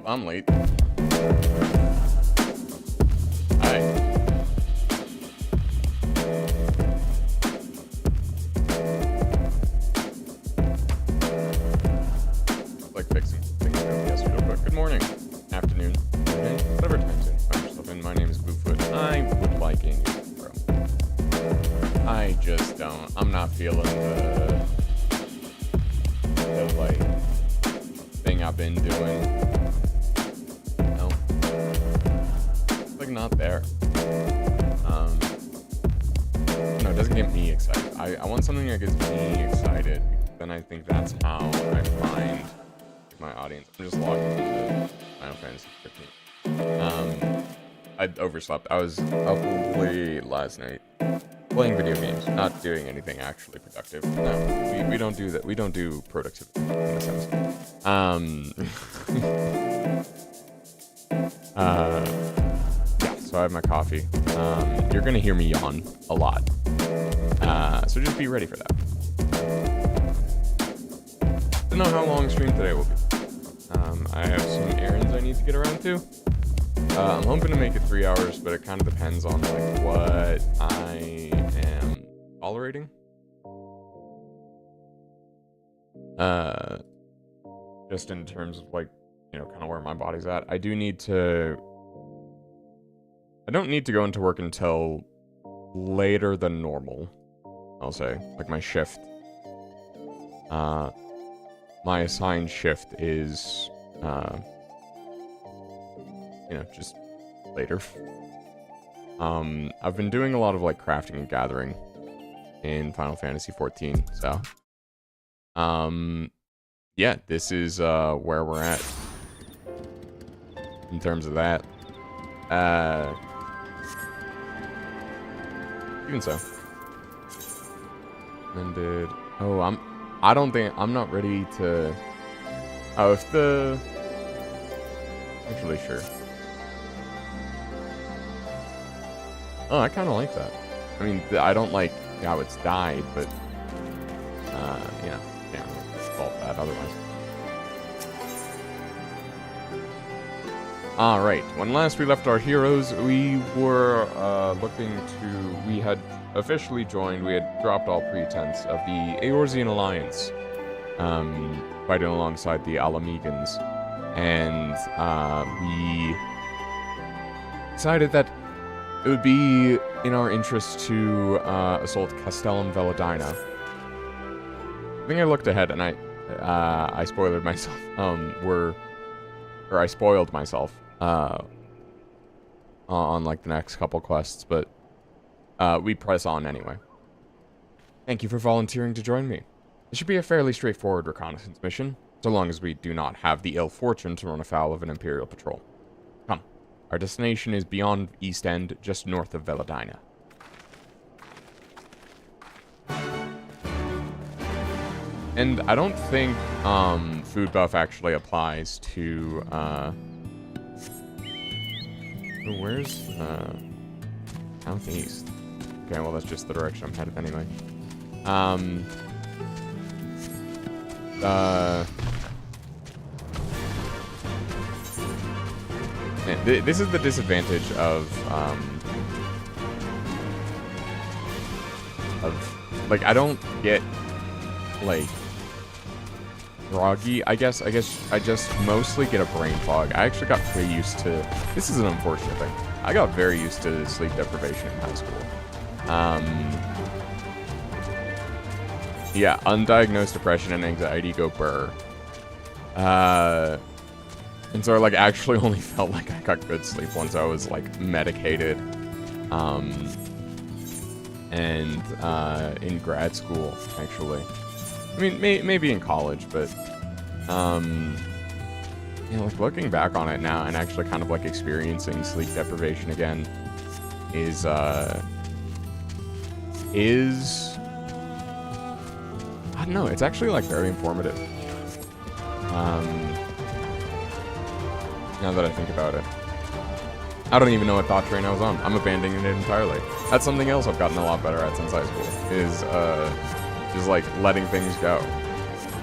I'm late. Hi. Like fixing things yesterday real quick. Good morning, afternoon, evening, whatever time zone you find yourself in. My name is Gluefoot. I would like a new bro. I just don't. I'm not feeling the like thing I've been doing. No, it's like not there. No, it doesn't get me excited. I want something that gets me excited. Then I think that's how I find my audience. I'm just logged into Final Fantasy 15. I overslept. I was up late last night playing video games, not doing anything actually productive. No, we don't do that. We don't do productivity in a sense. Yeah, so I have my coffee. You're gonna hear me yawn a lot. So just be ready for that. Don't know how long stream today will be. I have some errands I need to get around to. I'm hoping to make it 3 hours, but it kind of depends on like what I am tolerating. Just in terms of like, you know, kind of where my body's at. I don't need to go into work until later than normal, I'll say. Like my shift. My assigned shift is, you know, just later. I've been doing a lot of like crafting and gathering in Final Fantasy 14, so yeah, this is where we're at in terms of that. Even so. And did I don't think I'm not ready to. Oh, if the actually sure. Oh, I kind of like that. I mean, I don't like how it's died, but you know, can't really fault that otherwise. All right. When last we left our heroes, we were we had officially joined. We had dropped all pretense of the Eorzean Alliance, fighting alongside the Alamegans, and we decided that it would be in our interest to assault Castellum Veladina. I think I looked ahead and I spoiled myself. I spoiled myself on like the next couple quests, but we press on anyway. Thank you for volunteering to join me. It should be a fairly straightforward reconnaissance mission, so long as we do not have the ill fortune to run afoul of an Imperial patrol. Come. Our destination is beyond East End, just north of Veladina. And I don't think food buff actually applies to where's southeast? Okay, well that's just the direction I'm headed anyway. Man, this is the disadvantage of like I don't get like groggy. I guess I just mostly get a brain fog. I actually got pretty used to. This is an unfortunate thing. I got very used to sleep deprivation in high school. Yeah, undiagnosed depression and anxiety go burr. And so I like actually only felt like I got good sleep once I was like medicated. And in grad school, actually. I mean, maybe in college, but you know, like looking back on it now and actually kind of like experiencing sleep deprivation again is I don't know, it's actually like very informative. Now that I think about it. I don't even know what thought train I was on. I'm abandoning it entirely. That's something else I've gotten a lot better at since high school, is just like letting things go.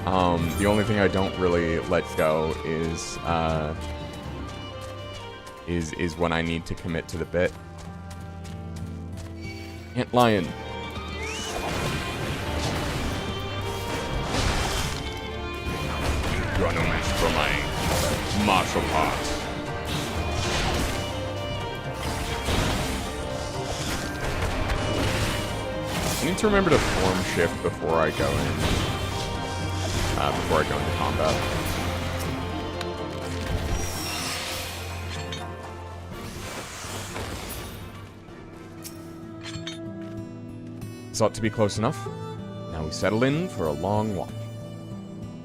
The only thing I don't really let go is is when I need to commit to the bit. Ant lion. You are no match for my martial arts. I need to remember to form shift before I go into combat. This ought to be close enough. Now we settle in for a long watch.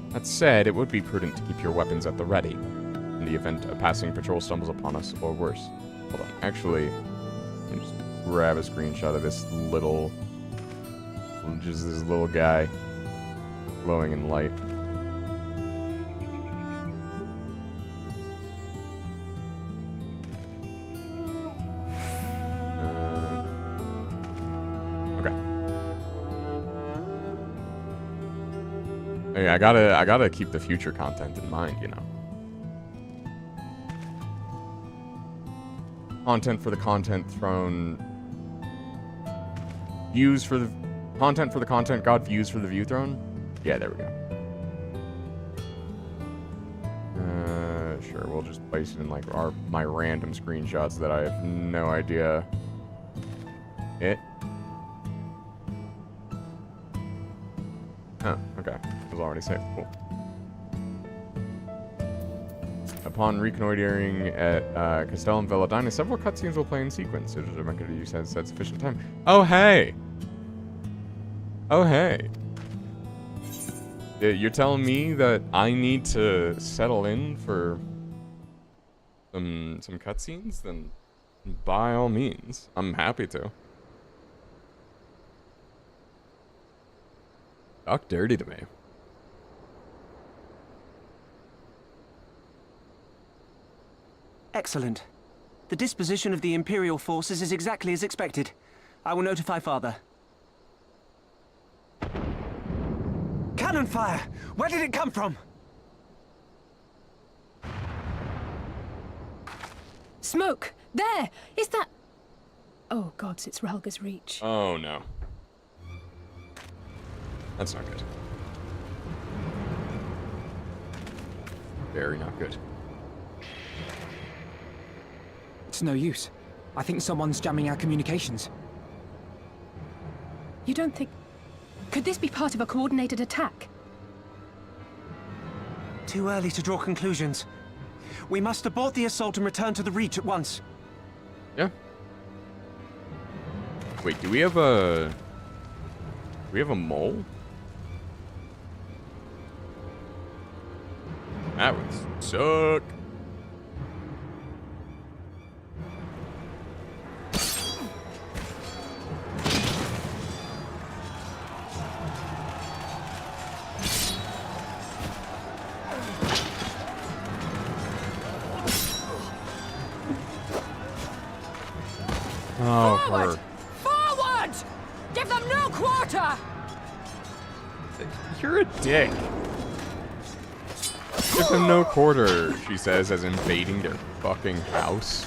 That said, it would be prudent to keep your weapons at the ready, in the event a passing patrol stumbles upon us, or worse. Hold on, actually, let me just grab a screenshot of this little guy glowing in light. Okay. Hey, I gotta keep the future content in mind, you know. Content for the content throne. Views for the content for the content god, views for the view throne? Yeah, there we go. Sure, we'll just place it in like my random screenshots that I have no idea. Oh, okay. It was already saved. Cool. Upon reconnoitering at Castellum Veladina, several cutscenes will play in sequence. So just remember to use that sufficient time. Oh, hey! Oh, hey. You're telling me that I need to settle in for some cutscenes? Then by all means, I'm happy to. Talk dirty to me. Excellent. The disposition of the Imperial forces is exactly as expected. I will notify Father. Cannon fire! Where did it come from? Smoke! There! Is that... Oh gods, it's Ralga's Reach. Oh no. That's not good. Very not good. It's no use. I think someone's jamming our communications. You don't think... Could this be part of a coordinated attack? Too early to draw conclusions. We must abort the assault and return to the Reach at once. Yeah. Wait, do we have a... Do we have a mole? That would suck. Oh, Forward! Forward! Give them no quarter! You're a dick. Give them no quarter, she says, as invading their fucking house.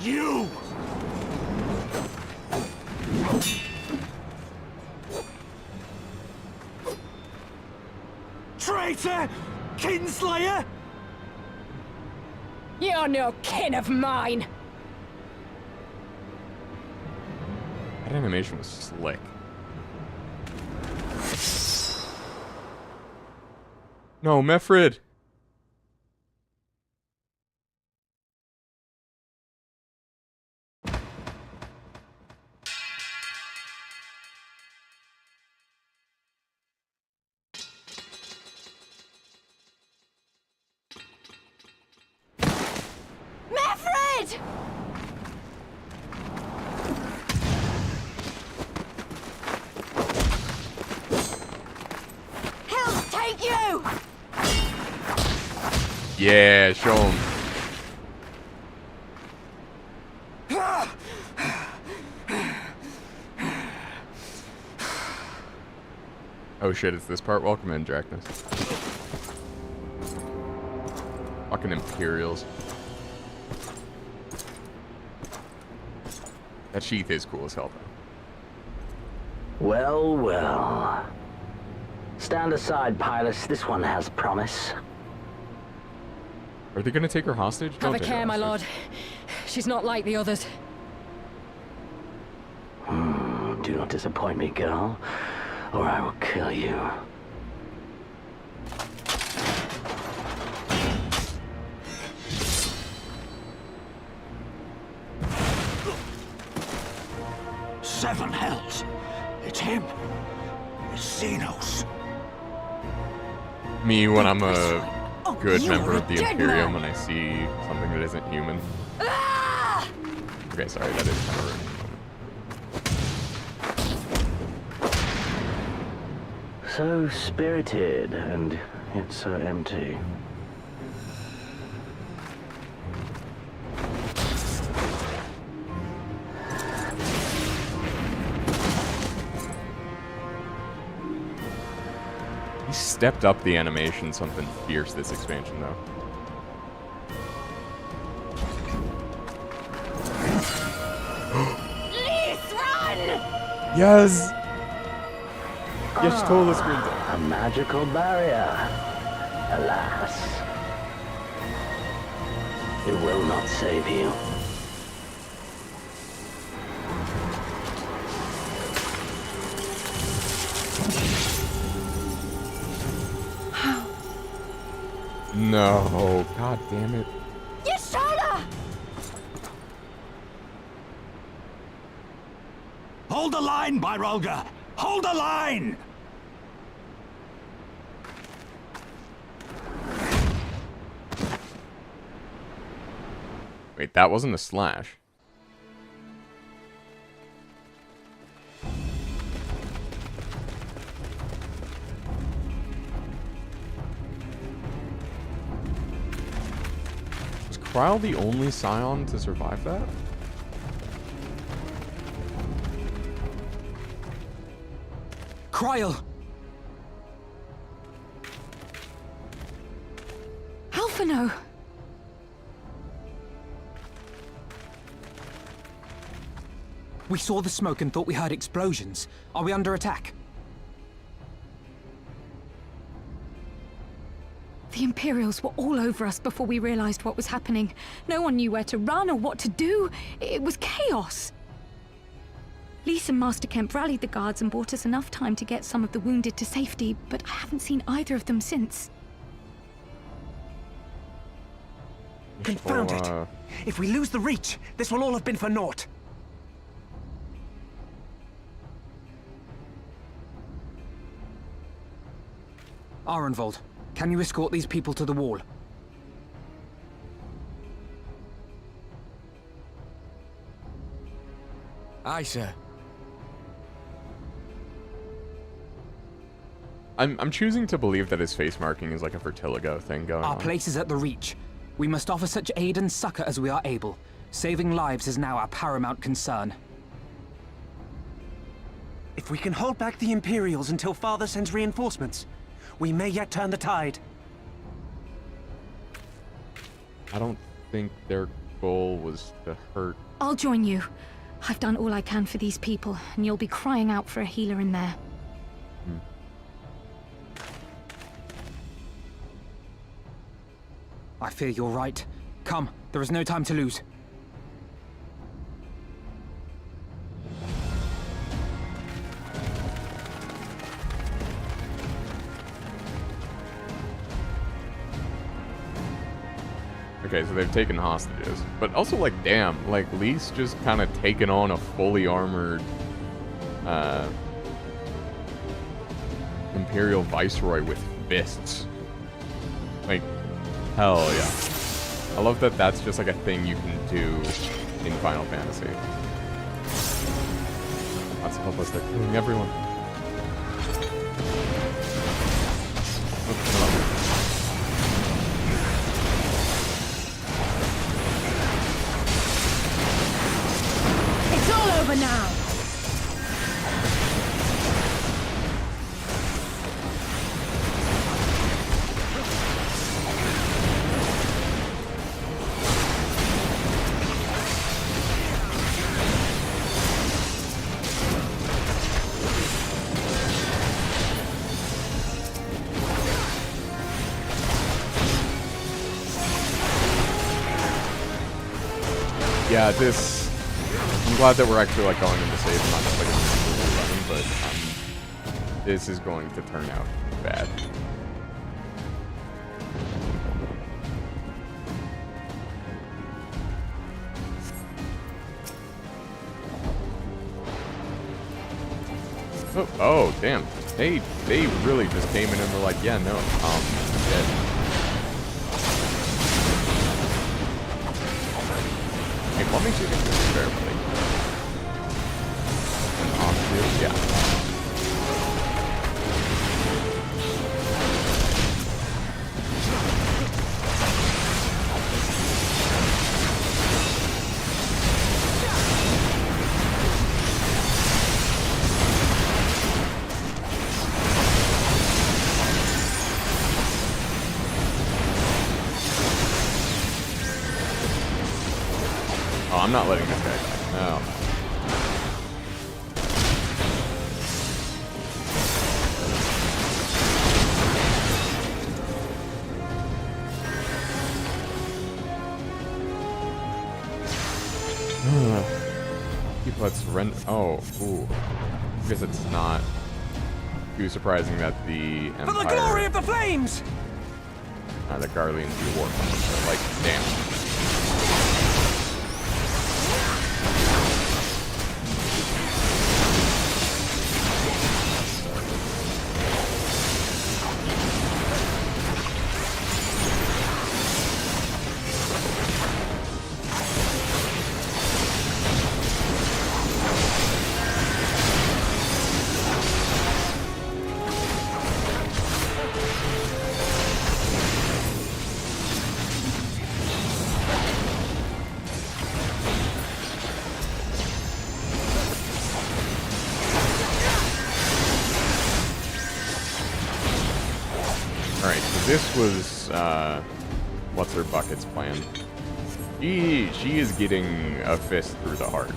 You! Traitor! Kinslayer! You're no kin of mine! That animation was slick. No, Mefrid! Mefrid! He'll take you! Yeah, show him. Oh shit, it's this part? Welcome in, Dracnus. Fucking Imperials. That sheath is cool as hell, though. Well, well. Stand aside, Pilus. This one has promise. Are they gonna take her hostage? Have Don't a take her care, my hostage. lord. She's not like the others. Do not disappoint me, girl, or I will kill you. Seven hells. It's him. It's Xenos. Me when I'm a good you're member a of the dead Imperium man. when I see something that isn't human. Okay, sorry, that is kind of rude. So spirited, and yet so empty. He stepped up the animation something fierce this expansion, though. Please run! Yes! Yes, total screen time. A magical barrier. Alas. It will not save you. No, god damn it. Yashala! Hold the line, Byrolga! Hold the line! Wait, that wasn't a slash. Was Kryle the only Scion to survive that? Cryle! Alphino! We saw the smoke and thought we heard explosions. Are we under attack? The Imperials were all over us before we realized what was happening. No one knew where to run or what to do. It was chaos. Lise and Master Kemp rallied the guards and bought us enough time to get some of the wounded to safety, but I haven't seen either of them since. Confound it! If we lose the Reach, this will all have been for naught. Arenvold, can you escort these people to the wall? Aye, sir. I'm choosing to believe that his face marking is like a Vertigo thing going Our on. place is at the Reach. We must offer such aid and succor as we are able. Saving lives is now our paramount concern. If we can hold back the Imperials until Father sends reinforcements, we may yet turn the tide. I don't think their goal was to hurt. I'll join you. I've done all I can for these people, and you'll be crying out for a healer in there. I fear you're right. Come, there is no time to lose. Okay, so they've taken hostages. But also, like, damn, like, Lise just kind of taken on a fully armored, Imperial Viceroy with fists. Like, hell yeah. I love that that's just, like, a thing you can do in Final Fantasy. Let's help us, they're killing everyone. Oh, It's all over now! Yeah, this... I'm glad that we're actually, like, going into save, not just, like, running, but, this is going to turn out bad. Oh, damn. They really just came in and were like, yeah, no, dead. Hey, what makes you think this is fair play? An off-field? Yeah. Oh, I'm not letting this guy die. No. Let's surrender. Oh, ooh. I guess it's not too surprising that the Empire... For the glory of the flames! The Garleans do war crimes. Like, damn. Alright, so this was, what's her bucket's plan? She is getting a fist through the heart.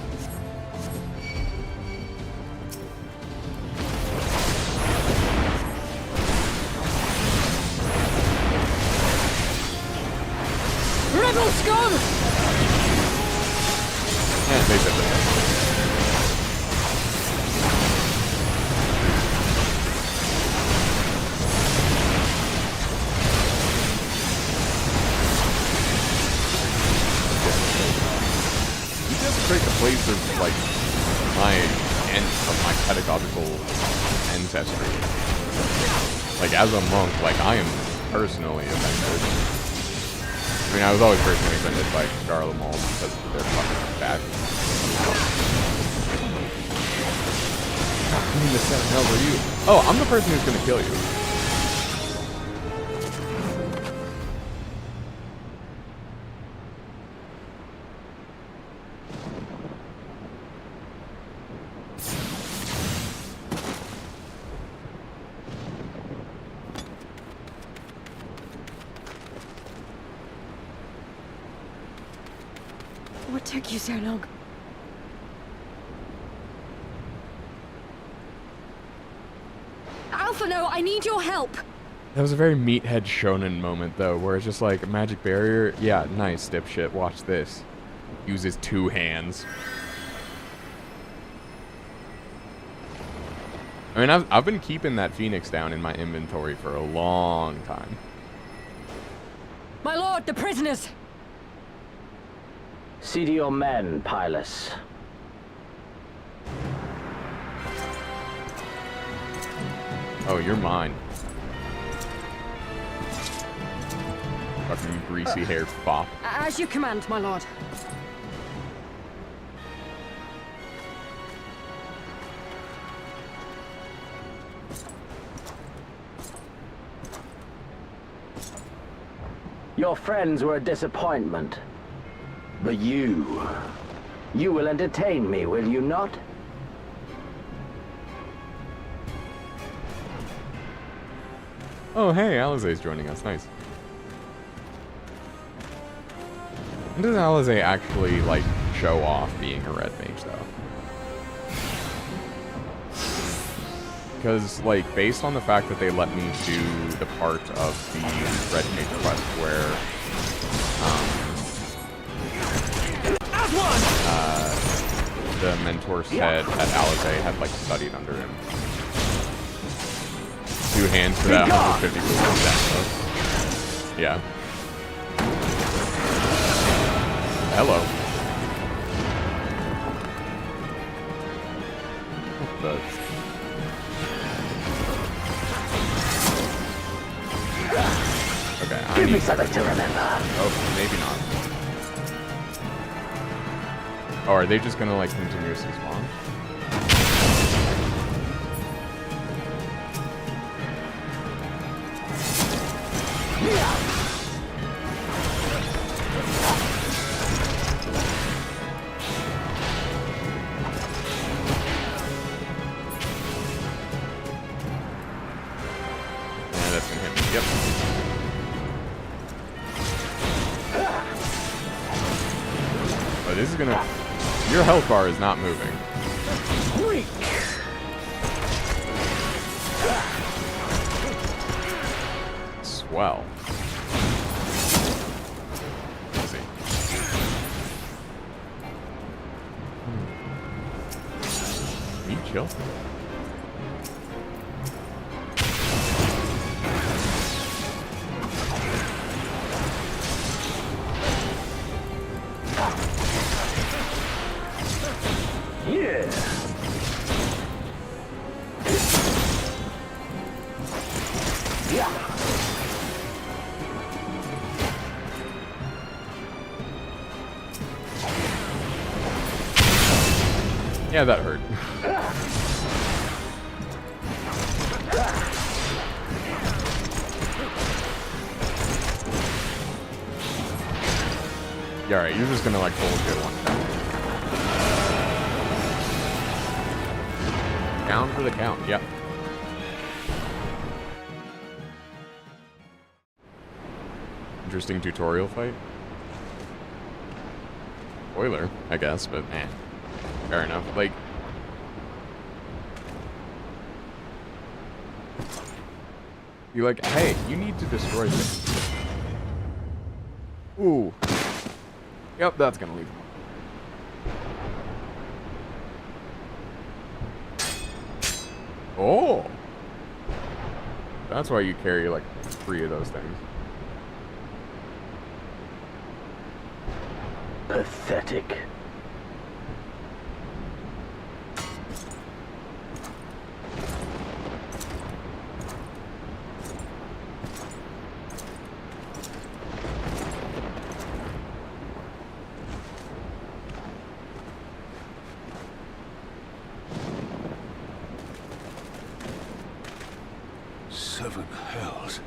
Rebel scum! Yeah, they said that. The place of like my pedagogical ancestry. Like as a monk, like I am personally offended. I mean, I was always personally offended by Garlemald because they're fucking bad. Who in the seven hells are you? Oh, I'm the person who's gonna kill you. What took you so long? Alpha, no, I need your help! That was a very meathead shonen moment, though, where it's just like, magic barrier? Yeah, nice, dipshit, watch this. Uses 2 hands. I mean, I've been keeping that Phoenix down in my inventory for a long time. My lord, the prisoners! See to your men, Pylus. Oh, you're mine. Fucking greasy-haired fop. As you command, my lord. Your friends were a disappointment. But you will entertain me, will you not? Oh, hey, Alizé's joining us. Nice. When does Alizé actually, like, show off being a red mage, though? Because, like, based on the fact that they let me do the part of the red mage quest where, the mentor said that Alizé had like studied under him. 2 hands for that 150% though. Yeah. Hello. Okay, I Give me need something to remember. Oh, maybe not. Oh, are they just gonna like continuously spawn? Yeah, that's gonna hit me. Yep. Oh, this is gonna... Your health bar is not moving. Swell. Let's see. Can you chill? Yeah, that hurt. Yeah, alright, you're just gonna like bullshit one time. Down for the count, yep. Interesting tutorial fight. Spoiler, I guess, but man. Fair enough. Like, you're like, hey, you need to destroy this. Ooh. Yep, that's gonna leave him. Oh. That's why you carry like 3 of those things. Pathetic. Seven hells.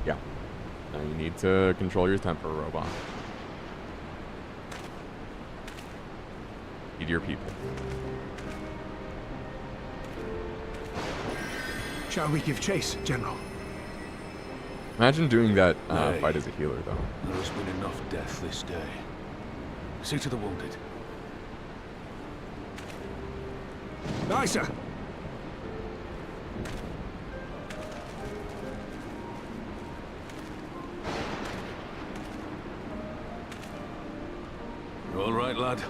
Yeah. Now you need to control your temper, robot. Feed your people. Shall we give chase, General? Imagine doing that Nay. fight as a healer, though. There has been enough death this day. See to the wounded. Aye, sir. You all right, lad?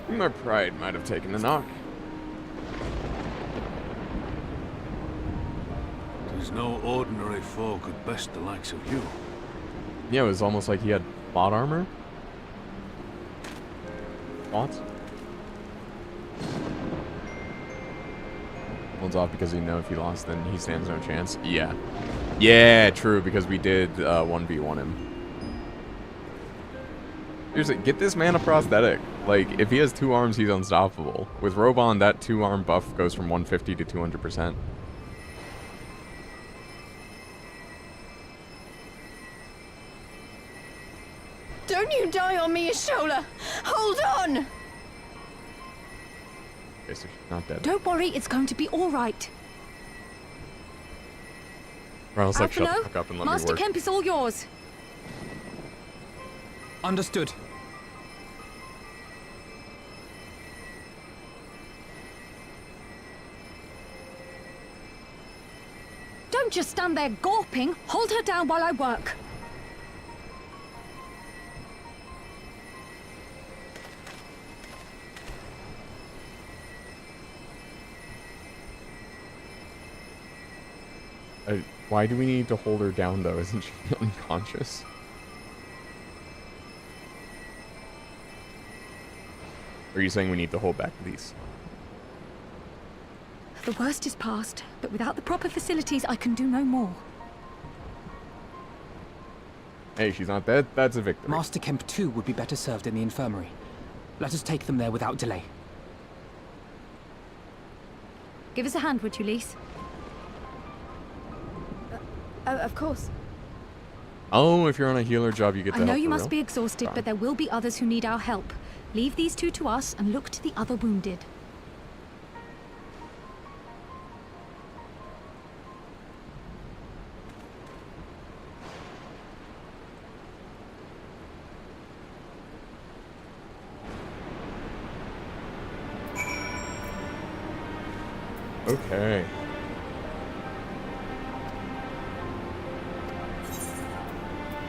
My pride might have taken a knock. There's no ordinary foe could best the likes of you. Yeah, it was almost like he had plot armor. Thoughts? Holds off because you know if he lost, then he stands no chance. Yeah. Yeah, true, because we did 1v1 him. Seriously, get this man a prosthetic. Like, if he has 2 arms, he's unstoppable. With Robon, that 2-arm buff goes from 150 to 200%. Don't you die on me, Ashola! Hold on! Okay, so she's not dead. Don't worry, it's going to be all right. Or else, like, shut the Alphino, fuck up and let me Master work. Kemp is all yours. Understood. Don't just stand there gawping. Hold her down while I work. Why do we need to hold her down, though? Isn't she unconscious? Or are you saying we need to hold back Lise? The worst is past, but without the proper facilities, I can do no more. Hey, she's not dead. That's a victory. Master Kemp too would be better served in the infirmary. Let us take them there without delay. Give us a hand, would you, Lise? Of course. Oh, if you're on a healer job, you get to I know help you for must real? be exhausted, but there will be others who need our help. Leave these two to us and look to the other wounded. Okay.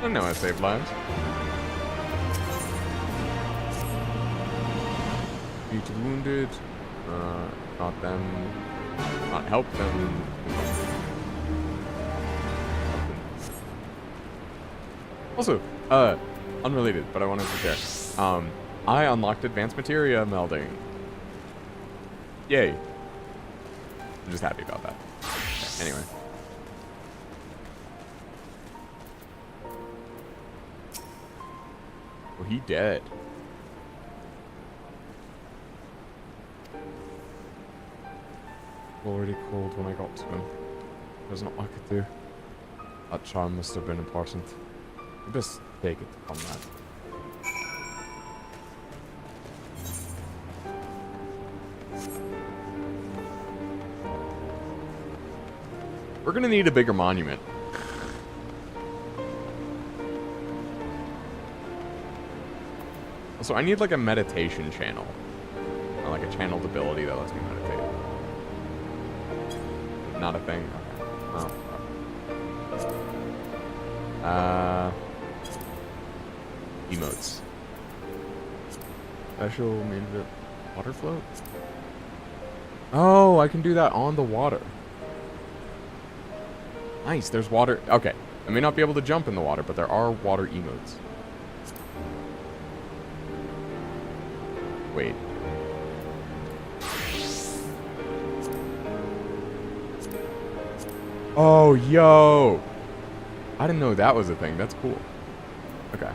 I know I saved lives. Be to the wounded. Not them. Not help them. Also, unrelated, but I wanted to share. I unlocked advanced materia melding. Yay. I'm just happy about that. Anyway. Oh, he dead. Already cold when I got to him. There's not much I could do. That charm must have been important. You best take it to combat. We're gonna need a bigger monument. Also, I need like a meditation channel. Or like a channeled ability that lets me meditate. Not a thing? Okay. Oh. Emotes. Special made it water float? Oh, I can do that on the water. Nice, there's water. Okay, I may not be able to jump in the water, but there are water emotes. Wait. Oh, yo! I didn't know that was a thing. That's cool. Okay.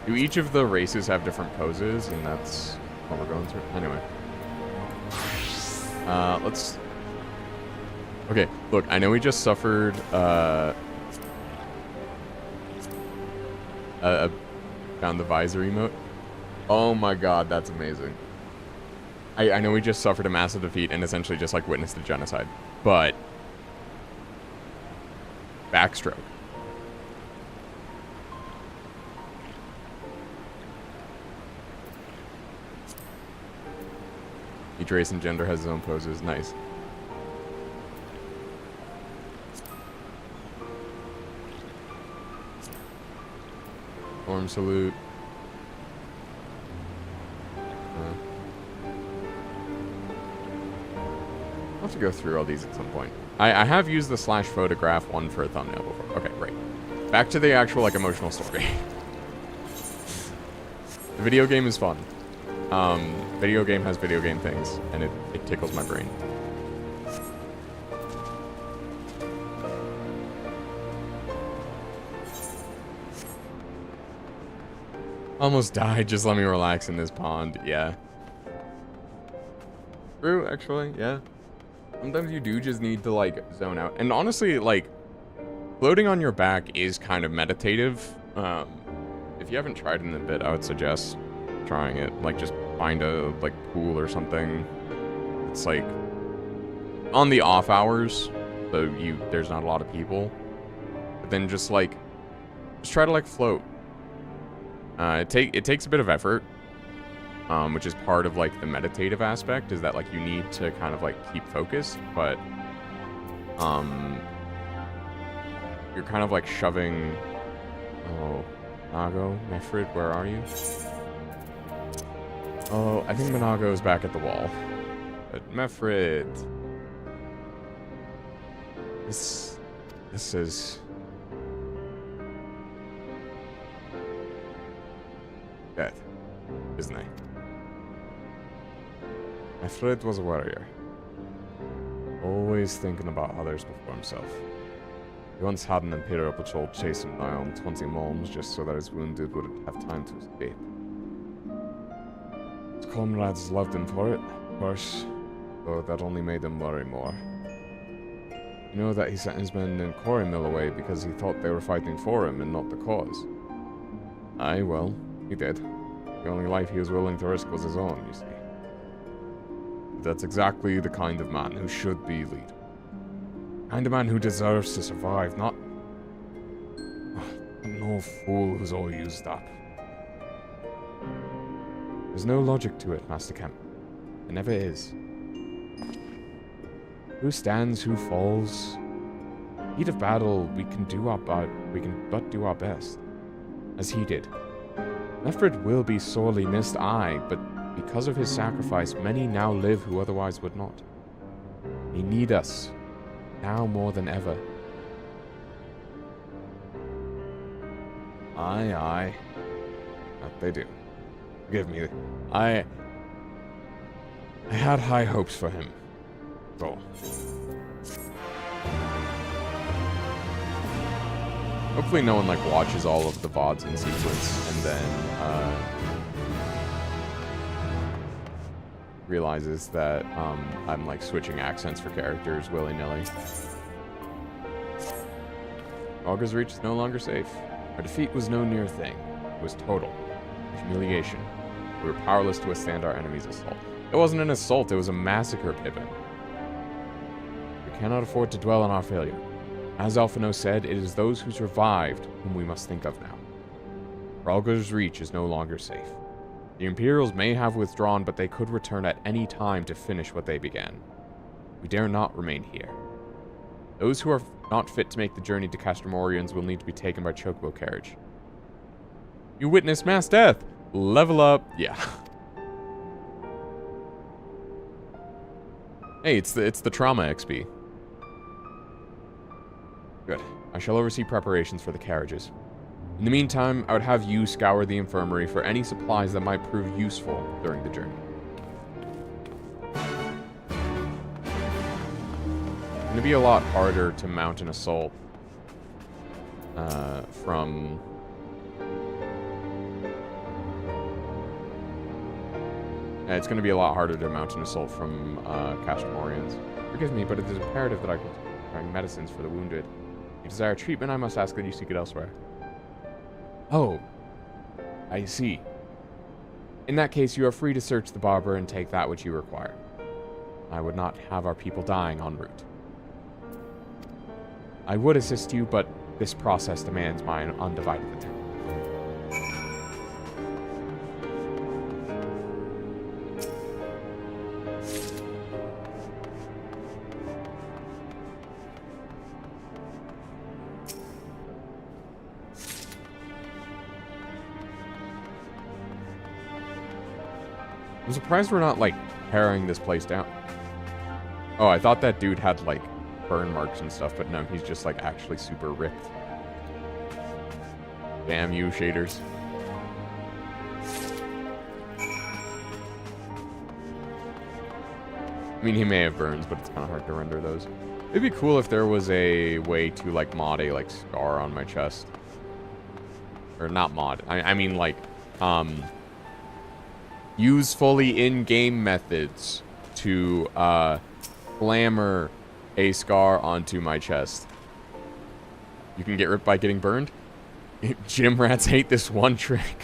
Do each of the races have different poses? And that's what we're going through. Anyway. Let's... Okay, look, I know we just suffered, found the visor emote. Oh my god, that's amazing. I know we just suffered a massive defeat and essentially just, like, witnessed a genocide. But... backstroke. Each race and gender has its own poses. Nice. Form salute. I'll have to go through all these at some point. I have used the /photograph one for a thumbnail before. Okay, great. Back to the actual, like, emotional story. The video game is fun. Video game has video game things, and it tickles my brain. Almost died, just let me relax in this pond, yeah. True, actually, yeah. Sometimes you do just need to, like, zone out. And honestly, like, floating on your back is kind of meditative. If you haven't tried it in a bit, I would suggest trying it. Like, just find a, like, pool or something. It's, like, on the off hours, so there's not a lot of people. But then just try to like float. It takes a bit of effort, which is part of like the meditative aspect, is that like you need to kind of like keep focused, but you're kind of like shoving. Oh, Nago, Mefrid, where are you? Oh, I think Monago is back at the wall. But Mefrid, this is death, isn't he? Mefrid was a warrior, always thinking about others before himself. He once had an Imperial patrol chase him down 20 miles just so that his wounded wouldn't have time to escape. His comrades loved him for it, of course, though that only made them worry more. You know that he sent his men in Quarry Mill away because he thought they were fighting for him and not the cause. Aye, well, he did. The only life he was willing to risk was his own, you see. That's exactly the kind of man who should be lead. Kind of man who deserves to survive, not no fool who's all used up. There's no logic to it, Master Kemp. There never is. Who stands, who falls? Heat of battle, we can but do our best, as he did. Mefrid will be sorely missed, aye, but because of his sacrifice, many now live who otherwise would not. They need us, now more than ever. Aye, aye. That they do. Forgive me. I had high hopes for him. So. Hopefully no one like watches all of the VODs in sequence and then realizes that I'm like switching accents for characters willy-nilly. Olga's Reach is no longer safe. Our defeat was no near thing. It was total. Humiliation. We were powerless to withstand our enemy's assault. It wasn't an assault, it was a massacre, Pippin. We cannot afford to dwell on our failure. As Alphino said, it is those who survived whom we must think of now. Rhalgr's Reach is no longer safe. The Imperials may have withdrawn, but they could return at any time to finish what they began. We dare not remain here. Those who are not fit to make the journey to Castromorians will need to be taken by chocobo carriage. You witnessed mass death! Level up! Yeah. Hey, it's the trauma XP. Good. I shall oversee preparations for the carriages. In the meantime, I would have you scour the infirmary for any supplies that might prove useful during the journey. It's going to be a lot harder to mount an assault from... It's going to be a lot harder to mount an assault from Castromorians. Forgive me, but it is imperative that I continue preparing medicines for the wounded. If you desire treatment, I must ask that you seek it elsewhere. Oh, I see. In that case, you are free to search the barber and take that which you require. I would not have our people dying en route. I would assist you, but this process demands my undivided attention. I'm surprised we're not, like, tearing this place down. Oh, I thought that dude had, like, burn marks and stuff, but no, he's just, like, actually super ripped. Damn you, shaders. I mean, he may have burns, but it's kind of hard to render those. It'd be cool if there was a way to, like, mod a, like, scar on my chest. Or not mod. I mean, like, use fully in-game methods to glamour a scar onto my chest. You can get ripped by getting burned? Gym rats hate this one trick.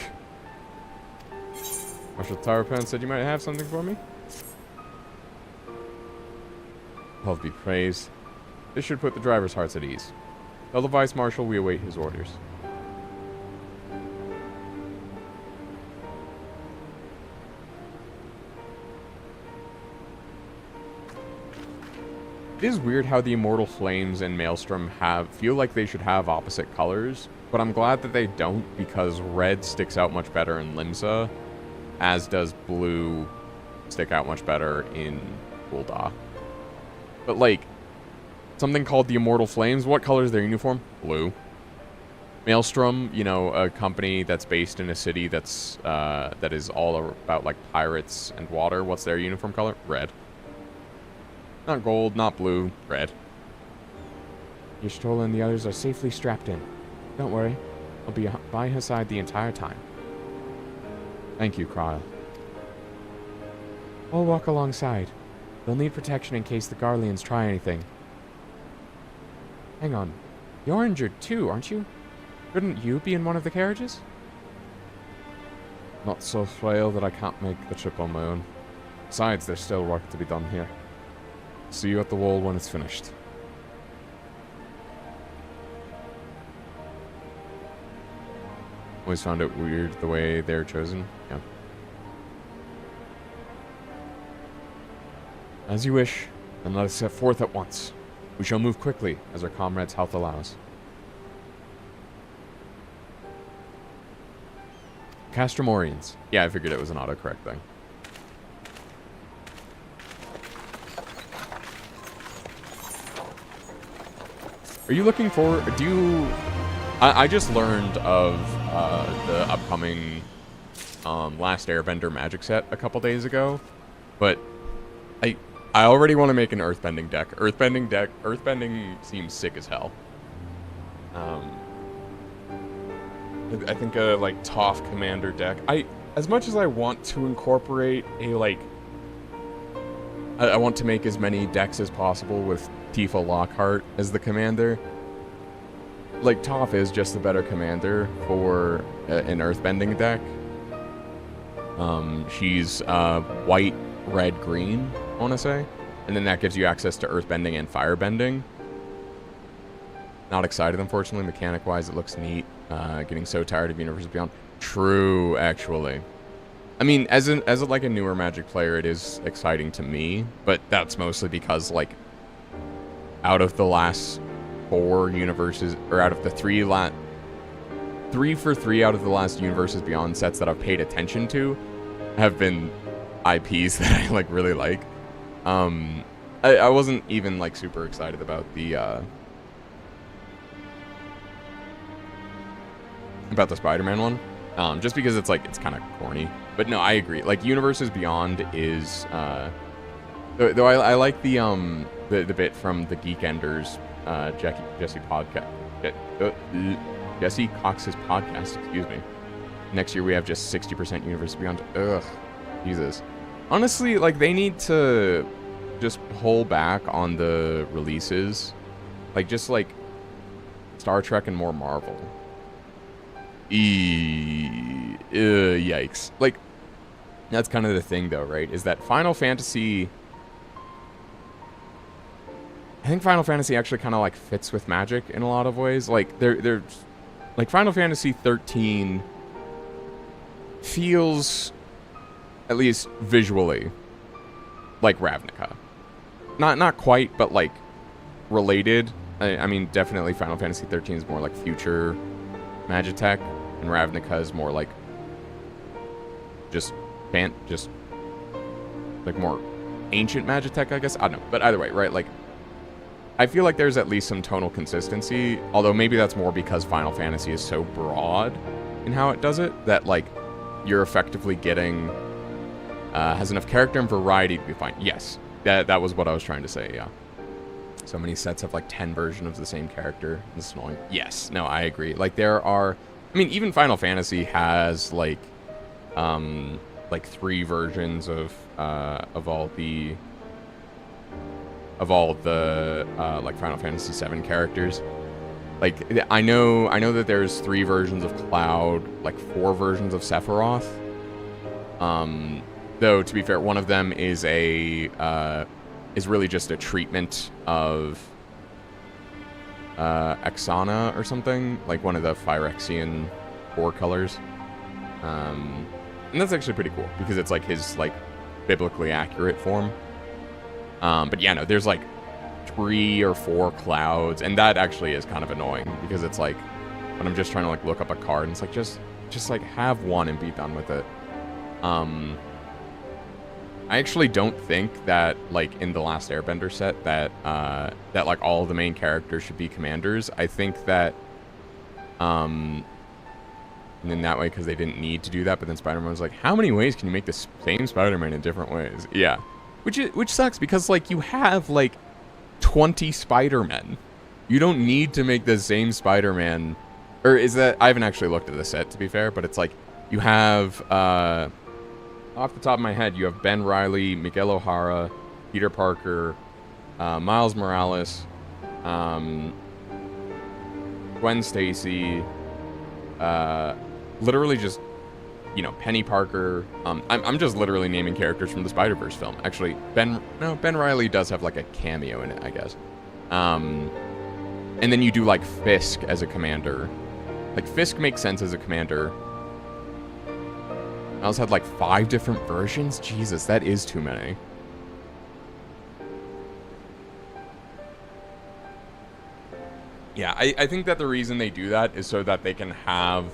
Marshal Tarpan said you might have something for me? Love be praised. This should put the driver's hearts at ease. Tell the Vice Marshal we await his orders. It is weird how the Immortal Flames and Maelstrom feel like they should have opposite colors, but I'm glad that they don't, because red sticks out much better in Limsa, as does blue stick out much better in Gul'da. But like, something called the Immortal Flames, what color is their uniform? Blue. Maelstrom, you know, a company that's based in a city that's that is all about like pirates and water, what's their uniform color? Red. Not gold, not blue, red. Y'shtola and the others are safely strapped in. Don't worry, I'll be by his side the entire time. Thank you, Krile. I'll walk alongside. They'll need protection in case the Garleans try anything. Hang on. You're injured too, aren't you? Couldn't you be in one of the carriages? Not so frail that I can't make the trip on my own. Besides, there's still work to be done here. See you at the wall when it's finished. Always found it weird the way they're chosen. Yeah. As you wish, then let us set forth at once. We shall move quickly, as our comrade's health allows. Castromorians. Yeah, I figured it was an autocorrect thing. Are you looking for... Do you... I just learned of the upcoming Last Airbender magic set a couple days ago, but I already want to make an earthbending deck. Earthbending seems sick as hell. I think a like Toph commander deck. As much as I want to incorporate a like, I want to make as many decks as possible with Tifa Lockhart as the commander. Like, Toph is just the better commander for an earthbending deck. She's white, red, green, I want to say. And then that gives you access to earthbending and firebending. Not excited, unfortunately. Mechanic-wise, it looks neat. Getting so tired of Universes Beyond. True, actually. I mean, as like a newer Magic player, it is exciting to me. But that's mostly because, like, out of the last 4 universes, or out of the 3 for 3 out of the last Universes Beyond sets that I've paid attention to have been IPs that I like really like. I wasn't even like super excited about the Spider-Man one, just because it's like it's kind of corny. But no, I agree. Like Universes Beyond is though I like the bit from the Geek Enders. Jesse Cox's podcast, excuse me. Next year we have just 60% Universe Beyond. Ugh, Jesus. Honestly, like they need to just pull back on the releases, like just like Star Trek and more Marvel. Yikes! Like that's kind of the thing, though, right? Is that Final Fantasy? I think Final Fantasy actually kind of like fits with Magic in a lot of ways. Like they're like Final Fantasy 13 feels, at least visually, like Ravnica. Not quite, but like related. I mean, definitely Final Fantasy 13 is more like future Magitech, and Ravnica is more like just like more ancient Magitech, I guess. I don't know, but either way, right? Like, I feel like there's at least some tonal consistency, although maybe that's more because Final Fantasy is so broad in how it does it that like you're effectively getting has enough character and variety to be fine. Yes, that was what I was trying to say. Yeah, so many sets have like 10 versions of the same character. It's annoying. Yes, no, I agree. Like there are, I mean, even Final Fantasy has like 3 versions of all the like Final Fantasy VII characters. Like I know that there's 3 versions of Cloud, like 4 versions of Sephiroth. Though to be fair, one of them is really just a treatment of Exana or something, like one of the Phyrexian core colors. And that's actually pretty cool because it's like his like biblically accurate form. But yeah, no, there's like 3 or 4 clouds, and that actually is kind of annoying because it's like when I'm just trying to like look up a card, and it's like just like have one and be done with it. I actually don't think that like in the Last Airbender set that that like all the main characters should be commanders. I think that and in that way, because they didn't need to do that, but then Spider-Man was like, how many ways can you make the same Spider-Man in different ways? Yeah, which sucks because like you have like 20 Spider-Men. You don't need to make the same Spider-Man. Or is that, I haven't actually looked at the set to be fair, but it's like you have off the top of my head, you have Ben Reilly, Miguel O'Hara, Peter Parker, Miles Morales, Gwen Stacy, literally just, you know, Penny Parker. I'm just literally naming characters from the Spider-Verse film. Actually, Ben Reilly does have like a cameo in it, I guess. And then you do like Fisk as a commander. Like Fisk makes sense as a commander. Miles had like 5 different versions. Jesus, that is too many. Yeah, I think that the reason they do that is so that they can have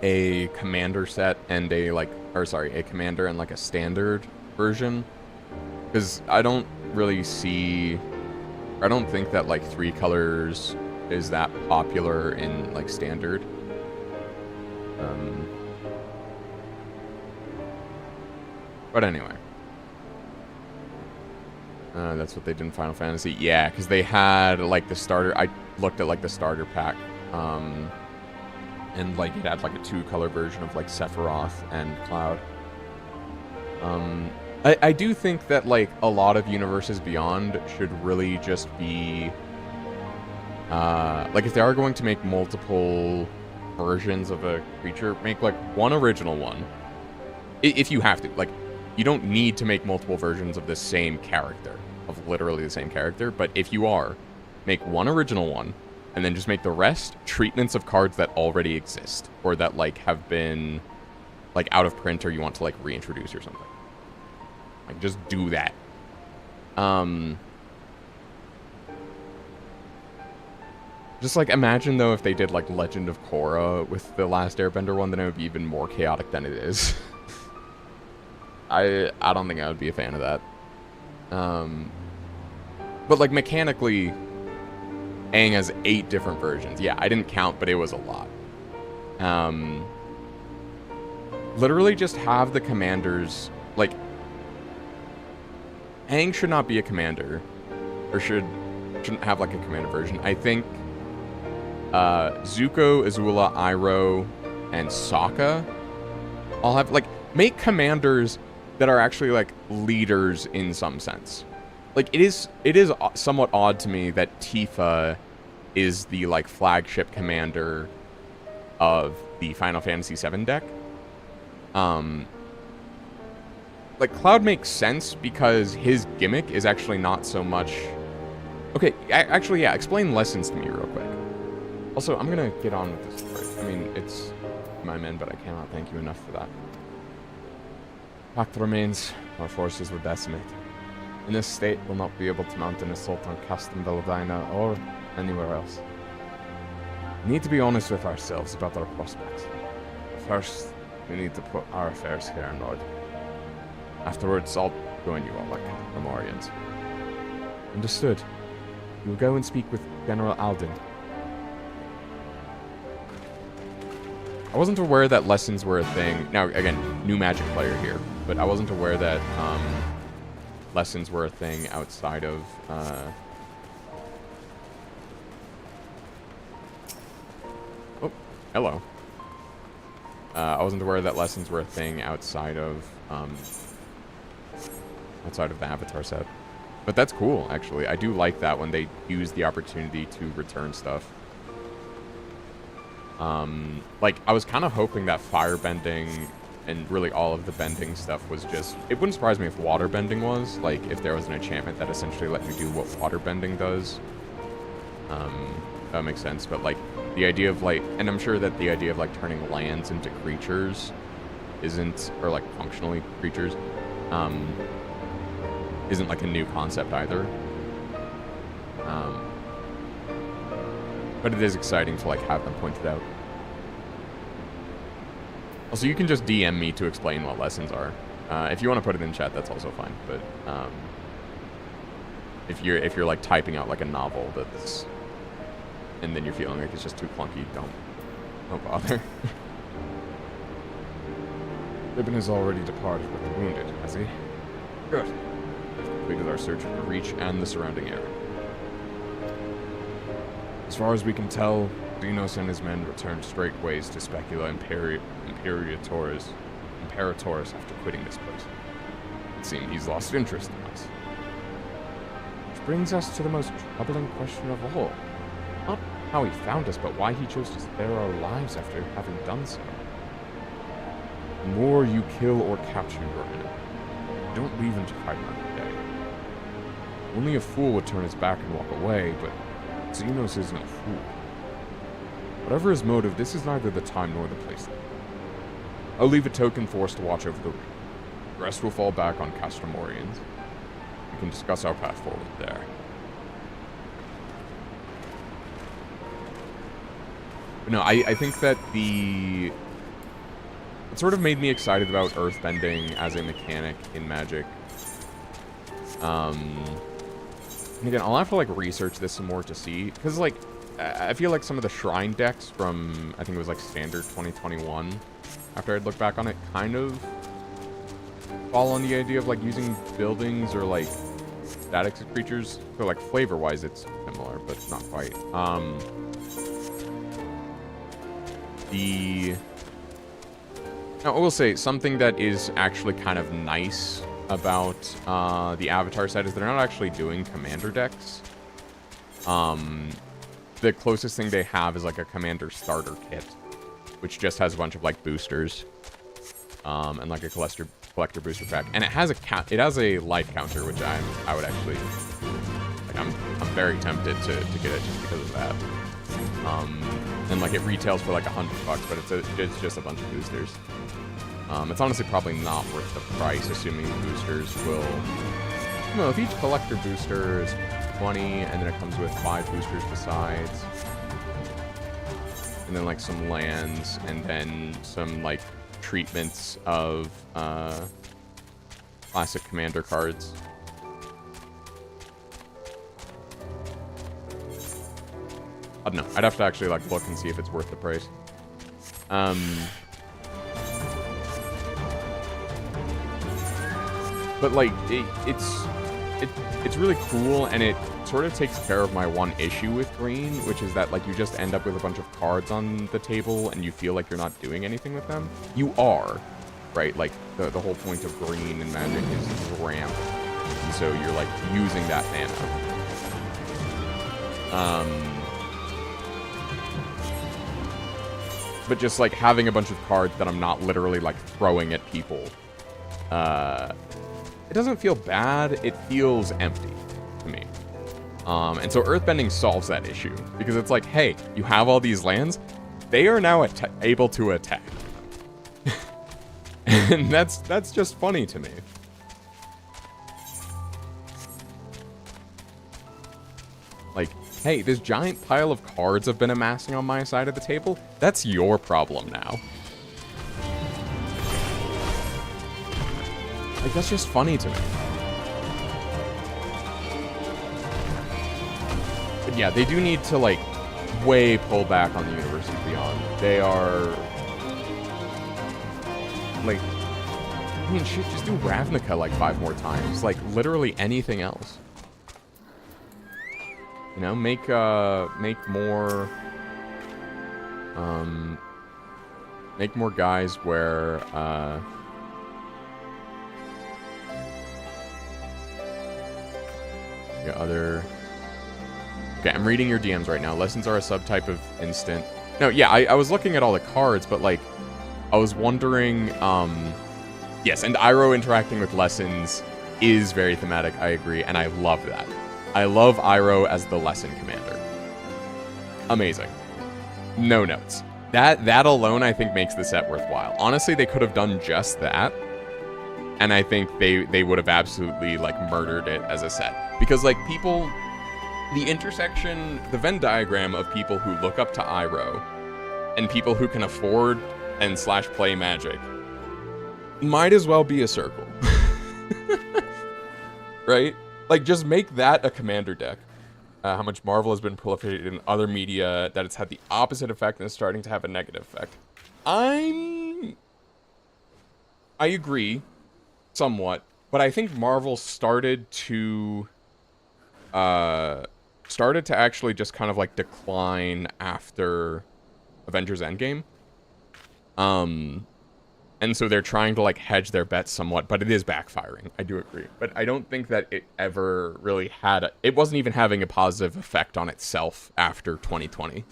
a commander set and a like, or sorry, a commander and like a standard version. Because I don't really see, I don't think that like 3 colors is that popular in like standard. But anyway. That's what they did in Final Fantasy. Yeah, because they had like the starter, I looked at like the starter pack. And like it had like a 2-color version of like Sephiroth and Cloud. I do think that like a lot of Universes Beyond should really just be like if they are going to make multiple versions of a creature, make like one original one. If you have to, like, you don't need to make multiple versions of the same character, of literally the same character, but if you are, make one original one, and then just make the rest treatments of cards that already exist, or that, like, have been, like, out of print, or you want to, like, reintroduce or something. Like, just do that. Just, like, imagine, though, if they did, like, Legend of Korra with the Last Airbender one, then it would be even more chaotic than it is. I don't think I would be a fan of that. But, like, mechanically, Aang has 8 different versions. Yeah, I didn't count, but it was a lot. Literally just have the commanders, like, Aang should not be a commander, or shouldn't have, like, a commander version. I think Zuko, Azula, Iroh, and Sokka all have, like, make commanders that are actually, like, leaders in some sense. Like, it is somewhat odd to me that Tifa is the, like, flagship commander of the Final Fantasy VII deck. Like, Cloud makes sense because his gimmick is actually not so much... Okay, actually, yeah, explain lessons to me real quick. Also, I'm gonna get on with this story. I mean, it's my men, but I cannot thank you enough for that. Fact remains, our forces were decimated. In this state, we'll not be able to mount an assault on Castum Veladina or anywhere else. We need to be honest with ourselves about our prospects. First, we need to put our affairs here in order. Afterwards, I'll join you all like Lemurians. Understood. You will go and speak with General Alden. I wasn't aware that lessons were a thing. Now, again, new Magic player here, but I wasn't aware that lessons were a thing outside of... Oh, hello. I wasn't aware that lessons were a thing outside of the Avatar set. But that's cool, actually. I do like that when they use the opportunity to return stuff. Like, I was kind of hoping that firebending and really all of the bending stuff was just... It wouldn't surprise me if waterbending was. Like, if there was an enchantment that essentially let me do what waterbending does. That makes sense, but, like, the idea of, like... And I'm sure that the idea of, like, turning lands into creatures isn't... Or, like, functionally creatures, isn't, like, a new concept either. But it is exciting to, like, have them pointed out. Also, you can just DM me to explain what lessons are. If you want to put it in chat, that's also fine. But if you're like typing out like a novel that's, and then you're feeling like it's just too clunky, don't bother. Ribbon has already departed with the wounded, has he? Good. We've completed our search of the Reach and the surrounding area. As far as we can tell, Xenos and his men returned straightways to Specula Imperatoris after quitting this place. It seems he's lost interest in us. Which brings us to the most troubling question of all. Not how he found us, but why he chose to spare our lives after having done so. The more you kill or capture your enemy, don't leave him to fight another day. Only a fool would turn his back and walk away, but Xenos is no fool. Whatever his motive, this is neither the time nor the place. I'll leave a token force to watch over the ring. The rest will fall back on Castromorians. We can discuss our path forward there. But no, I think that it sort of made me excited about earthbending as a mechanic in Magic. And again, I'll have to, like, research this some more to see. Because, like, I feel like some of the Shrine decks from, I think it was, like, Standard 2021, after I'd look back on it, kind of fall on the idea of, like, using buildings or, like, statics of creatures. So, like, flavor-wise, it's similar, but not quite. Now, I will say, something that is actually kind of nice about the Avatar set is they're not actually doing commander decks. The closest thing they have is like a commander starter kit, which just has a bunch of like boosters, and like a collector booster pack, and it has a life counter, which I would actually like. I'm very tempted to get it just because of that. And like it retails for like $100, but it's just a bunch of boosters. It's honestly probably not worth the price, assuming boosters will... No, if each collector booster is 20, and then it comes with 5 boosters besides. And then, like, some lands, and then some, like, treatments of, classic commander cards. I don't know. I'd have to actually, like, look and see if it's worth the price. But, like, it's really cool, and it sort of takes care of my one issue with green, which is that, like, you just end up with a bunch of cards on the table, and you feel like you're not doing anything with them. You are, right? Like, the whole point of green in Magic is ramp, and so you're, like, using that mana. But just, like, having a bunch of cards that I'm not literally, like, throwing at people, it doesn't feel bad, it feels empty to me. And so Earthbending solves that issue, because it's like, hey, you have all these lands, they are now able to attack. And that's just funny to me. Like, hey, this giant pile of cards have been amassing on my side of the table, that's your problem now. Like, that's just funny to me. But yeah, they do need to, like, way pull back on the University Beyond. They are... Like... I mean, shit, just do Ravnica, like, 5 more times. Like, literally anything else. You know, make more... Make more guys where, other... Okay, I'm reading your DMs right now. Lessons are a subtype of instant. No, yeah, I was looking at all the cards, but, like, I was wondering, yes, and Iroh interacting with lessons is very thematic, I agree, and I love that. I love Iroh as the lesson commander. amazing. No notes. That alone, I think, makes the set worthwhile. Honestly, they could have done just that, and I think they would have absolutely, like, murdered it as a set. Because, like, people... The intersection, the Venn diagram of people who look up to Iroh and people who can afford and / play Magic might as well be a circle. Right? Like, just make that a commander deck. How much Marvel has been proliferated in other media, that it's had the opposite effect and is starting to have a negative effect. I agree, somewhat, but I think Marvel started to actually just kind of, like, decline after Avengers Endgame. And so they're trying to, like, hedge their bets somewhat, but it is backfiring. I do agree. But I don't think that it ever really had it wasn't even having a positive effect on itself after 2020.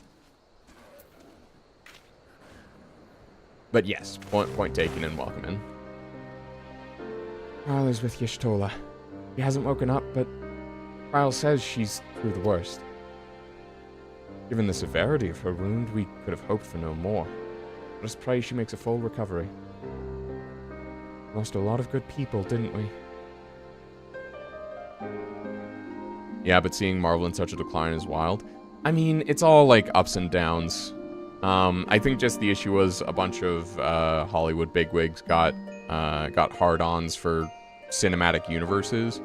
But yes, point taken and welcome in. Ryle's with Y'shtola. He hasn't woken up, but Ryle says she's through the worst. Given the severity of her wound, we could have hoped for no more. Let us pray she makes a full recovery. Lost a lot of good people, didn't we? Yeah, but seeing Marvel in such a decline is wild. I mean, it's all, like, ups and downs. I think just the issue was a bunch of Hollywood bigwigs got hard-ons for cinematic universes,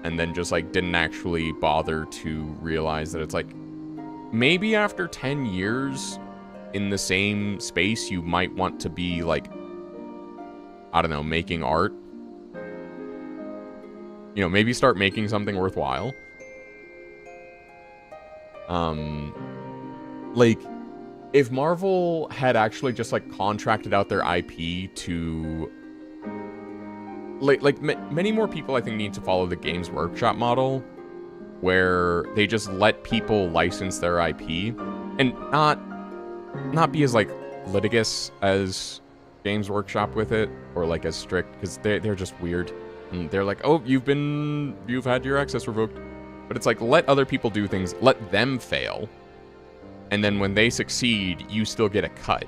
and then just, like, didn't actually bother to realize that it's, like, maybe after 10 years in the same space, you might want to be, like, I don't know, making art. You know, maybe start making something worthwhile. Like, if Marvel had actually just, like, contracted out their IP to... many more people, I think, need to follow the Games Workshop model, where they just let people license their IP, and not be as, like, litigious as Games Workshop with it, or, like, as strict, because they're just weird, and they're like, oh, you've had your access revoked, but it's like, let other people do things, let them fail, and then when they succeed, you still get a cut.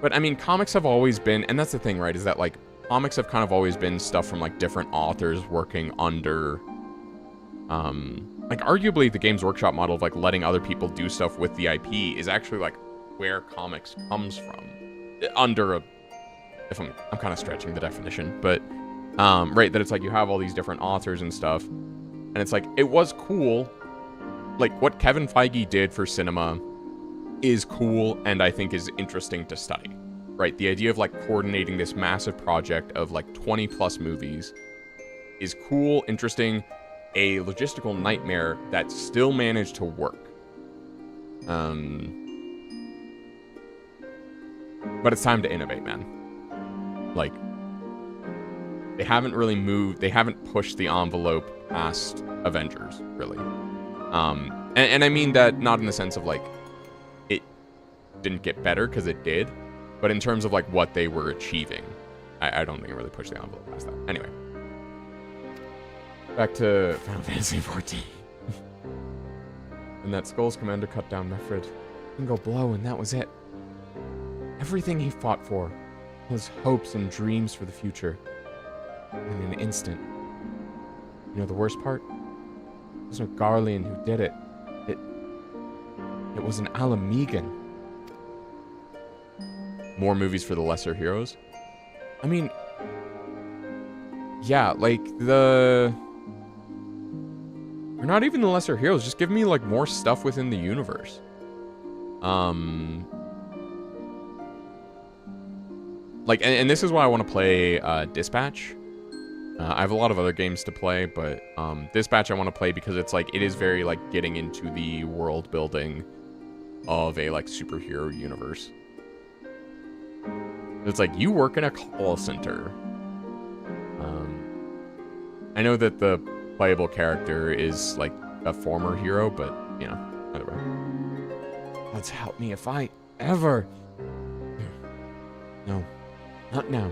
But, I mean, comics have always been, and that's the thing, right, is that, like, comics have kind of always been stuff from, like, different authors working under, like, arguably the Games Workshop model of, like, letting other people do stuff with the IP is actually, like, where comics comes from. Under a... If I'm kind of stretching the definition, but, right, that it's, like, you have all these different authors and stuff, and it's, like, it was cool. Like, what Kevin Feige did for cinema is cool, and I think is interesting to study. Right, the idea of, like, coordinating this massive project of, like, 20-plus movies is cool, interesting, a logistical nightmare that still managed to work. But it's time to innovate, man. Like, they haven't really moved, they haven't pushed the envelope past Avengers, really. And I mean that not in the sense of, like, it didn't get better, because it did, but in terms of, like, what they were achieving, I don't think it really pushed the envelope past that. Anyway. Back to Final Fantasy XIV. And that Skull's commander cut down Mefrid. Single blow, and that was it. Everything he fought for, his hopes and dreams for the future, in an instant. You know the worst part? It wasn't Garlean who did it. It was an Alamegan. More movies for the lesser heroes? I mean, yeah, like, or not even the lesser heroes, just give me, like, more stuff within the universe. Like, and this is why I want to play, Dispatch. I have a lot of other games to play, but, Dispatch I want to play because it's, like, it is very, like, getting into the world building of a, like, superhero universe. It's like, you work in a call center. I know that the playable character is, like, a former hero, but, you know, either way. Let's help me if I ever... No, not now.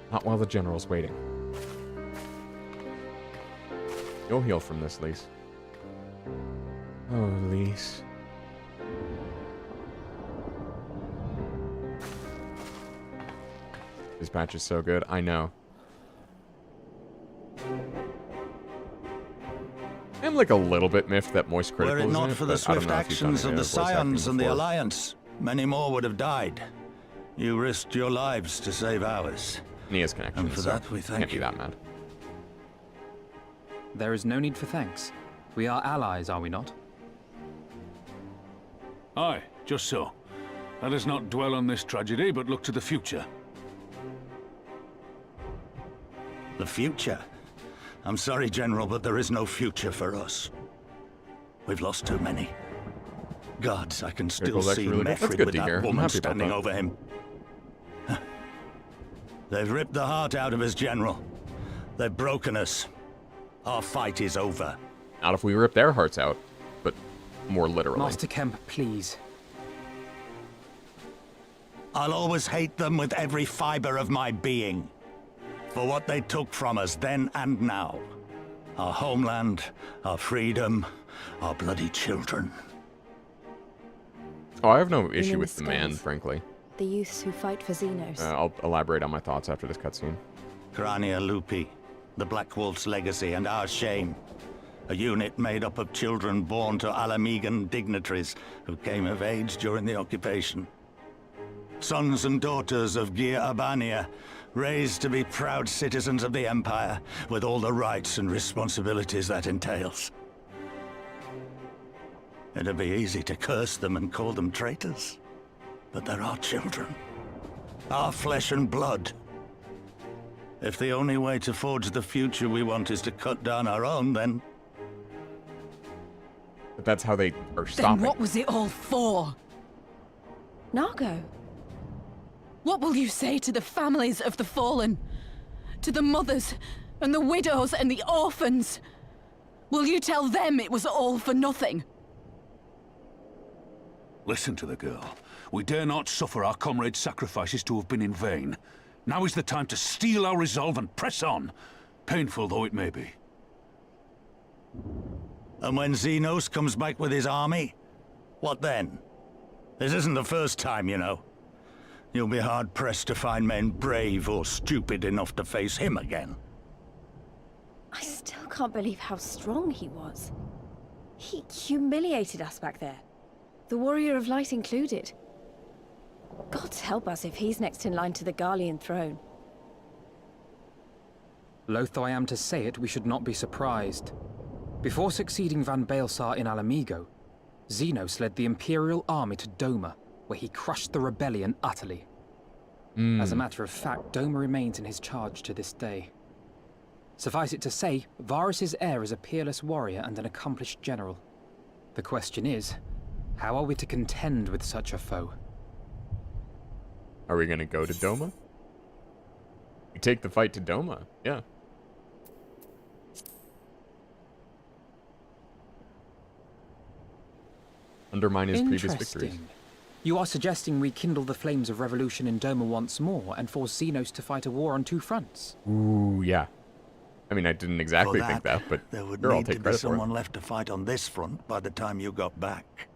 Not while the general's waiting. You'll heal from this, Lise. Oh, Lise. This patch is so good. I know. I'm like a little bit miffed that Moist Critical Were it is in not it, for the but I don't swift know if you've done actions any of the voice acting Scions and the before. Alliance, many more would have died. You risked your lives to save ours. And he has connections, And for so that, we thank can't be you. that mad. There is no need for thanks. We are allies, are we not? Aye, just so. Let us not dwell on this tragedy, but look to the future. The future? I'm sorry, General, but there is no future for us. We've lost too many. Gods, I can still Critical's see actually really good. That's Mefrid good with to hear. that I'm woman happy about standing that. over him. They've ripped the heart out of us, General. They've broken us. Our fight is over. Not if we rip their hearts out, but more literally. Master Kemp, please. I'll always hate them with every fiber of my being. For what they took from us then and now. Our homeland, our freedom, our bloody children. Oh, I have no issue mean with the man, scars? frankly. The youths who fight for Xenos. I'll elaborate on my thoughts after this cutscene. Crania Lupi, the Black Wolf's legacy and our shame. A unit made up of children born to Alamegan dignitaries who came of age during the occupation. Sons and daughters of Gir Abania, raised to be proud citizens of the Empire, with all the rights and responsibilities that entails. It'd be easy to curse them and call them traitors, but they're our children. Our flesh and blood. If the only way to forge the future we want is to cut down our own, then... But that's how they are Then stopping. what was it all for? Nargo. What will you say to the families of the fallen? To the mothers, and the widows, and the orphans? Will you tell them it was all for nothing? Listen to the girl. We dare not suffer our comrades' sacrifices to have been in vain. Now is the time to steel our resolve and press on, painful though it may be. And when Xenos comes back with his army, what then? This isn't the first time, you know. You'll be hard-pressed to find men brave or stupid enough to face him again. I still can't believe how strong he was. He humiliated us back there. The Warrior of Light included. Gods help us if he's next in line to the Garlean throne. Loath though I am to say it, we should not be surprised. Before succeeding Van Baelsar in Alamigo, Xenos led the Imperial army to Doma, where he crushed the rebellion utterly. As a matter of fact, Doma remains in his charge to this day. Suffice it to say, Varus's heir is a peerless warrior and an accomplished general. The question is, how are we to contend with such a foe? Are we gonna go to Doma? We take the fight to Doma, yeah. Undermine his previous victories. Interesting. You are suggesting we kindle the flames of revolution in Doma once more and force Xenos to fight a war on two fronts? Ooh, yeah. I mean, I didn't exactly think that, but there would sure, I'll need to take be credit for it. someone left to fight on this front by the time you got back.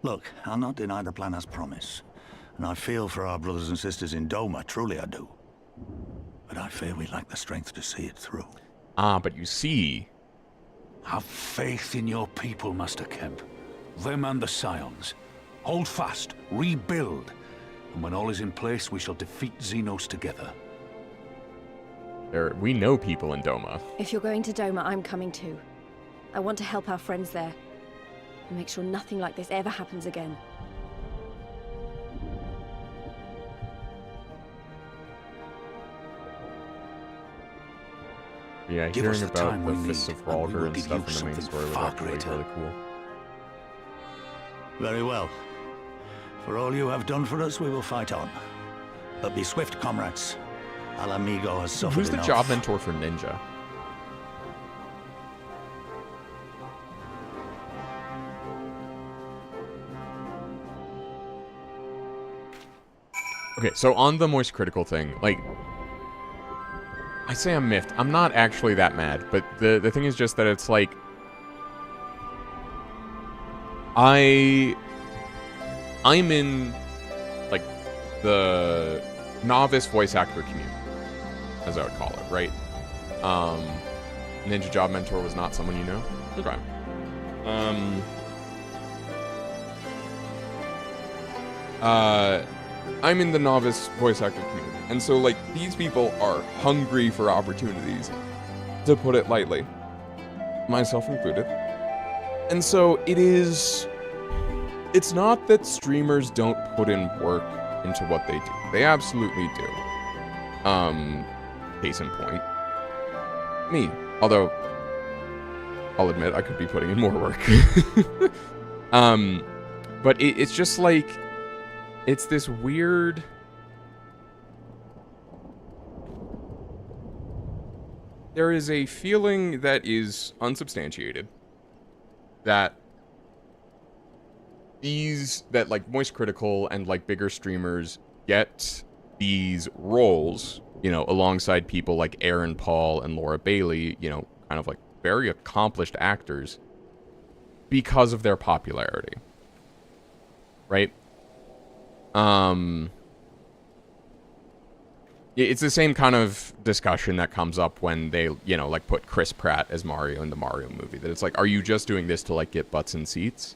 Look, I'll not deny the plan as promised. And I feel for our brothers and sisters in Doma, truly I do. But I fear we lack the strength to see it through. Ah, but you see... Have faith in your people, Master Kemp. Them and the Scions. Hold fast, rebuild, and when all is in place, we shall defeat Xenos together. we know people in Doma. If you're going to Doma, I'm coming too. I want to help our friends there. And make sure nothing like this ever happens again. Yeah, Give us hearing the about time the we Fists need, of and we will Rhalgr and give stuff you in the main something story was far actually greater. really cool. Very well. For all you have done for us, we will fight on. But be swift, comrades. Alamigo has suffered Who's the enough. job mentor for Ninja? Okay, so on the Moist Critical thing, like... I say I'm miffed. I'm not actually that mad, but the thing is just that it's like, I'm in, like, the novice voice actor community, as I would call it, right? Ninja Job Mentor was not someone you know? Okay. I'm in the novice voice actor community, and so, like, these people are hungry for opportunities, to put it lightly, myself included. And so it's not that streamers don't put in work into what they do. They absolutely do. Case in point, me. Although, I'll admit, I could be putting in more work. But it's just like, it's this weird... There is a feeling that is unsubstantiated that like Moist Critical and like bigger streamers get these roles, you know, alongside people like Aaron Paul and Laura Bailey, you know, kind of like very accomplished actors because of their popularity. Right? It's the same kind of discussion that comes up when they, you know, like put Chris Pratt as Mario in the Mario movie. That it's like, are you just doing this to like get butts in seats?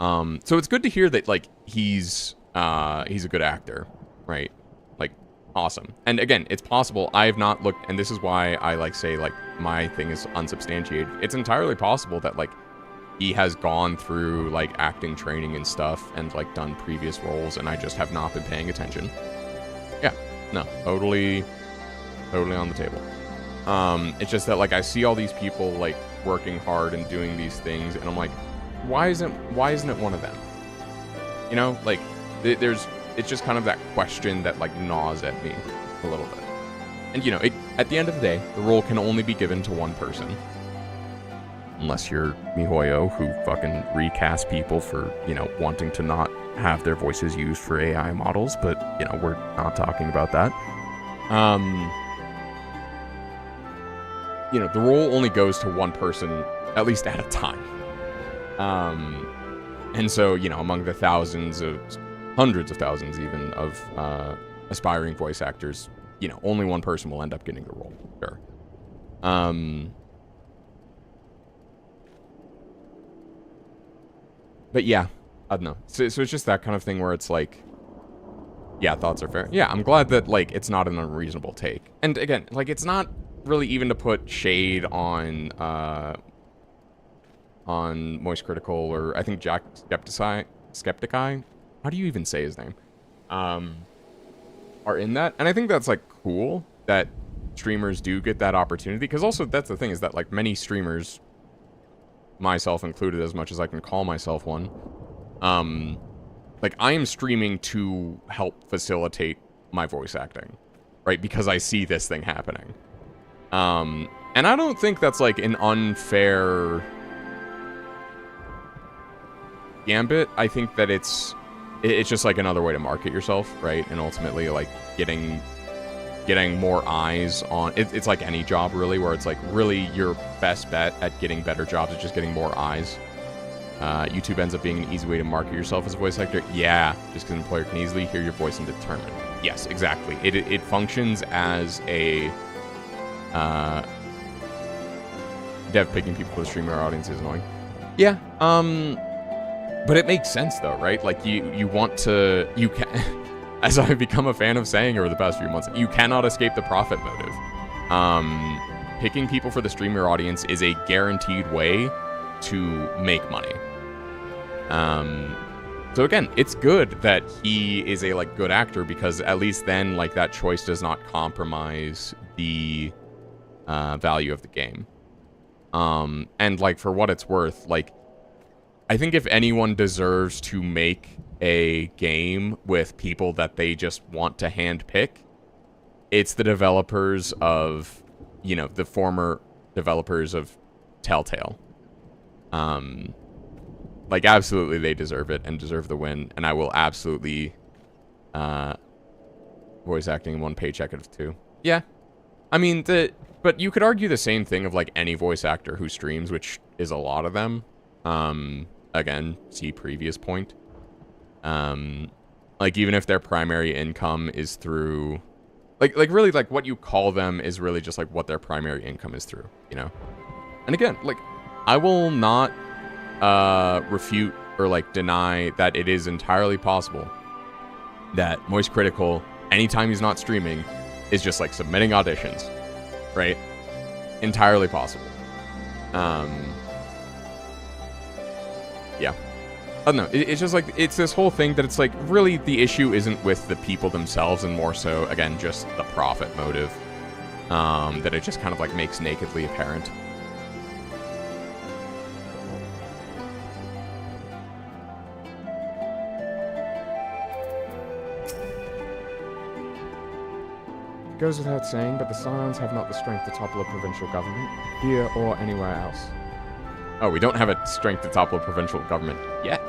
So it's good to hear that like he's a good actor, right? Like, awesome. And again, it's possible. I have not looked, and this is why I like say like my thing is unsubstantiated. It's entirely possible that like he has gone through like acting training and stuff and like done previous roles, and I just have not been paying attention. Yeah. No, totally on the table. It's just that, like, I see all these people, like, working hard and doing these things, and I'm like, why isn't it one of them? You know, like, it's just kind of that question that, like, gnaws at me a little bit. And, you know, at the end of the day, the role can only be given to one person. Unless you're MiHoYo, who fucking recasts people for, you know, wanting to not have their voices used for AI models, but, you know, we're not talking about that. You know, the role only goes to one person, at least at a time. And so, you know, among the hundreds of thousands even, of aspiring voice actors, you know, only one person will end up getting the role. Sure. But yeah, I don't know. So it's just that kind of thing where it's like, yeah, thoughts are fair. Yeah, I'm glad that, like, it's not an unreasonable take. And again, like, it's not really even to put shade on Moist Critical, or I think Jack Skeptici, how do you even say his name? Are in that. And I think that's, like, cool that streamers do get that opportunity, because also that's the thing, is that, like, many streamers, myself included, as much as I can call myself one, like, I am streaming to help facilitate my voice acting, right? Because I see this thing happening. And I don't think that's, like, an unfair gambit. I think that it's just, like, another way to market yourself, right? And ultimately, like, getting more eyes on... It's like any job, really, where it's, like, really your best bet at getting better jobs is just getting more eyes. YouTube ends up being an easy way to market yourself as a voice actor. Yeah, just because an employer can easily hear your voice and determine. Yes, exactly. It functions as a dev picking people for the streamer audience is annoying. Yeah, but it makes sense though, right? Like you can, as I've become a fan of saying over the past few months, you cannot escape the profit motive. Picking people for the streamer audience is a guaranteed way to make money. So again, it's good that he is a, like, good actor, because at least then, like, that choice does not compromise the value of the game. And, like, for what it's worth, like, I think if anyone deserves to make a game with people that they just want to handpick, it's the developers of, you know, the former developers of Telltale. Like, absolutely they deserve it and deserve the win, and I will absolutely voice acting one paycheck out of two. Yeah. I mean, but you could argue the same thing of, like, any voice actor who streams, which is a lot of them. Again, see previous point. Like, even if their primary income is through... Like, really, like, what you call them is really just, like, what their primary income is through, you know? And again, like, I will not, refute or, like, deny that it is entirely possible that Moist Critical, anytime he's not streaming, is just, like, submitting auditions, right? Entirely possible. Yeah. I don't know. It's just, like, it's this whole thing that it's, like, really the issue isn't with the people themselves and more so, again, just the profit motive. That it just kind of, like, makes nakedly apparent. It goes without saying, but the Scions have not the strength to topple a provincial government, here or anywhere else. Oh, we don't have a strength to topple a provincial government yet.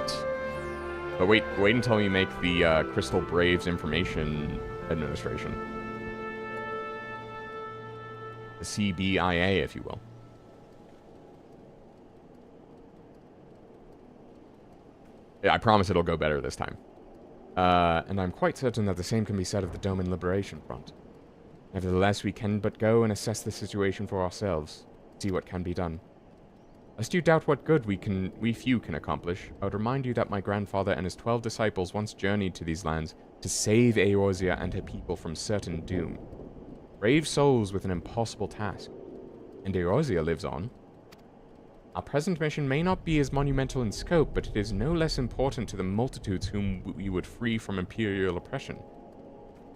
But wait until you make the Crystal Braves Information Administration. The CBIA, if you will. Yeah, I promise it'll go better this time. And I'm quite certain that the same can be said of the Doman Liberation Front. Nevertheless, we can but go and assess the situation for ourselves, see what can be done. Lest you doubt what good we few can accomplish, I would remind you that my grandfather and his 12 disciples once journeyed to these lands to save Eorzea and her people from certain doom. Brave souls with an impossible task. And Eorzea lives on. Our present mission may not be as monumental in scope, but it is no less important to the multitudes whom we would free from imperial oppression.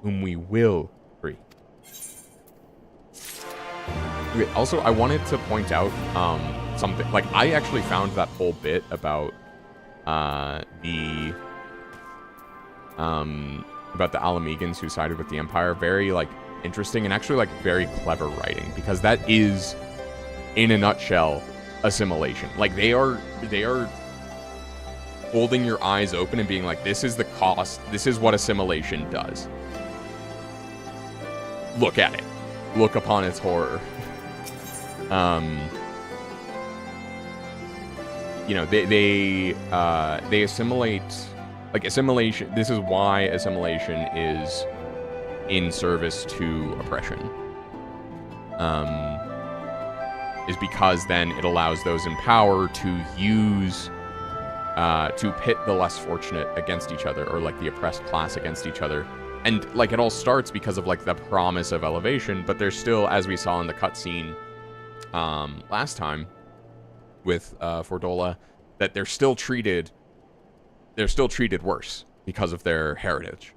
Whom we will free. Okay, also, I wanted to point out, something, like, I actually found that whole bit about, about the Alamegans who sided with the Empire very, like, interesting and actually, like, very clever writing, because that is, in a nutshell, assimilation. Like, they are holding your eyes open and being like, this is the cost, this is what assimilation does. Look at it. Look upon its horror. You know, they assimilate, like, assimilation, this is why assimilation is in service to oppression. Is because then it allows those in power to use, to pit the less fortunate against each other, or, like, the oppressed class against each other. And, like, it all starts because of, like, the promise of elevation, but there's still, as we saw in the cutscene last time with Fordola, that they're still treated worse because of their heritage.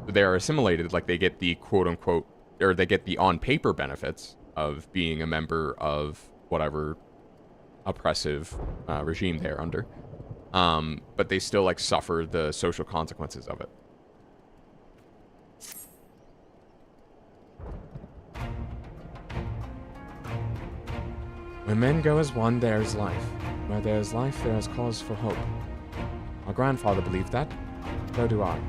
They're assimilated, like, they get the quote-unquote, or they get the on-paper benefits of being a member of whatever oppressive regime they're under. But they still, like, suffer the social consequences of it. Where men go as one, there is life. Where there is life, there is cause for hope. My grandfather believed that. So do I.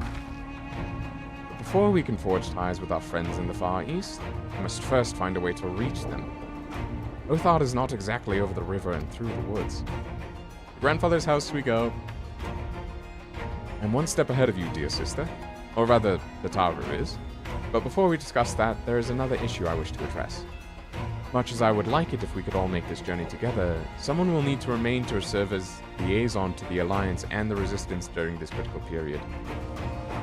But before we can forge ties with our friends in the Far East, we must first find a way to reach them. Othard is not exactly over the river and through the woods. To grandfather's house we go. I'm one step ahead of you, dear sister. Or rather, the tower is. But before we discuss that, there is another issue I wish to address. Much as I would like it if we could all make this journey together, someone will need to remain to serve as liaison to the Alliance and the Resistance during this critical period.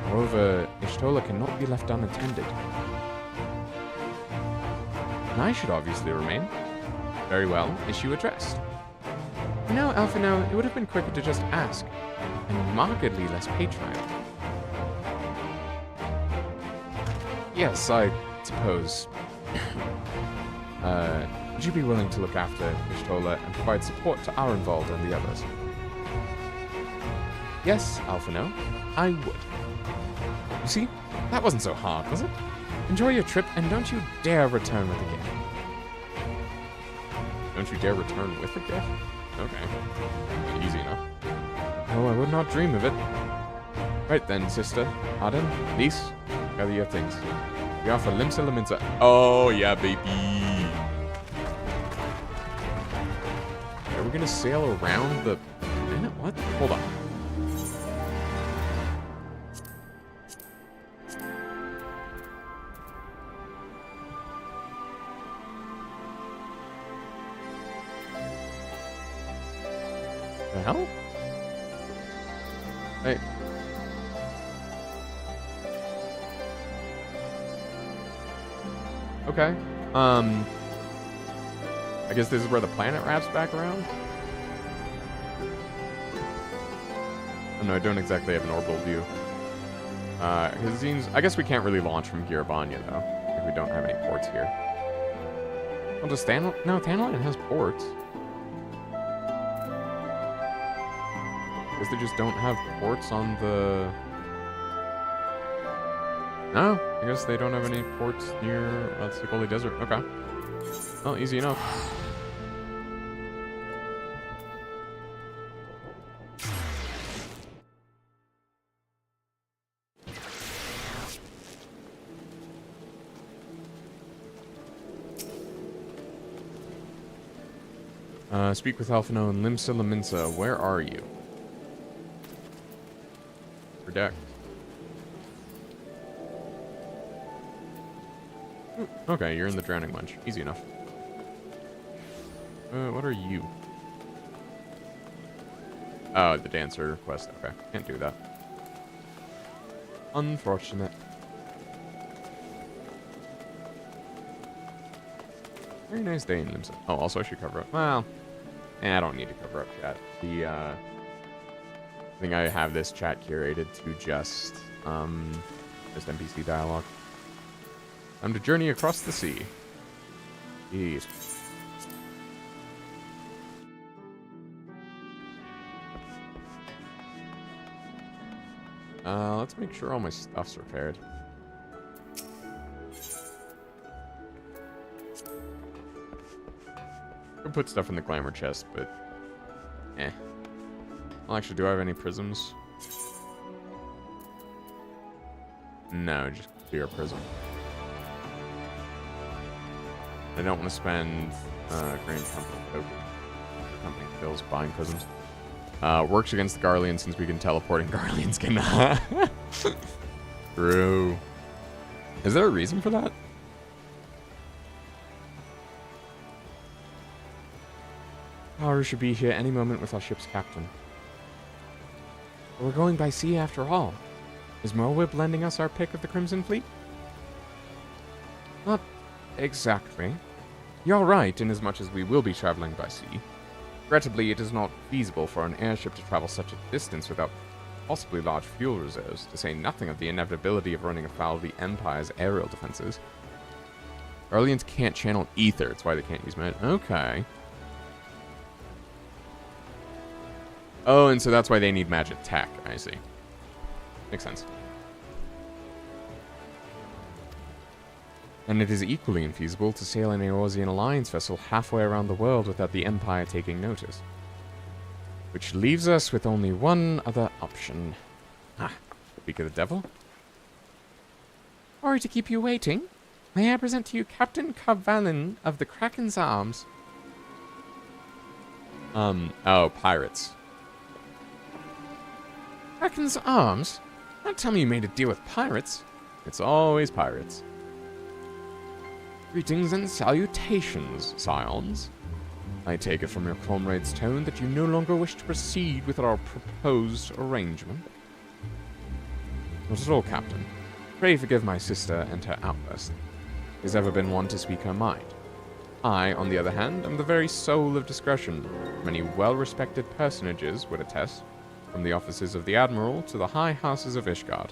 Moreover, Y'shtola cannot be left unattended. And I should obviously remain. Very well, issue addressed. You know, Alphino, it would have been quicker to just ask, and markedly less patriotic. Yes, I suppose. Would you be willing to look after Y'shtola and provide support to our involved and the others? Yes, Alphino, I would. You see, that wasn't so hard, was it? Enjoy your trip, and don't you dare return with a gift. Don't you dare return with a gift? Okay. Easy enough. Oh, I would not dream of it. Right then, sister. Arden, Lise, gather your things. We offer Limsa Laminsa. Oh, yeah, baby. Are we gonna sail around the... What? Hold on. The hell? Hey. Okay. I guess this is where the planet wraps back around? Oh, no, I don't exactly have an orbital view. Because it seems... I guess we can't really launch from Girabanya, though. If we don't have any ports here. Well, does No, Thanaline has ports. I guess they just don't have ports on the... No, I guess they don't have any ports near the Sikoli Desert. Okay. Well, easy enough. Speak with Alphino and Limsa Laminsa. Where are you? Protect. Okay, you're in the Drowning Munch. Easy enough. What are you? Oh, the dancer quest. Okay, can't do that. Unfortunate. Very nice day in Limsa. Oh, also I should cover up. Well, I don't need to cover up chat. I think I have this chat curated to just NPC dialogue. Time to journey across the sea. Jeez. Let's make sure all my stuff's repaired. I could put stuff in the glamour chest, but well, actually, do I have any prisms? No, just clear prism. I don't want to spend Grand Company bills buying prisms. Works against the Garleans since we can teleport and Garleans cannot. True. Is there a reason for that? Power should be here any moment with our ship's captain. But we're going by sea after all. Is Merwib lending us our pick of the Crimson Fleet? Not exactly. You're right, inasmuch as we will be traveling by sea. Regrettably, it is not feasible for an airship to travel such a distance without possibly large fuel reserves, to say nothing of the inevitability of running afoul of the Empire's aerial defenses. Garleans can't channel ether, that's why they can't use magic. Okay. Oh, and so that's why they need magic tech, I see. Makes sense. And it is equally infeasible to sail an Eorzean Alliance vessel halfway around the world without the Empire taking notice. Which leaves us with only one other option. Speak of the devil. Sorry to keep you waiting. May I present to you Captain Carvalin of the Kraken's Arms? Oh, pirates. Kraken's Arms? Don't tell me you made a deal with pirates. It's always pirates. Greetings and salutations, scions. I take it from your comrade's tone that you no longer wish to proceed with our proposed arrangement. Not at all, Captain. Pray forgive my sister and her outburst. She has ever been one to speak her mind. I, on the other hand, am the very soul of discretion. Many well-respected personages would attest, from the offices of the Admiral to the high houses of Ishgard.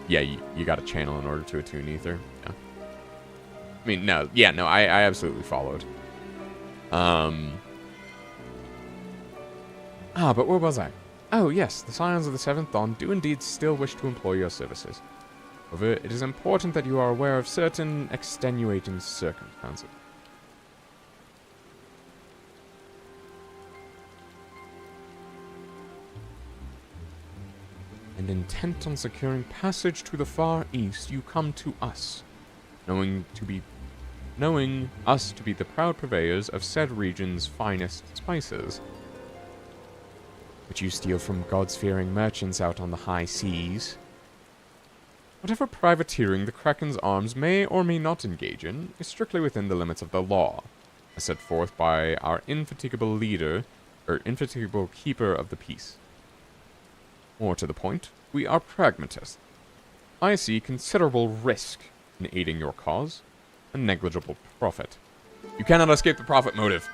Yeah, you gotta channel in order to attune ether. Yeah. I mean, no. Yeah, no, I absolutely followed. But where was I? Oh, yes, the Scions of the Seventh Dawn do indeed still wish to employ your services. However, it is important that you are aware of certain extenuating circumstances. And and intent on securing passage to the far east, you come to us, knowing us to be the proud purveyors of said region's finest spices, which you steal from gods-fearing merchants out on the high seas. Whatever privateering the Kraken's arms may or may not engage in is strictly within the limits of the law, as set forth by our indefatigable leader, or indefatigable keeper of the peace. More to the point, we are pragmatists. I see considerable risk in aiding your cause, and negligible profit. You cannot escape the profit motive.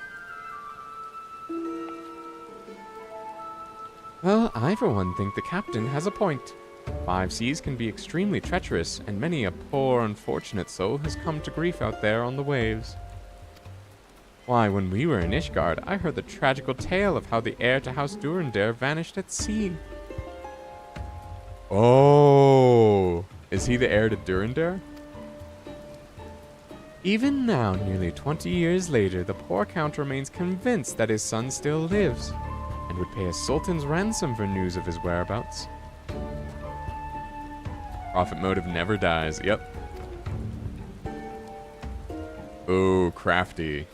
Well, I for one think the captain has a point. 5 seas can be extremely treacherous, and many a poor unfortunate soul has come to grief out there on the waves. Why, when we were in Ishgard, I heard the tragical tale of how the heir to House Durandare vanished at sea. Oh, is he the heir to Durandare? Even now, nearly 20 years later, the poor count remains convinced that his son still lives, and would pay a sultan's ransom for news of his whereabouts. Profit motive never dies. Yep. Oh, crafty.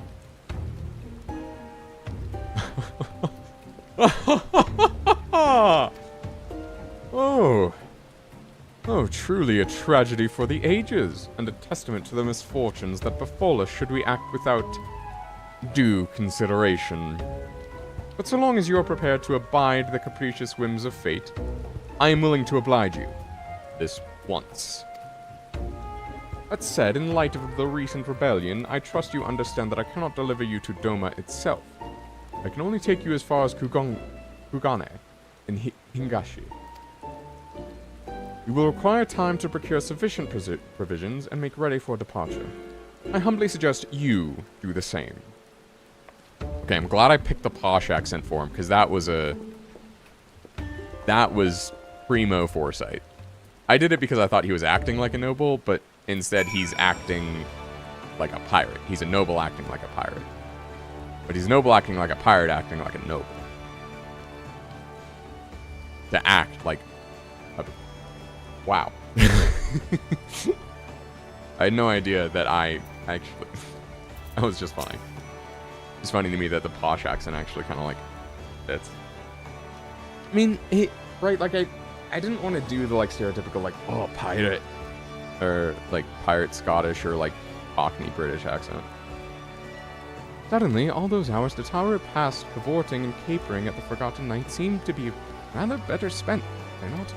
Oh. Oh, truly a tragedy for the ages, and a testament to the misfortunes that befall us should we act without due consideration. But so long as you are prepared to abide the capricious whims of fate, I am willing to oblige you. This once. That said, in light of the recent rebellion, I trust you understand that I cannot deliver you to Doma itself. I can only take you as far as Kugane in Hingashi. You will require time to procure sufficient provisions and make ready for departure. I humbly suggest you do the same. Okay, I'm glad I picked the posh accent for him, because that was primo foresight. I did it because I thought he was acting like a noble, but instead he's acting like a pirate. He's a noble acting like a pirate. But he's noble acting like a pirate acting like a noble. To act like a... Wow. I had no idea that I actually... That was just funny. It's funny to me that the posh accent actually kind of like fits. I mean, right, like I didn't want to do the like stereotypical like, oh, pirate. Or like pirate Scottish or like Cockney British accent. Suddenly, all those hours the tower passed cavorting and capering at the Forgotten Night seemed to be rather better spent, did they not?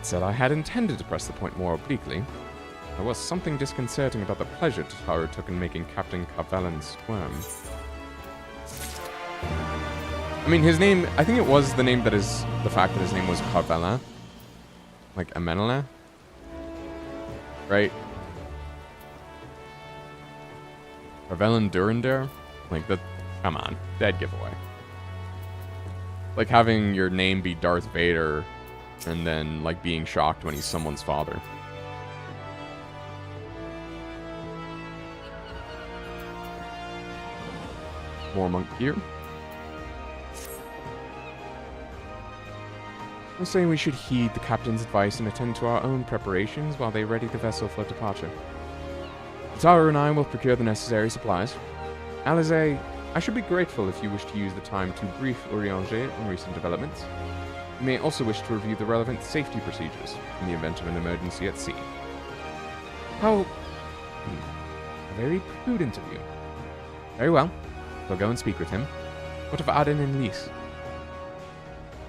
Said I had intended to press the point more obliquely. There was something disconcerting about the pleasure Tataru took in making Captain Carvelan squirm. I mean, his name, I think it was the name that is, the fact that his name was Carvelan. Like Amenela. Right? Carvelan Durandare? Like, that, come on, dead giveaway. Like having your name be Darth Vader and then, like, being shocked when he's someone's father. More monk gear. I say we should heed the captain's advice and attend to our own preparations while they ready the vessel for departure. Tataru and I will procure the necessary supplies. Alize, I should be grateful if you wish to use the time to brief Urianger on recent developments. You may also wish to review the relevant safety procedures in the event of an emergency at sea. How... very prudent of you. Very well. We'll go and speak with him. What of Aden and Lys?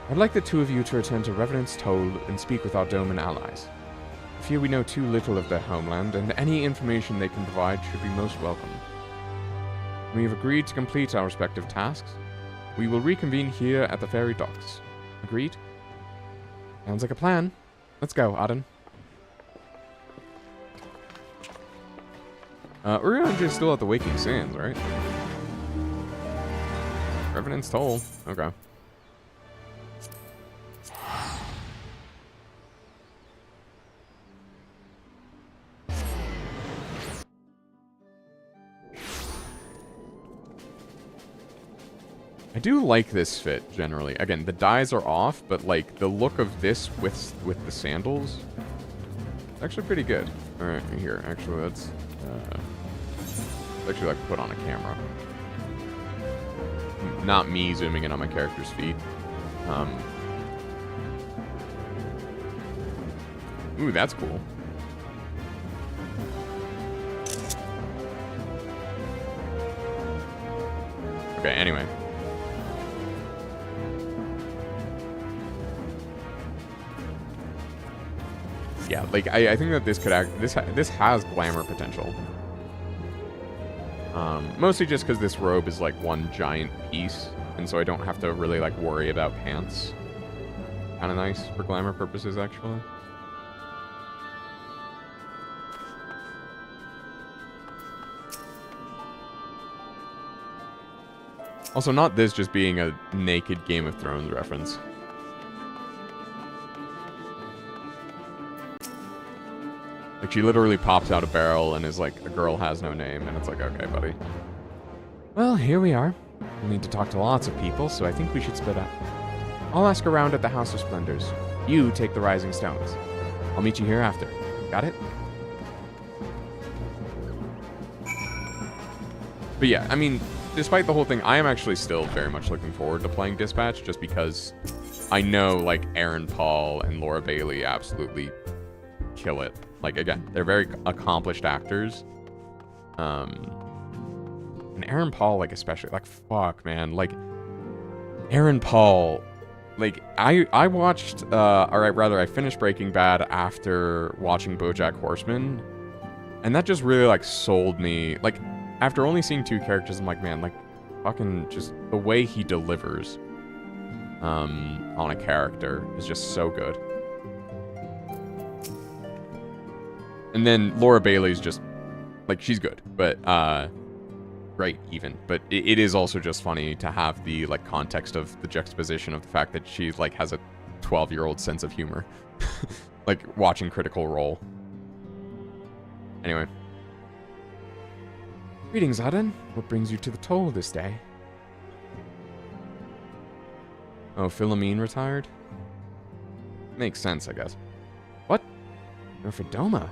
I'd like the two of you to return to Revenant's Toll and speak with our Doman allies. I fear we know too little of their homeland, and any information they can provide should be most welcome. We have agreed to complete our respective tasks. We will reconvene here at the ferry docks. Agreed? Sounds like a plan. Let's go, Aden. Urianger's still at the Waking Sands, right? Revenant's Toll. Okay. I do like this fit, generally. Again, the dyes are off, but, like, the look of this with the sandals, it's actually pretty good. Alright, here, actually, let's actually, like, put on a camera. Not me zooming in on my character's feet. Ooh, that's cool. Okay, anyway. Yeah, like, I think that this could this has glamour potential. Mostly just because this robe is, like, one giant piece, and so I don't have to really, like, worry about pants. Kind of nice for glamour purposes, actually. Also, not this just being a naked Game of Thrones reference. Like, she literally pops out a barrel and is like, a girl has no name, and it's like, okay, buddy. Well, here we are. We'll need to talk to lots of people, so I think we should split up. I'll ask around at the House of Splendors. You take the Rising Stones. I'll meet you here after. Got it? But yeah, I mean, despite the whole thing, I am actually still very much looking forward to playing Dispatch, just because I know, like, Aaron Paul and Laura Bailey absolutely kill it. Like, again, they're very accomplished actors. And Aaron Paul, like, especially, like, fuck, man. Like, Aaron Paul, like, I watched, I finished Breaking Bad after watching BoJack Horseman, and that just really, like, sold me. Like, after only seeing 2 characters, I'm like, man, like, fucking just the way he delivers on a character is just so good. And then Laura Bailey's just, like, she's good, but, great, even. But it is also just funny to have the, like, context of the juxtaposition of the fact that she, like, has a 12-year-old sense of humor. Like, watching Critical Role. Anyway. Greetings, Aden. What brings you to the toll this day? Oh, Philomene retired? Makes sense, I guess. What? You're for Doma.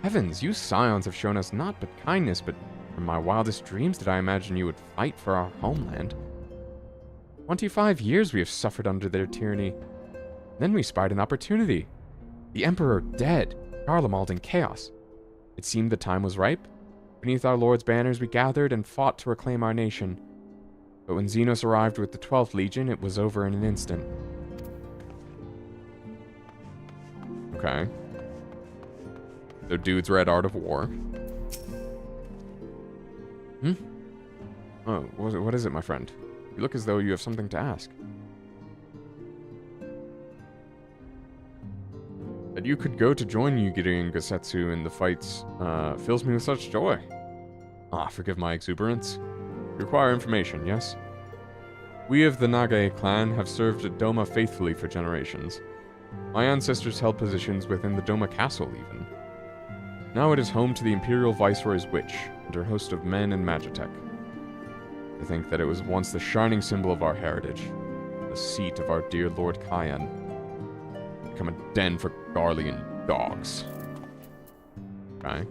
Heavens, you scions have shown us not but kindness, but from my wildest dreams did I imagine you would fight for our homeland. 25 years we have suffered under their tyranny. Then we spied an opportunity. The Emperor dead, Garlemald in chaos. It seemed the time was ripe. Beneath our Lord's banners we gathered and fought to reclaim our nation. But when Xenos arrived with the 12th Legion, it was over in an instant. Okay. The dude's read Art of War. Oh, what is it, my friend? You look as though you have something to ask. That you could go to join Yugiri and Gosetsu in the fights fills me with such joy. Ah, forgive my exuberance. You require information, yes? We of the Nagae clan have served at Doma faithfully for generations. My ancestors held positions within the Doma castle, even. Now it is home to the Imperial Viceroy's witch, and her host of men and Magitech. I think that it was once the shining symbol of our heritage, the seat of our dear Lord Cayenne. Become a den for Garlean dogs. Okay.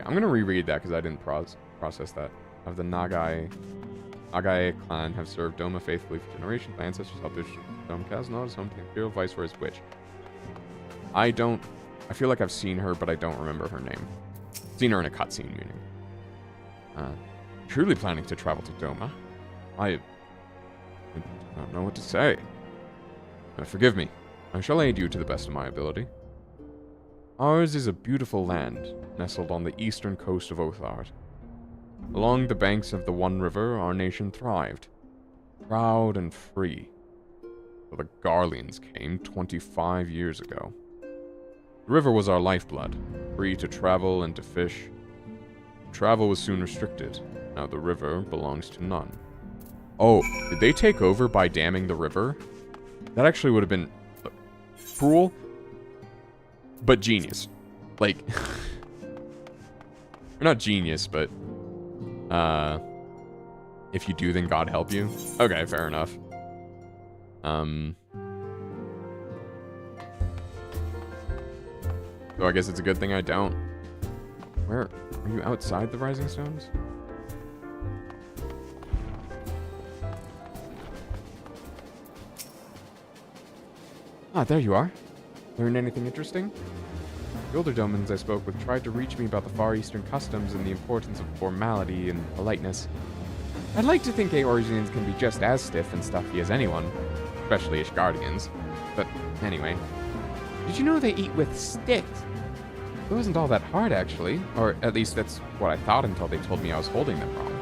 I'm gonna reread that because I didn't process that. Of the Nagae clan have served Doma faithfully for generations. My ancestors helped their Doma Castle is home to the Imperial Viceroy's witch. I feel like I've seen her, but I don't remember her name. Seen her in a cutscene, meaning. Truly planning to travel to Doma? I don't know what to say. Forgive me. I shall aid you to the best of my ability. Ours is a beautiful land, nestled on the eastern coast of Othard. Along the banks of the One River, our nation thrived, proud and free, till the Garleans came 25 years ago. The river was our lifeblood, free to travel and to fish. Travel was soon restricted. Now the river belongs to none. Oh, did they take over by damming the river? That actually would have been cruel, but genius. like, you're not genius, but, if you do, then God help you. Okay, fair enough. So I guess it's a good thing I don't. Where are you, outside the Rising Stones? Ah, there you are. Learned anything interesting? The older domans I spoke with tried to reach me about the Far Eastern customs and the importance of formality and politeness. I'd like to think Eorzeans can be just as stiff and stuffy as anyone, especially Ishgardians. But anyway, did you know they eat with sticks? It wasn't all that hard, actually, or at least that's what I thought until they told me I was holding them wrong.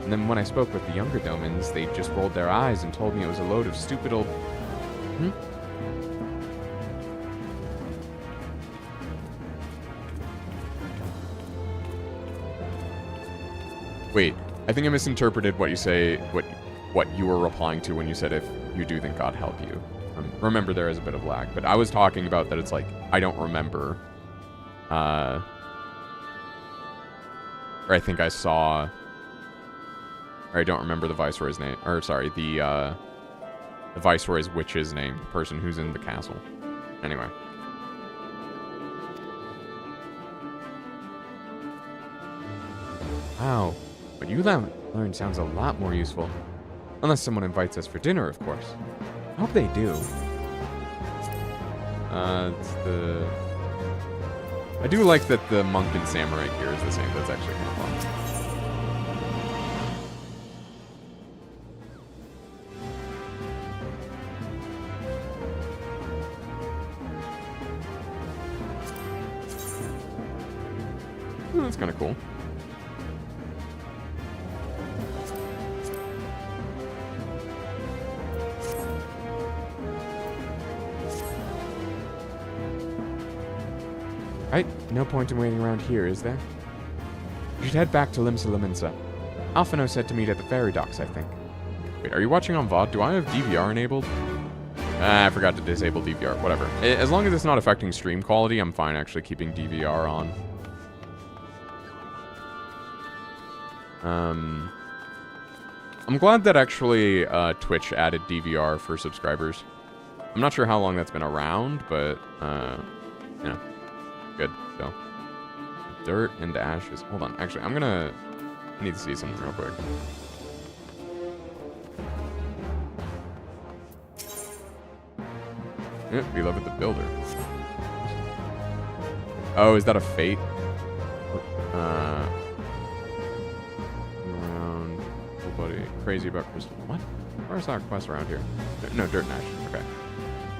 And then when I spoke with the younger domans, they just rolled their eyes and told me it was a load of stupid old... Wait, I think I misinterpreted what you say, what you were replying to when you said if you do, then God help you. Remember, there is a bit of lag, but I was talking about that it's like, I don't remember. Or I think I saw... Or I don't remember the Viceroy's name. Or, sorry, the Viceroy's witch's name. The person who's in the castle. Anyway. Wow. What you learned sounds a lot more useful. Unless someone invites us for dinner, of course. I hope they do. It's the... I do like that the monk and samurai gear is the same. That's actually kind of fun. Oh, that's kind of cool. Right, no point in waiting around here, is there? We should head back to Limsa Laminsa. Alphino said to meet at the ferry docks, I think. Wait, are you watching on VOD? Do I have DVR enabled? I forgot to disable DVR. Whatever. As long as it's not affecting stream quality, I'm fine actually keeping DVR on. I'm glad that actually Twitch added DVR for subscribers. I'm not sure how long that's been around, but yeah. Good, so. Dirt and ashes. Hold on, actually, I need to see something real quick. Yeah, Beloved the Builder. Oh, is that a fate? Around, nobody crazy about crystal. What? Where's that quest around here? No, Dirt and ashes, okay.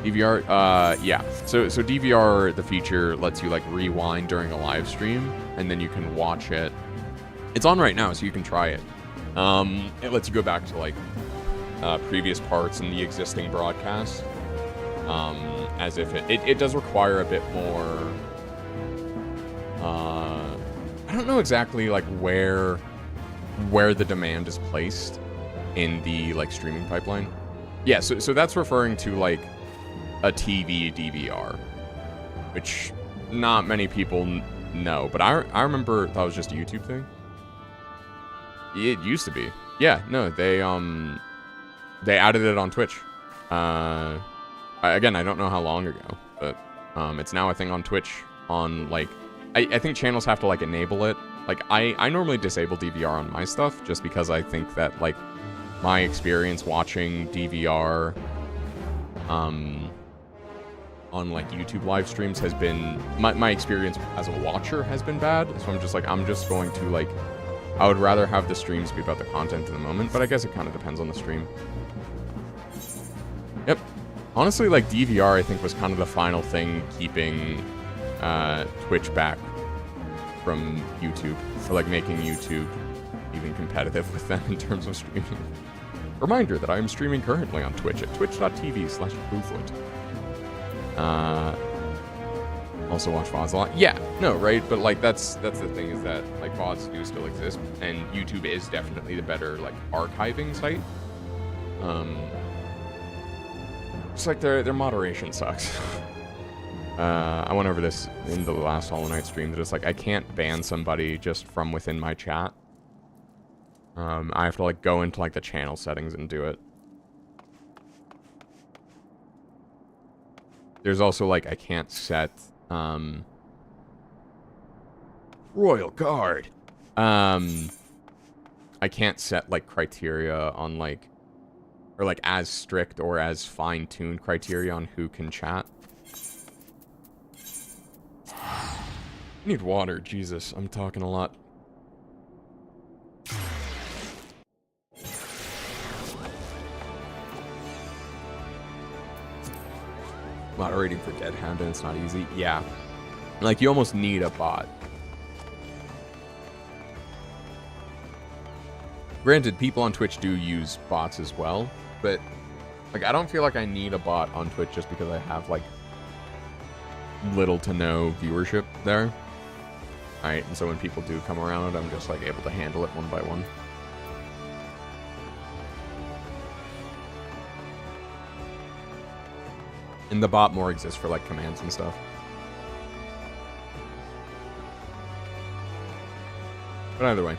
DVR, yeah. So DVR, the feature, lets you, like, rewind during a live stream, and then you can watch it. It's on right now, so you can try it. It lets you go back to, like, previous parts in the existing broadcast. As if it does require a bit more, I don't know exactly, like, where the demand is placed in the, like, streaming pipeline. Yeah, so that's referring to, like, a TV DVR, which not many people know, but I remember that was just a YouTube thing. It used to be. Yeah, no, they added it on Twitch. Again, I don't know how long ago, but it's now a thing on Twitch on, like, I think channels have to, like, enable it. Like, I normally disable DVR on my stuff just because I think that, like, my experience watching DVR on, like, YouTube live streams has been, my experience as a watcher has been bad, so I'm just like, I'm just going to, like, I would rather have the streams be about the content in the moment, but I guess it kind of depends on the stream. Yep. Honestly, like, DVR, I think, was kind of the final thing keeping Twitch back from YouTube, or, like, making YouTube even competitive with them in terms of streaming. Reminder that I am streaming currently on Twitch at twitch.tv/Gluefoot. Also watch VODs a lot. Yeah, no, right? But, like, that's the thing, is that, like, VODs do still exist, and YouTube is definitely the better, like, archiving site. Just, like, their moderation sucks. I went over this in the last Hollow Knight stream, that it's like, I can't ban somebody just from within my chat. I have to, like, go into, like, the channel settings and do it. There's also, like, I can't set, Royal Guard. I can't set, like, criteria on, like, or, like, as strict or as fine-tuned criteria on who can chat. I need water, Jesus, I'm talking a lot. Moderating for Dead Hand, and it's not easy. Yeah. Like, you almost need a bot. Granted, people on Twitch do use bots as well, but, like, I don't feel like I need a bot on Twitch just because I have, like, little to no viewership there. Alright, and so when people do come around, I'm just, like, able to handle it one by one. And the bot more exists for, like, commands and stuff. But either way.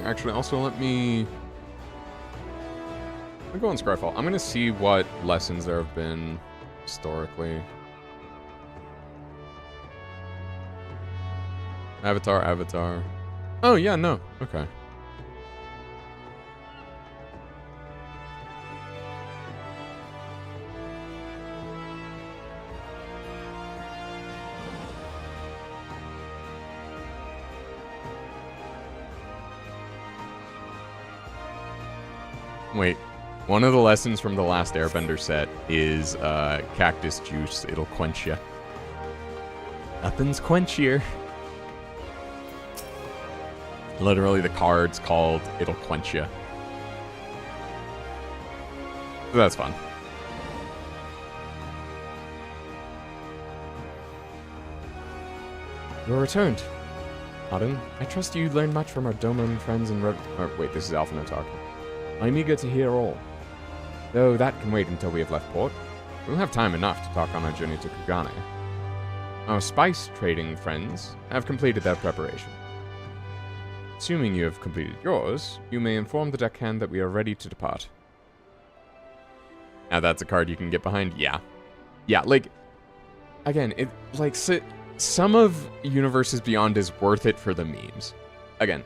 Actually, also let me go on Scryfall. I'm gonna see what lessons there have been historically. Avatar. Oh, yeah, no. Okay. Wait. One of the lessons from the last Airbender set is cactus juice. It'll quench ya. Nothing's quenchier. Literally, the card's called It'll Quench Ya. So that's fun. You're returned. Auden, I trust you learned much from our Doman friends and wait, this is Alphino talking. I'm eager to hear all. Though that can wait until we have left port. We'll have time enough to talk on our journey to Kugane. Our spice trading friends have completed their preparation. Assuming you have completed yours, you may inform the deckhand that we are ready to depart. Now that's a card you can get behind? Yeah. Yeah, like, again, it, like, some of Universes Beyond is worth it for the memes. Again,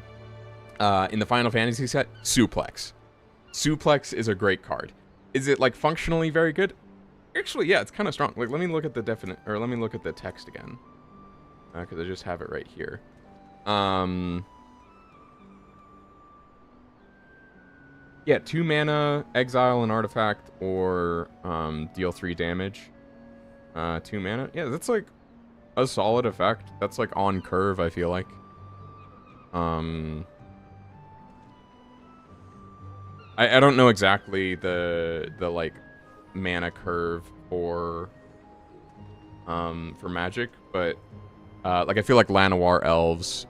in the Final Fantasy set, Suplex. Suplex is a great card. Is it, like, functionally very good? Actually, yeah, it's kind of strong. Like, let me look at the let me look at the text again. Because I just have it right here. Yeah, 2 mana, exile an artifact, or deal 3 damage. 2 mana. Yeah, that's like a solid effect. That's like on curve, I feel like. I don't know exactly the like mana curve for Magic, but like I feel like Llanowar Elves,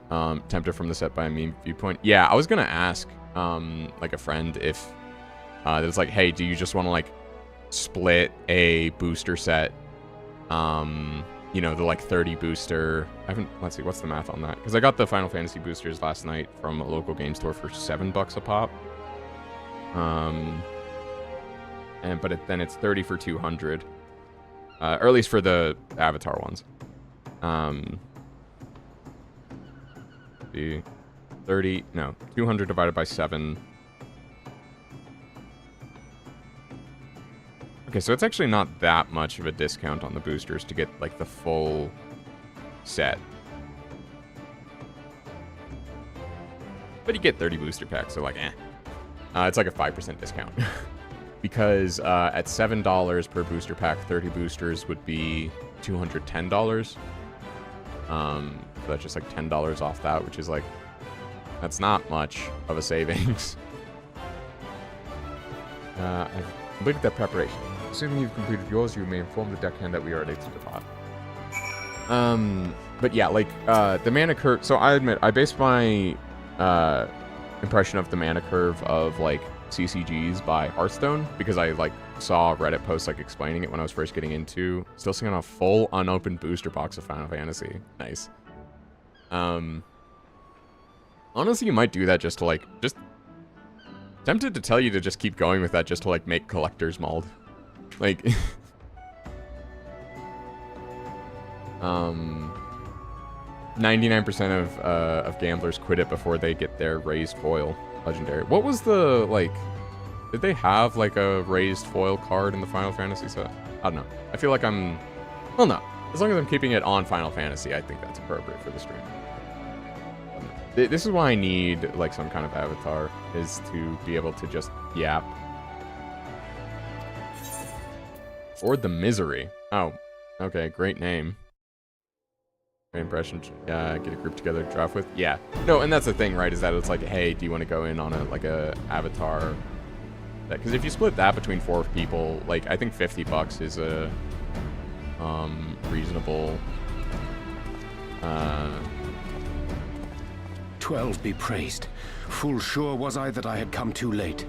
tempted from the set by a meme viewpoint. Yeah, I was gonna ask like a friend if it's like, hey, do you just want to like split a booster set, you know, the like 30 booster. Let's see, what's the math on that? Because I got the Final Fantasy boosters last night from a local game store for $7 a pop. Then it's 30 for 200, or at least for the Avatar ones. The 200 divided by 7. Okay, so it's actually not that much of a discount on the boosters to get like the full set. But you get 30 booster packs, so like, eh. It's like a 5% discount. Because at $7 per booster pack, 30 boosters would be $210. So that's just like $10 off that, which is like, that's not much of a savings. I've completed that preparation. Assuming you've completed yours, you may inform the deckhand that we are ready to depart. But yeah, like, the mana curve... So I admit, I based my impression of the mana curve of, like, CCGs by Hearthstone, because I, like, saw Reddit posts, like, explaining it when I was first getting into... Still seeing on a full, unopened booster box of Final Fantasy. Nice. Honestly, you might do that just to, like, just... Tempted to tell you to just keep going with that just to, like, make collector's mold. Like... 99% of gamblers quit it before they get their raised foil legendary. What was the, like... Did they have, like, a raised foil card in the Final Fantasy set? I don't know. I feel like I'm... Well, no. As long as I'm keeping it on Final Fantasy, I think that's appropriate for the stream. This is why I need, like, some kind of avatar, is to be able to just yap. Or the Misery. Oh, okay, great name. Great impression. Get a group together to draft with. Yeah. No, and that's the thing, right, is that it's like, hey, do you want to go in on a, like, a avatar? Because if you split that between 4 people, like, I think $50 is a, reasonable, 12 be praised. Full sure was I that I had come too late.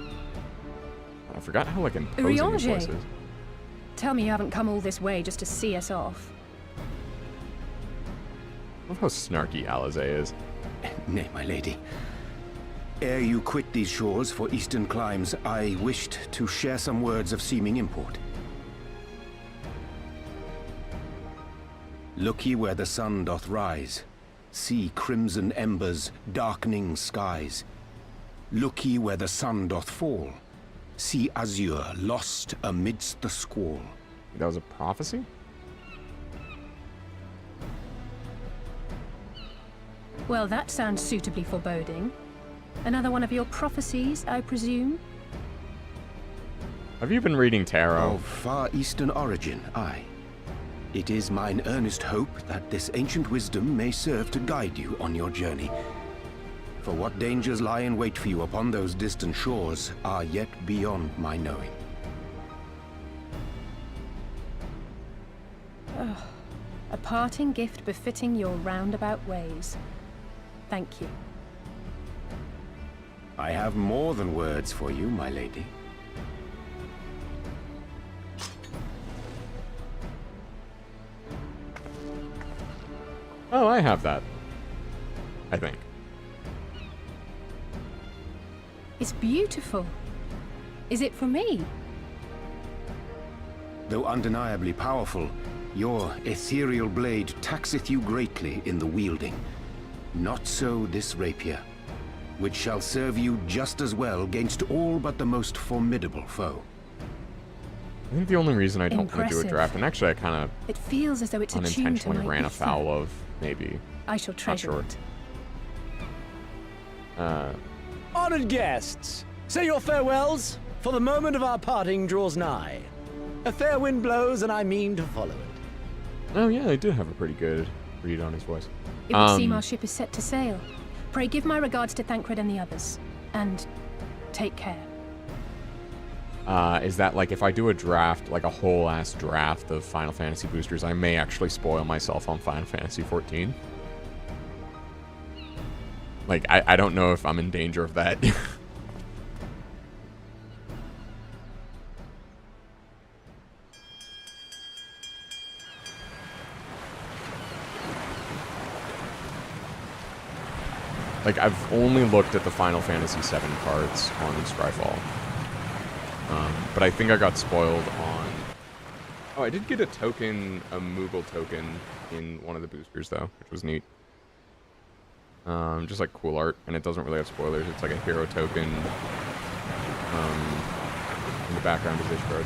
I forgot how, like, imposing his voice is. Tell me you haven't come all this way just to see us off. I love how snarky Alize is. Nay, my lady. Ere you quit these shores for eastern climes, I wished to share some words of seeming import. Look ye where the sun doth rise. See crimson embers, darkening skies. Look ye where the sun doth fall. See azure lost amidst the squall. That was a prophecy? Well, that sounds suitably foreboding. Another one of your prophecies, I presume? Have you been reading tarot? Of far eastern origin, aye. It is mine earnest hope that this ancient wisdom may serve to guide you on your journey. For what dangers lie in wait for you upon those distant shores are yet beyond my knowing. Oh, a parting gift befitting your roundabout ways. Thank you. I have more than words for you, my lady. Oh, I have that. I think. It's beautiful. Is it for me? Though undeniably powerful, your ethereal blade taxeth you greatly in the wielding. Not so this rapier, which shall serve you just as well against all but the most formidable foe. I think the only reason I don't want to do a draft, and actually I kind of it feels as though it's unintentionally ran afoul of, maybe. I shall treasure it. Honored guests, say your farewells, for the moment of our parting draws nigh. A fair wind blows, and I mean to follow it. Oh yeah, I did have a pretty good read on his voice. It would seem our ship is set to sail. Pray give my regards to Thancred and the others, and take care. Is that, like, if I do a draft, like a whole-ass draft of Final Fantasy boosters, I may actually spoil myself on Final Fantasy XIV? Like, I don't know if I'm in danger of that. Like, I've only looked at the Final Fantasy VII cards on Scryfall. But I think I got spoiled on... Oh, I did get a token, a Moogle token, in one of the boosters, though, which was neat. Just like cool art, and it doesn't really have spoilers. It's like a hero token. In the background is this card.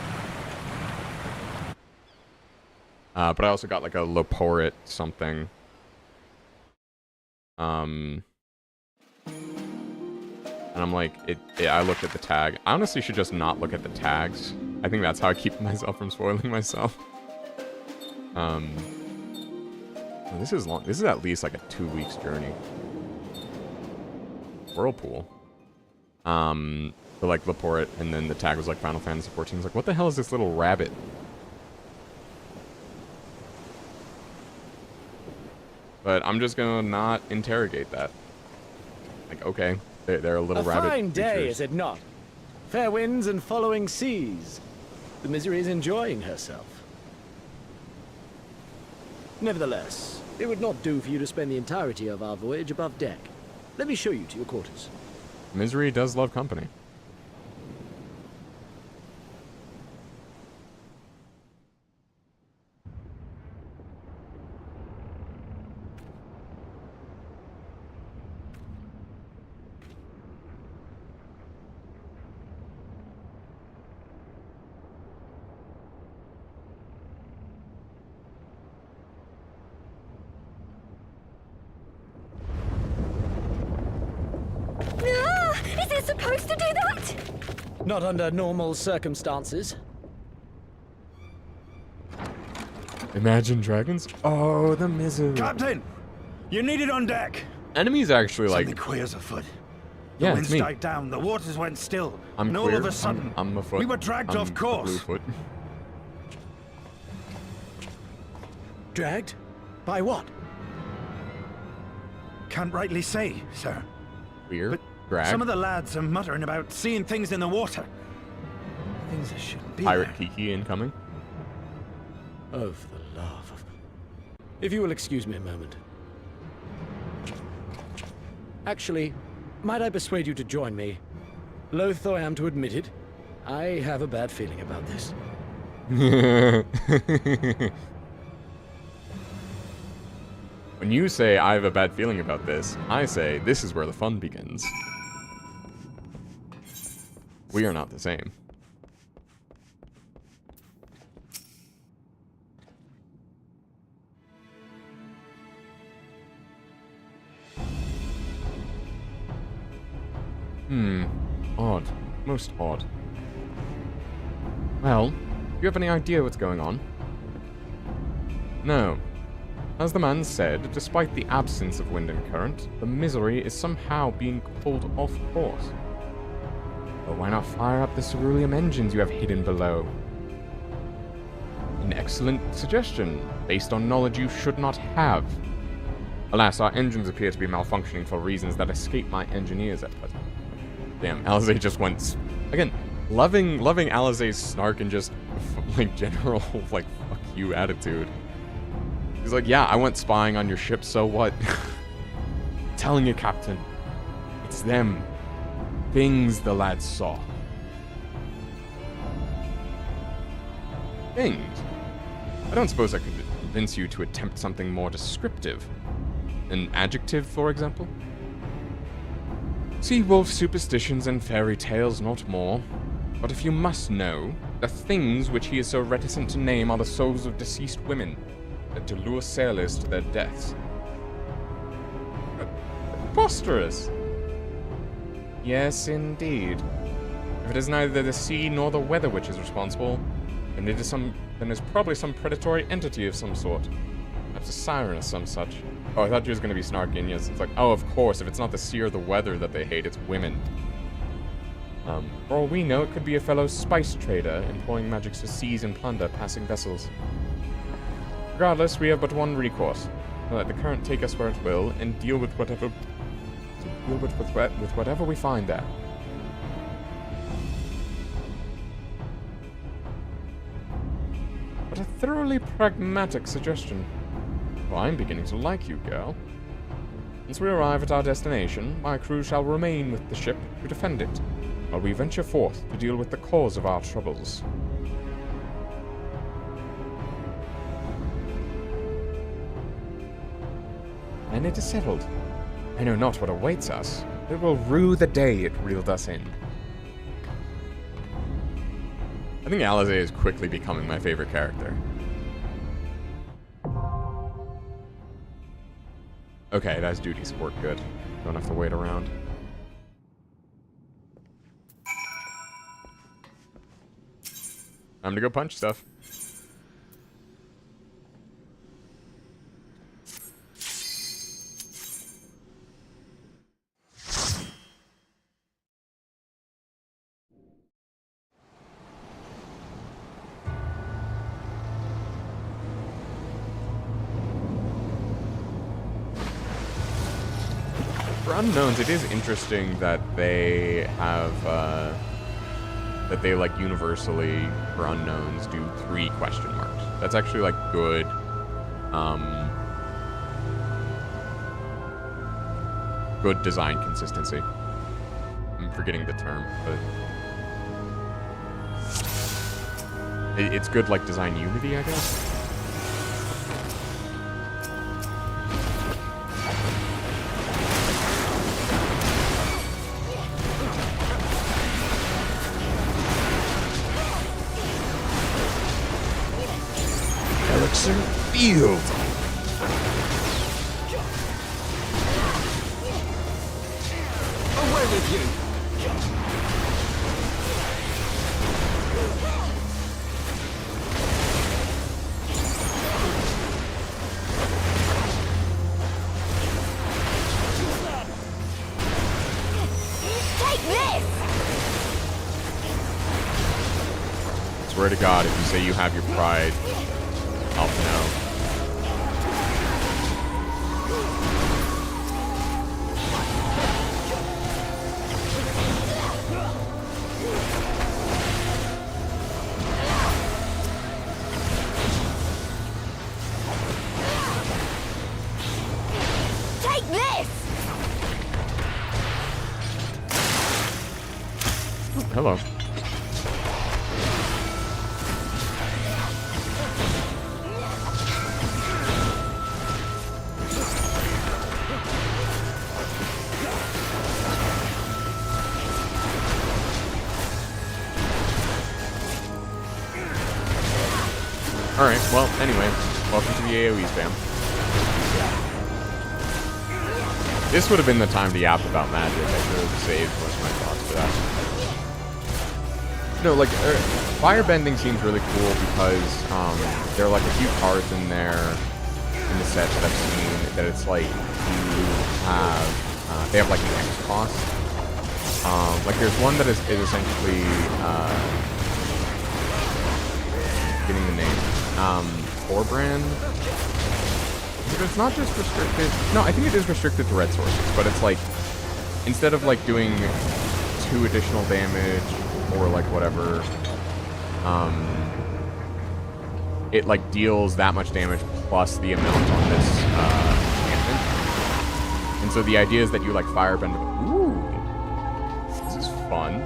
But I also got like a Leporit something. And I'm like, I looked at the tag. I honestly should just not look at the tags. I think that's how I keep myself from spoiling myself. This is long. This is at least like a 2 weeks journey. Whirlpool. For like Leporit, and then the tag was like Final Fantasy XIV. I was like, what the hell is this little rabbit? But I'm just gonna not interrogate that. Like, okay, they're a little rabbit A fine day, creatures. is it not? Fair winds and following seas. The Misery is enjoying herself. Nevertheless, it would not do for you to spend the entirety of our voyage above deck. Let me show you to your quarters. Misery does love company. Is it supposed to do that? Not under normal circumstances. Imagine dragons? Oh, the misery. Captain! You're needed on deck! Enemies actually like... Something queer's afoot. The Yeah, winds it's me. died down, the waters went still. I'm and all queer. of a sudden, I'm a foot. we were dragged off course. Gluefoot. Dragged? By what? Can't rightly say, sir. Queer. But Drag. some of the lads are muttering about seeing things in the water. Things that shouldn't be Pirate there. Kiki incoming. Oh, for the love of... If you will excuse me a moment. Actually, might I persuade you to join me? Loath though I am to admit it, I have a bad feeling about this. When you say I have a bad feeling about this, I say this is where the fun begins. We are not the same. Odd. Most odd. Well, do you have any idea what's going on? No. As the man said, despite the absence of wind and current, the Misery is somehow being pulled off course. But why not fire up the cerulean engines you have hidden below? An excellent suggestion, based on knowledge you should not have. Alas, our engines appear to be malfunctioning for reasons that escape my engineers at present. Damn, Alizé just went... Again, loving Alizé's snark and just, like, general, like, fuck you attitude. He's like, yeah, I went spying on your ship, so what? Telling you, Captain. It's them. Things the lads saw. Things? I don't suppose I could convince you to attempt something more descriptive. An adjective, for example? Sea wolf superstitions and fairy tales, not more. But if you must know, the things which he is so reticent to name are the souls of deceased women, that to lure sailors to their deaths. Preposterous! Yes, indeed. If it is neither the sea nor the weather which is responsible, then it's probably some predatory entity of some sort. Perhaps a siren or some such. Oh, I thought you was gonna be snarky, and yes, it's like, oh, of course, if it's not the sea or the weather that they hate, it's women. For all we know, it could be a fellow spice trader employing magics to seize and plunder passing vessels. Regardless, we have but one recourse. Let the current take us where it will, and deal with whatever we find there. What a thoroughly pragmatic suggestion. Well, I'm beginning to like you, girl. Once we arrive at our destination, my crew shall remain with the ship to defend it, while we venture forth to deal with the cause of our troubles. And it is settled. I know not what awaits us. It will rue the day it reeled us in. I think Alizé is quickly becoming my favorite character. Okay, that's duty support, good. Don't have to wait around. Time to go punch stuff. For unknowns, it is interesting that they have, that they, like, universally, for unknowns, do 3 question marks. That's actually, like, good, good design consistency. I'm forgetting the term, but it's good, like, design unity, I guess. Elixir Field! Away with you! Take this! Swear to God, if you say you have your pride, I'll know. Take this! Hello. Alright, well, anyway, welcome to the AoE spam. This would have been the time to yap about magic. I should have saved most of my thoughts for that. No, like, firebending seems really cool because there are like a few cards in there in the set that I've seen that it's like you have, they have like an X cost. Like there's one that is essentially, getting the name. Orbrand. But it's not just restricted. No, I think it is restricted to red sources, but it's like, instead of like doing 2 additional damage or like whatever, it like deals that much damage plus the amount on this enchantment. And so the idea is that you like firebend. Ooh, this is fun.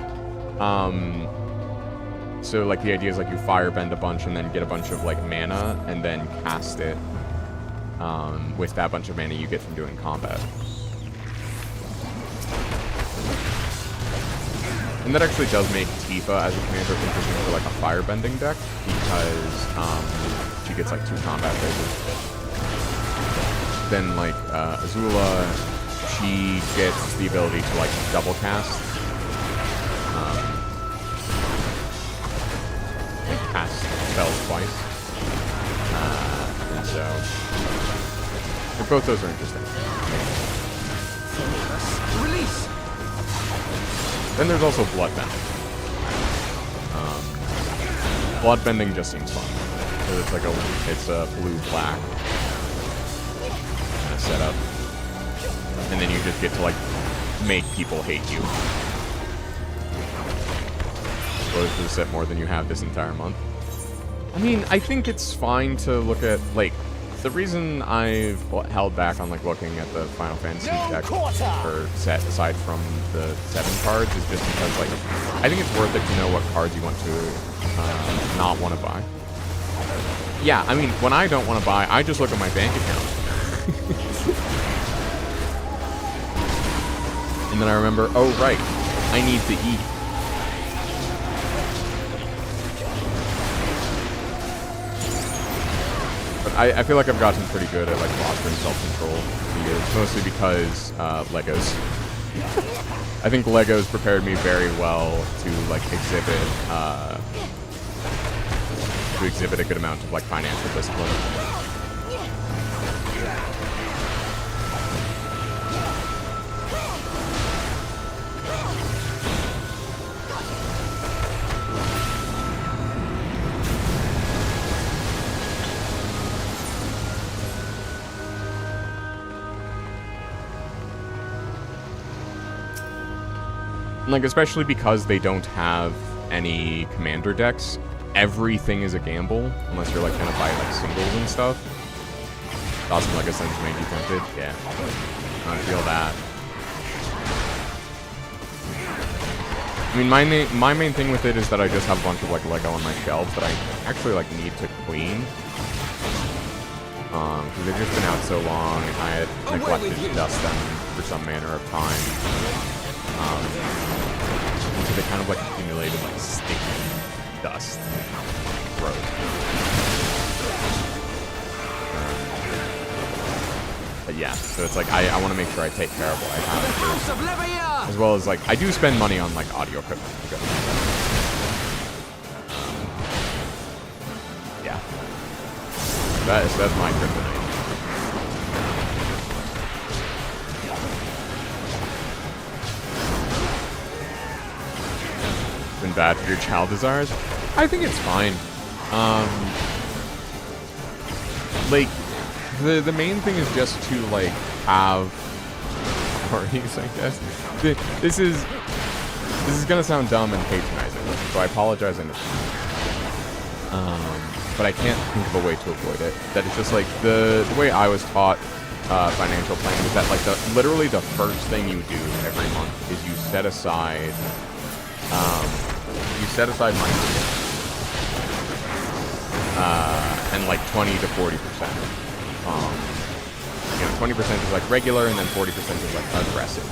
So, like, the idea is, like, you firebend a bunch and then get a bunch of, like, mana and then cast it with that bunch of mana you get from doing combat. And that actually does make Tifa as a commander interesting for, like, a firebending deck because she gets, like, 2 combat phases. Then, like, Azula, she gets the ability to, like, double cast. Cast spells twice. And so, both those are interesting. Release! Then there's also bloodbending. Bloodbending just seems fun. So it's like it's a blue-black kind of setup. And then you just get to like make people hate you. Exposed to the set more than you have this entire month. I mean, I think it's fine to look at, like, the reason I've held back on, like, looking at the Final Fantasy deck for set, aside from the 7 cards, is just because, like, I think it's worth it to know what cards you want to not want to buy. Yeah, I mean, when I don't want to buy, I just look at my bank account. And then I remember, oh, right, I need to eat. I feel like I've gotten pretty good at like fostering self-control over the years, mostly because Legos. I think Legos prepared me very well to like exhibit a good amount of like financial discipline. Like, especially because they don't have any commander decks, everything is a gamble, unless you're, like, gonna buy, like, singles and stuff. Awesome Legacy made you tempted? Yeah. I feel that. I mean, my main thing with it is that I just have a bunch of, like, Lego on my shelves that I actually, like, need to clean. Because they've just been out so long, and I had neglected to dust them for some manner of time. So they kind of, like, accumulated, like, sticky dust. Gross. But yeah, so it's like, I want to make sure I take care of what I have first. As well as, like, I do spend money on, like, audio equipment. Yeah. That's my kryptonite. Been bad for your child desires? I think it's fine. Like, the main thing is just to, like, have stories, I guess. This is gonna sound dumb and patronizing, so I apologize in advance. But I can't think of a way to avoid it. That it's just like the way I was taught financial planning is that, like, literally the first thing you do every month is you set aside money and like 20 to 40%. 20% is like regular, and then 40% is like aggressive.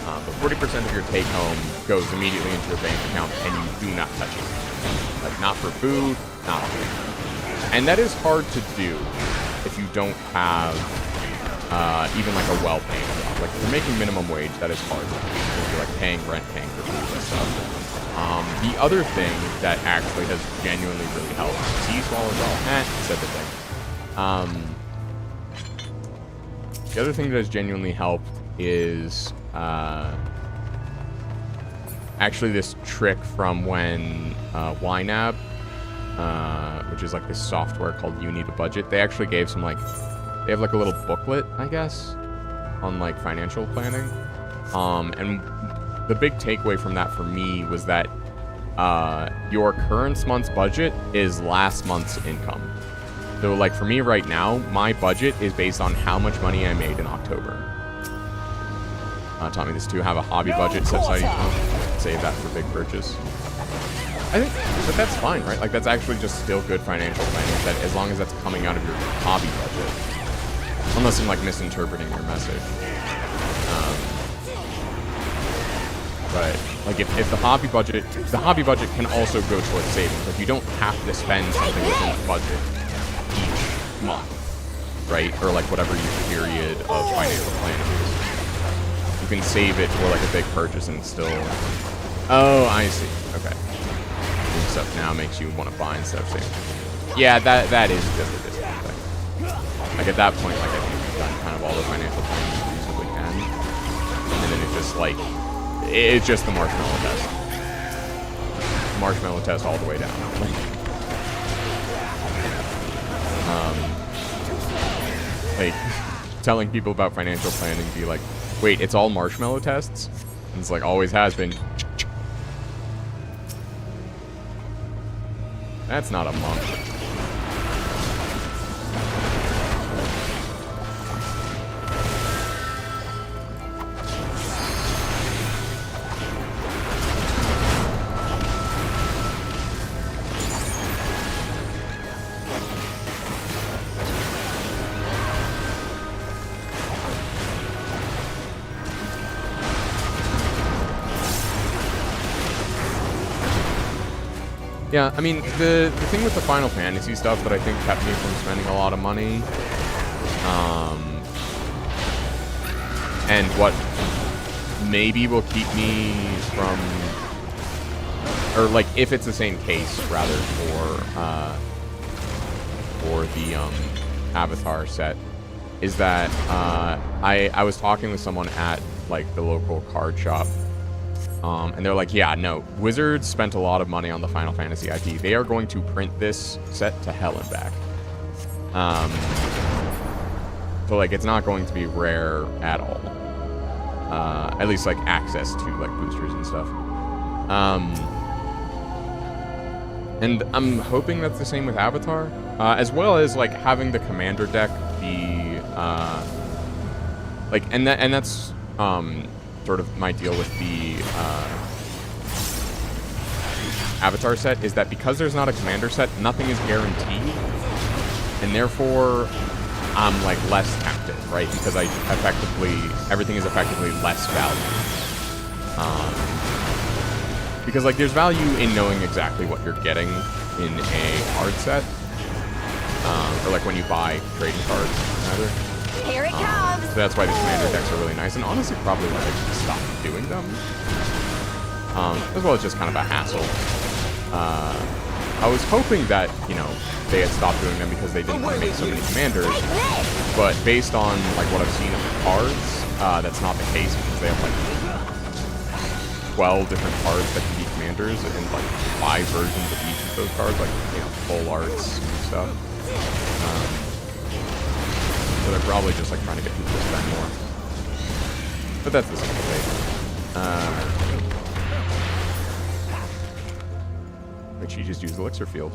But 40% of your take home goes immediately into your bank account, and you do not touch it. Like, not for food, not food. And that is hard to do if you don't have even like a well-paying job. Like, if you're making minimum wage, that is hard to do. If you're like paying rent, paying for food and stuff. The other thing that actually has genuinely really helped, C-Swall as well, said the thing. The other thing that has genuinely helped is actually this trick from when YNAB, which is like this software called You Need a Budget, they actually gave some, like, they have like a little booklet, I guess, on like financial planning. And the big takeaway from that for me was that your current month's budget is last month's income. So, like, for me right now, my budget is based on how much money I made in October. Taught me this too. Have a hobby budget set aside each month. Save that for big purchase. I think, but that's fine, right? Like, that's actually just still good financial planning, that as long as that's coming out of your hobby budget. Unless I'm, like, misinterpreting your message. But, like, if the hobby budget can also go towards savings. Like, you don't have to spend something within the budget each month, right? Or, like, whatever your period of financial planning is. You can save it for, like, a big purchase and still... Oh, I see. Okay. Doing stuff now makes you want to buy instead of saving. Yeah, that is just a discount thing. Like, at that point, like, I think you've done kind of all the financial planning you reasonably can. And then it's just, like... It's just the marshmallow test. Marshmallow test all the way down. Like, telling people about financial planning, be like, wait, it's all marshmallow tests? And it's like, always has been. That's not a month. Yeah, I mean, the thing with the Final Fantasy stuff that I think kept me from spending a lot of money, and what maybe will keep me from, or like if it's the same case rather for the Avatar set, is that I was talking with someone at like the local card shop. And they're like, yeah, no, Wizards spent a lot of money on the Final Fantasy IP. They are going to print this set to hell and back. So, like, it's not going to be rare at all. At least, like, access to, like, boosters and stuff. And I'm hoping that's the same with Avatar, as well as, like, having the commander deck be, like, and that's, sort of my deal with the, Avatar set, is that because there's not a commander set, nothing is guaranteed, and therefore, I'm, like, less tempted, right? Because everything is effectively less value. Because, like, there's value in knowing exactly what you're getting in a card set, or, like, when you buy trading cards, rather. Here it comes! So that's why the commander decks are really nice, and honestly, probably why I stopped doing them. As well as just kind of a hassle. I was hoping that, you know, they had stopped doing them because they didn't want to make so many commanders, but based on, like, what I've seen of the cards, that's not the case, because they have, like, 12 different cards that can be commanders, and, like, 5 versions of each of those cards, like, you know, full arts and stuff. So they're probably just, like, trying to get people to spend more. But that's the same thing. Like, she just used Elixir Field.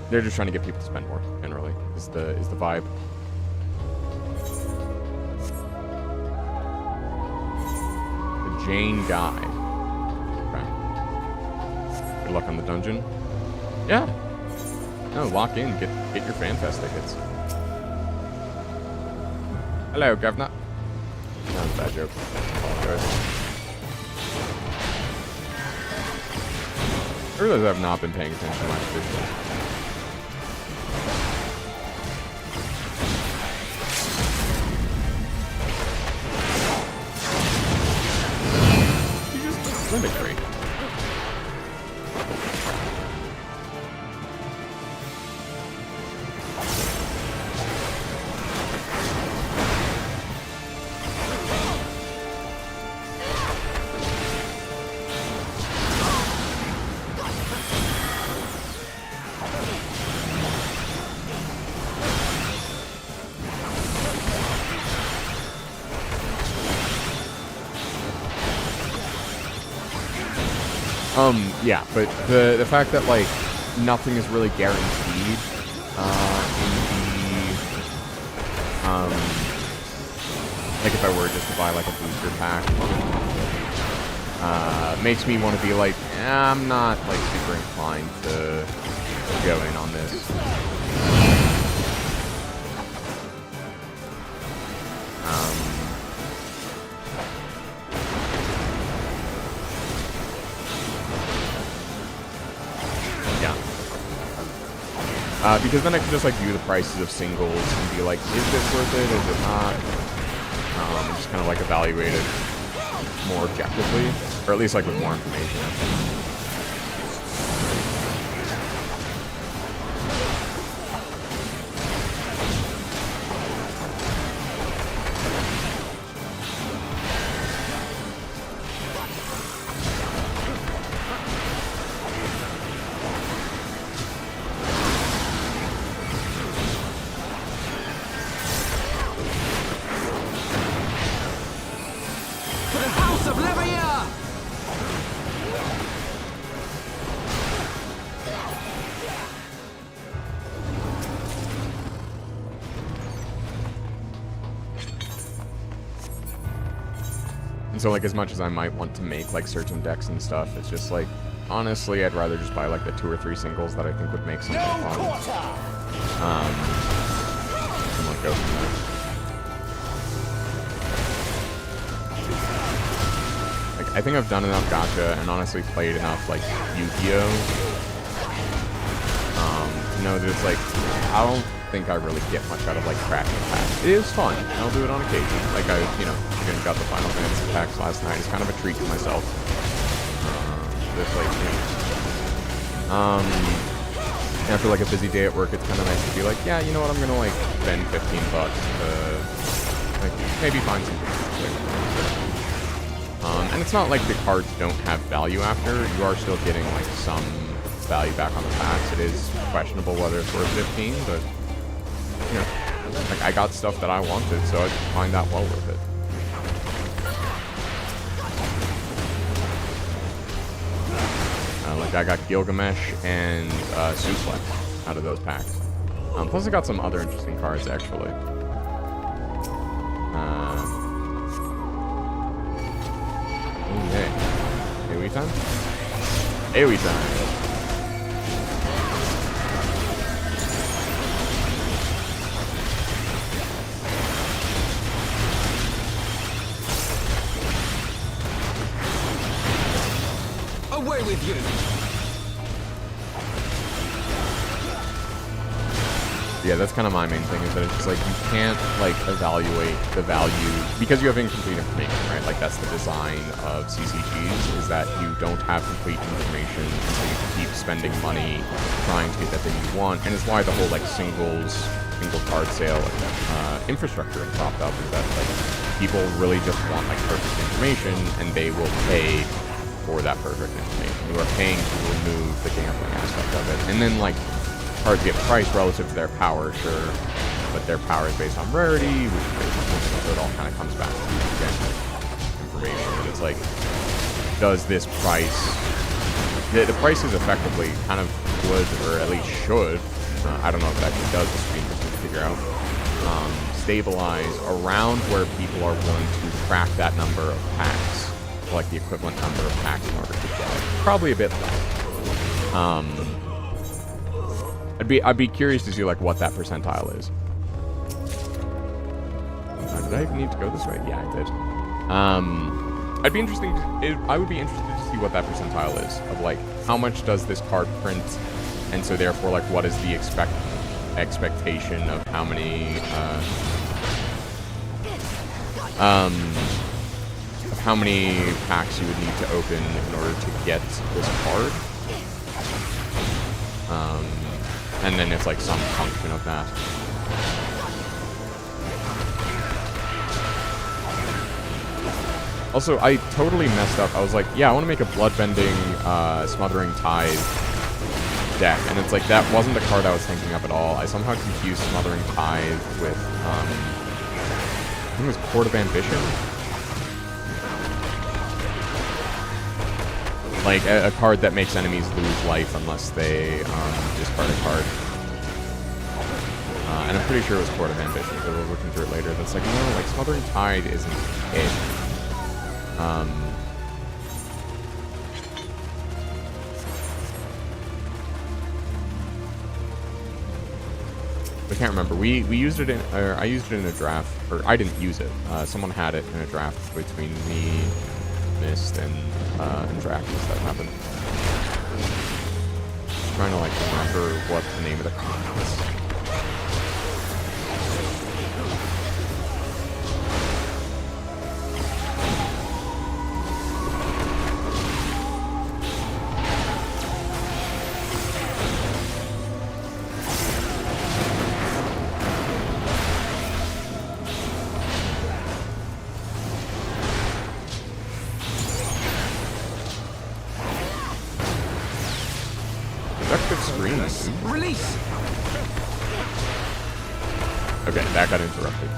They're just trying to get people to spend more, generally, is the vibe. The Jane Guy. Okay. Good luck on the dungeon. Yeah. No, lock in. Get your FanFest tickets. Hello, Governor. That was a bad joke. I apologize. I realize I've not been paying attention to my position. You just mimicry. Yeah, but the fact that, like, nothing is really guaranteed in the, like, if I were just to buy, like, a booster pack, makes me want to be like, I'm not, like, super inclined to go in on this. Because then I can just, like, view the prices of singles and be like, is this worth it, is it not? Just kind of, like, evaluate it more objectively, or at least, like, with more information. And so, like, as much as I might want to make, like, certain decks and stuff, it's just, like, honestly, I'd rather just buy, like, the 2 or 3 singles that I think would make something fun. And, like, go from there. Like, I think I've done enough gacha and honestly played enough, like, Yu-Gi-Oh! To know that it's, like, I don't think I really get much out of, like, cracking packs. It is fun. I'll do it on occasion. Like, I, you know, again, got the Final Fantasy packs last night. It's kind of a treat to myself. This, like, you know, after, like, a busy day at work, it's kind of nice to be like, yeah, you know what, I'm gonna, like, spend $15 to, like, maybe find some good things. And it's not like the cards don't have value after. You are still getting, like, some value back on the packs. It is questionable whether it's worth 15, but, you know. Like, I got stuff that I wanted, so I find that well worth it. Like, I got Gilgamesh and Suplex out of those packs. Plus, I got some other interesting cards, actually. Okay. AoE time? AoE time. Away with you! Yeah, that's kind of my main thing, is that it's just like, you can't, like, evaluate the value, because you have incomplete information, right? Like, that's the design of CCGs, is that you don't have complete information, so you can keep spending money trying to get that thing you want, and it's why the whole, like, single card sale infrastructure has popped up, is that, like, people really just want, like, perfect information, and they will pay for that perfect information. You are paying to remove the gambling aspect of it, and then, like, cards get priced relative to their power, sure, but their power is based on rarity, which is based on movement, so it all kind of comes back to, again, information. But it's like, does this price... The price is effectively kind of would, or at least should, I don't know if it actually does, this would be interesting to figure out, stabilize around where people are willing to crack that number of packs, like the equivalent number of packs in order to get it. Probably a bit less. I'd be curious to see, like, what that percentile is. Did I even need to go this way? Yeah, I did. I would be interested to see what that percentile is of, like, how much does this card print, and so therefore, like, what is the expectation of how many packs you would need to open in order to get this card. And then it's like some function of that. Also, I totally messed up. I was like, yeah, I want to make a bloodbending, Smothering Tide deck. And it's like, that wasn't the card I was thinking of at all. I somehow confused Smothering Tide with, I think it was Court of Ambition? Like, a card that makes enemies lose life unless they discard a card. And I'm pretty sure it was Court of Ambition, because I was looking through it later. That's like, no, like, Smothering Tide isn't it. I can't remember. We used it in, or I used it in a draft, or I didn't use it. Someone had it in a draft between me, Mist, and Dracus that happened. Just trying to, like, remember what the name of the card was. Release! Okay, that got interrupted.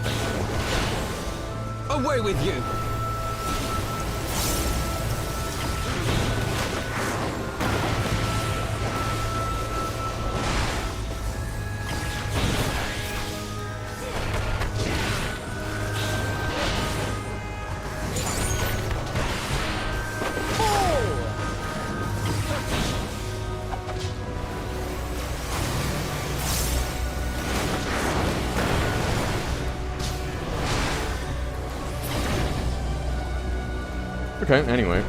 Away with you! Okay, anyway.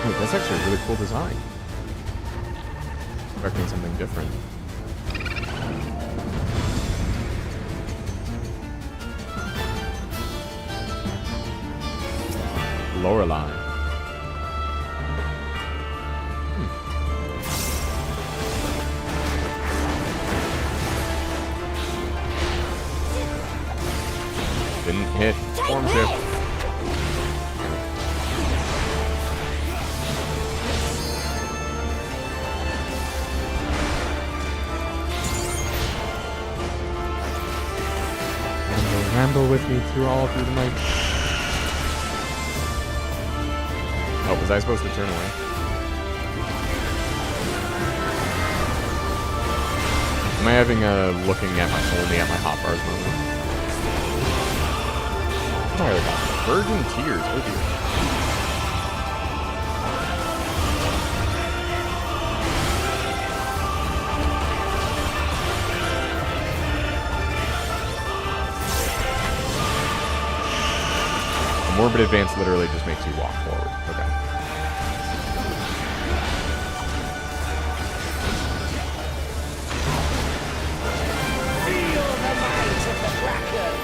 Wait, that's actually a really cool design. Expecting something different. Lorelei. Didn't hit form shift. Ramble with me through the night. Oh, was I supposed to turn away? Am I having a looking at only at my hotbars moment? Oh, I got virgin tears. Oh dear. Morbid advance literally just makes you walk forward. Okay. Feel the might of the Kraken!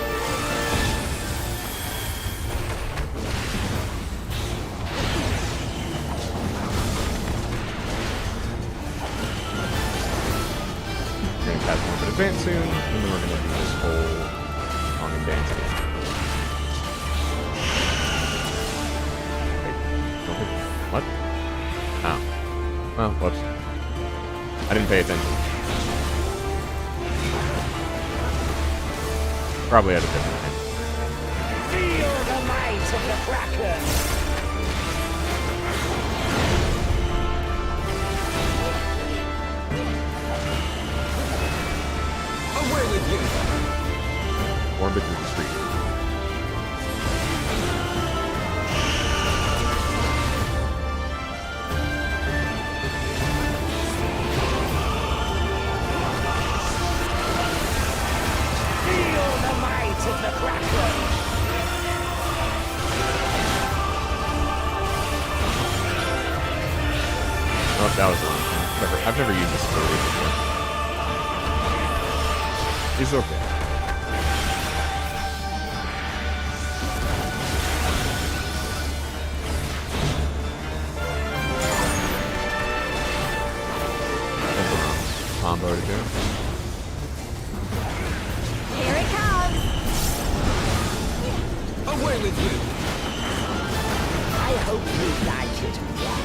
We're gonna cast Morbid advance soon, and then we're gonna do this whole song and dance again. What? Oh. Well, whoops. I didn't pay attention. Probably had a different name. Feel the might of the Kraken! Away with you! Orbit through the street. Oh, that was wrong. I've never used this ability before. It's okay. Combo to do. Here it comes! Away with you! I hope you like it well.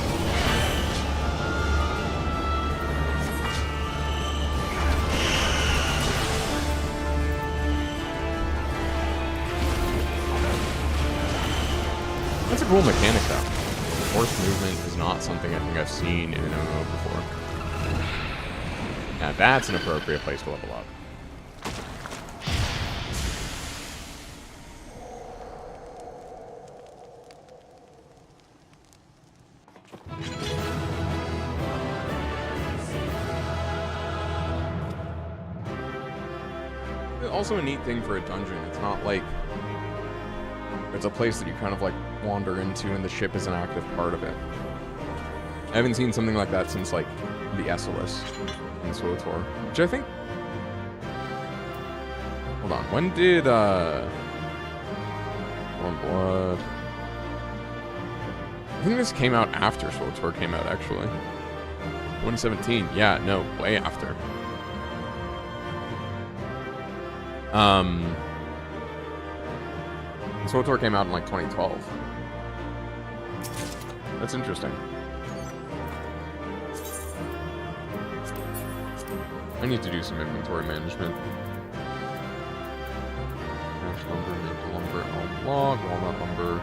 That's a cool mechanic, though. Force movement is not something I think I've seen in an MMO before. Now that's an appropriate place to level up. Also a neat thing for a dungeon. It's not like it's a place that you kind of like wander into and the ship is an active part of it. I haven't seen something like that since like the Esselis in SWTOR, which I think... Hold on, when did Stormblood... I think this came out after SWTOR came out, actually. 2017, yeah, no, way after. SWTOR came out in like 2012. That's interesting. I need to do some inventory management. Ash lumber, maple lumber, elm log, walnut lumber.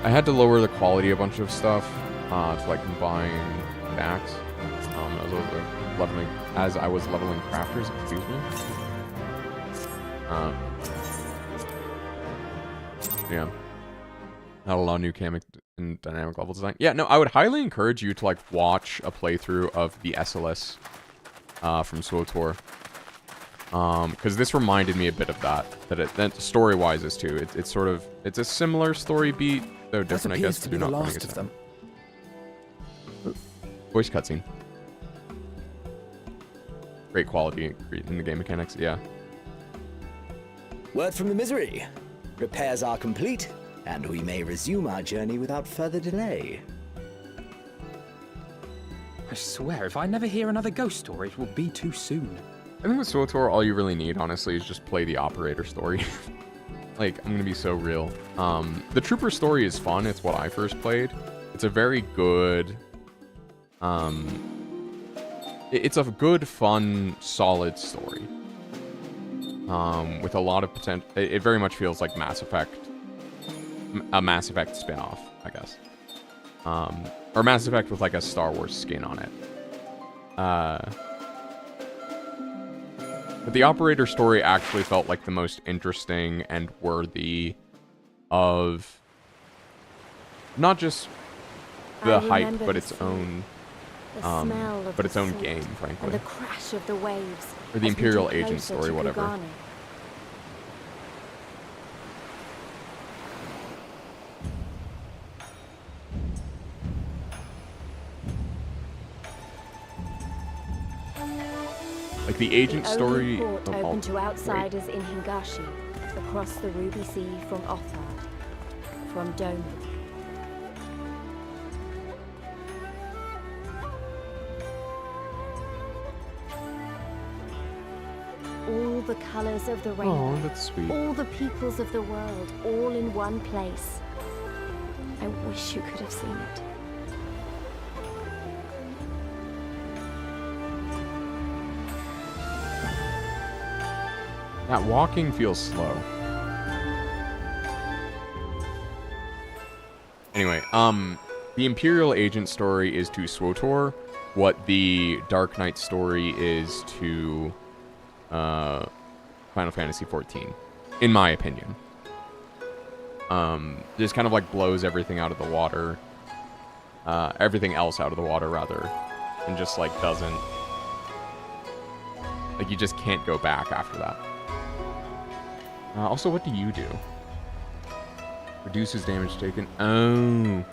I had to lower the quality of a bunch of stuff to like combine backs as I was leveling crafters. Excuse me. Yeah. Not a lot of new mechanic and dynamic level design. Yeah, no, I would highly encourage you to like watch a playthrough of the SLS from SWTOR. Because this reminded me a bit of that story-wise is too. It's sort of, it's a similar story beat, though different, I guess. To be the last of them. Voice cutscene. Great quality in the game mechanics, yeah. Word from the Misery. Repairs are complete, and we may resume our journey without further delay. I swear, if I never hear another ghost story, it will be too soon. I think with SWTOR, all you really need, honestly, is just play the operator story. like, I'm gonna be so real. The Trooper story is fun. It's what I first played. It's a very good, it's a good, fun, solid story. With a lot of potential. It very much feels like Mass Effect, a Mass Effect spin-off, I guess. Or Mass Effect with like a Star Wars skin on it. But the Operator story actually felt like the most interesting and worthy of not just the hype, but its own, but its own game, frankly. And the crash of the waves. Or the Imperial Agent story, whatever. Like the Agent story. Port open to outsiders in Hingashi, across the Ruby Sea from Othard, from Doma. All the colors of the rainbow. Oh, that's sweet. All the peoples of the world, all in one place. I wish you could have seen it. That walking feels slow. Anyway, the Imperial Agent story is to SWTOR what the Dark Knight story is to Final Fantasy XIV, in my opinion. Just kind of like blows everything out of the water, everything else out of the water rather, and just like doesn't, like you just can't go back after that. Also, what do you do? Reduces damage taken. Oh.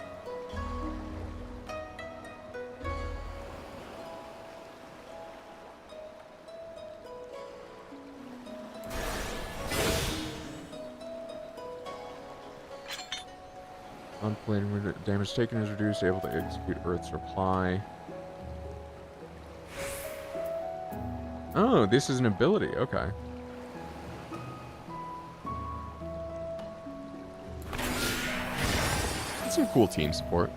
Unplayed damage taken is reduced, able to execute Earth's reply. Oh, this is an ability. Okay. Some cool team support.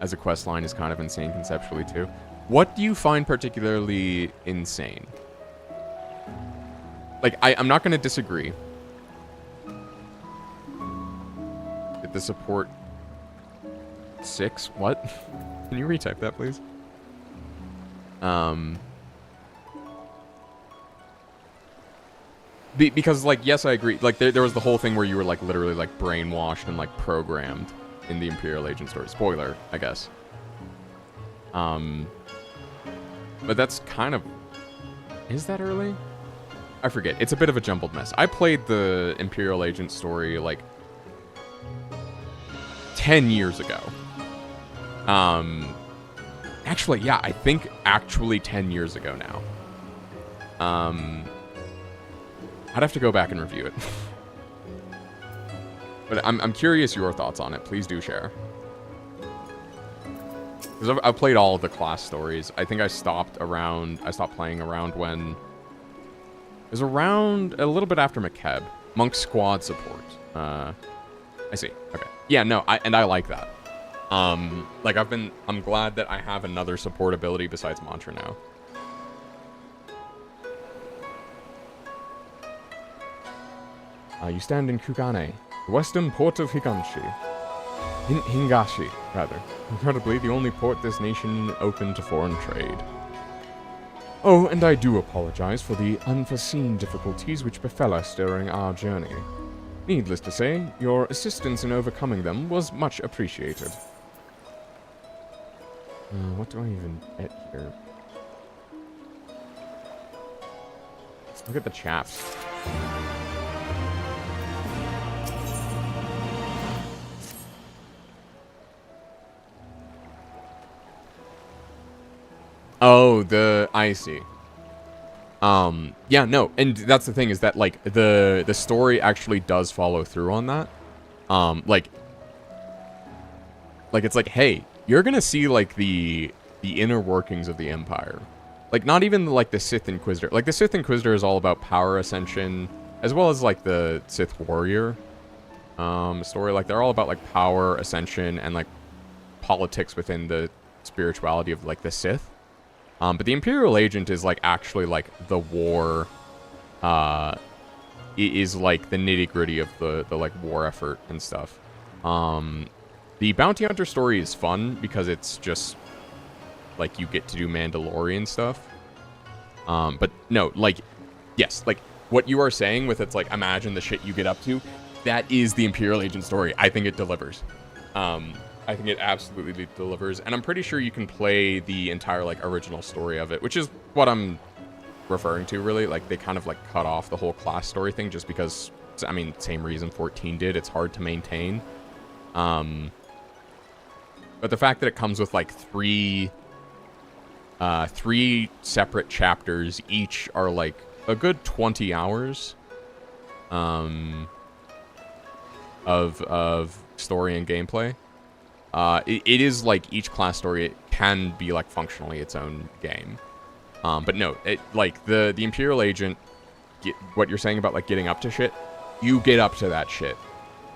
As a quest line is kind of insane conceptually too. What do you find particularly insane? Like, I'm not going to disagree. Get the support 6? What? Can you retype that, please? Because, like, yes, I agree. Like, there was the whole thing where you were, like, literally, like, brainwashed and, like, programmed in the Imperial Agent story. Spoiler, I guess. But that's kind of... Is that early? I forget. It's a bit of a jumbled mess. I played the Imperial Agent story, like, 10 years ago. Actually, yeah, I think actually 10 years ago now. I'd have to go back and review it. But I'm curious your thoughts on it. Please do share. Because I've played all of the class stories. I think I stopped playing around when... It was around a little bit after McKeb. Monk Squad support. I see. Okay. Yeah, no, I like that. Like I'm glad that I have another support ability besides Mantra now. You stand in Kugane, the western port of Hingashi, rather. Incredibly, the only port this nation open to foreign trade. Oh, and I do apologize for the unforeseen difficulties which befell us during our journey. Needless to say, your assistance in overcoming them was much appreciated. What do I even get here? Let's look at the chaps. Oh, I see. Yeah, no, and that's the thing is that, like, the story actually does follow through on that. Like, it's like, hey, you're gonna see, like, the inner workings of the Empire. Like, not even, like, the Sith Inquisitor. Like, the Sith Inquisitor is all about power ascension, as well as like the Sith warrior story. Like they're all about like power, ascension, and like politics within the spirituality of like the Sith. But the Imperial Agent is like actually like the war, is like the nitty gritty of the like war effort and stuff. The Bounty Hunter story is fun because it's just like you get to do Mandalorian stuff. But no, like, yes, like what you are saying with it's like, imagine the shit you get up to. That is the Imperial Agent story. I think it delivers. I think it absolutely delivers. And I'm pretty sure you can play the entire like original story of it, which is what I'm referring to really. Like they kind of like cut off the whole class story thing just because, I mean, same reason 14 did. It's hard to maintain. But the fact that it comes with like three separate chapters, each are like a good 20 hours of story and gameplay. It is like each class story, it can be like functionally its own game. But no, it like the Imperial Agent, what you're saying about like getting up to shit, you get up to that shit.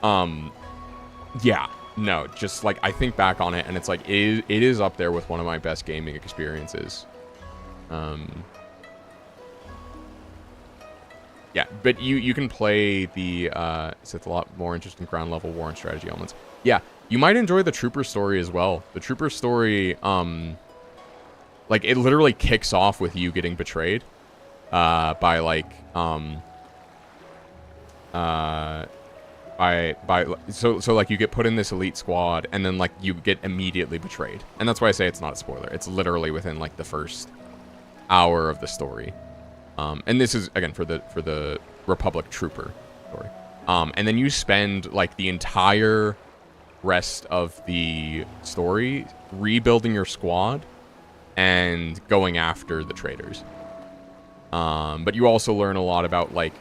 Yeah, no, just like I think back on it and it's like it is up there with one of my best gaming experiences. Yeah, but you can play the it's a lot more interesting ground level war and strategy elements. Yeah, you might enjoy the Trooper story as well. The Trooper story, like it literally kicks off with you getting betrayed by like so like you get put in this elite squad and then like you get immediately betrayed. And that's why I say it's not a spoiler. It's literally within like the first hour of the story. And this is again for the Republic Trooper story. And then you spend like the entire rest of the story rebuilding your squad and going after the traitors. But you also learn a lot about like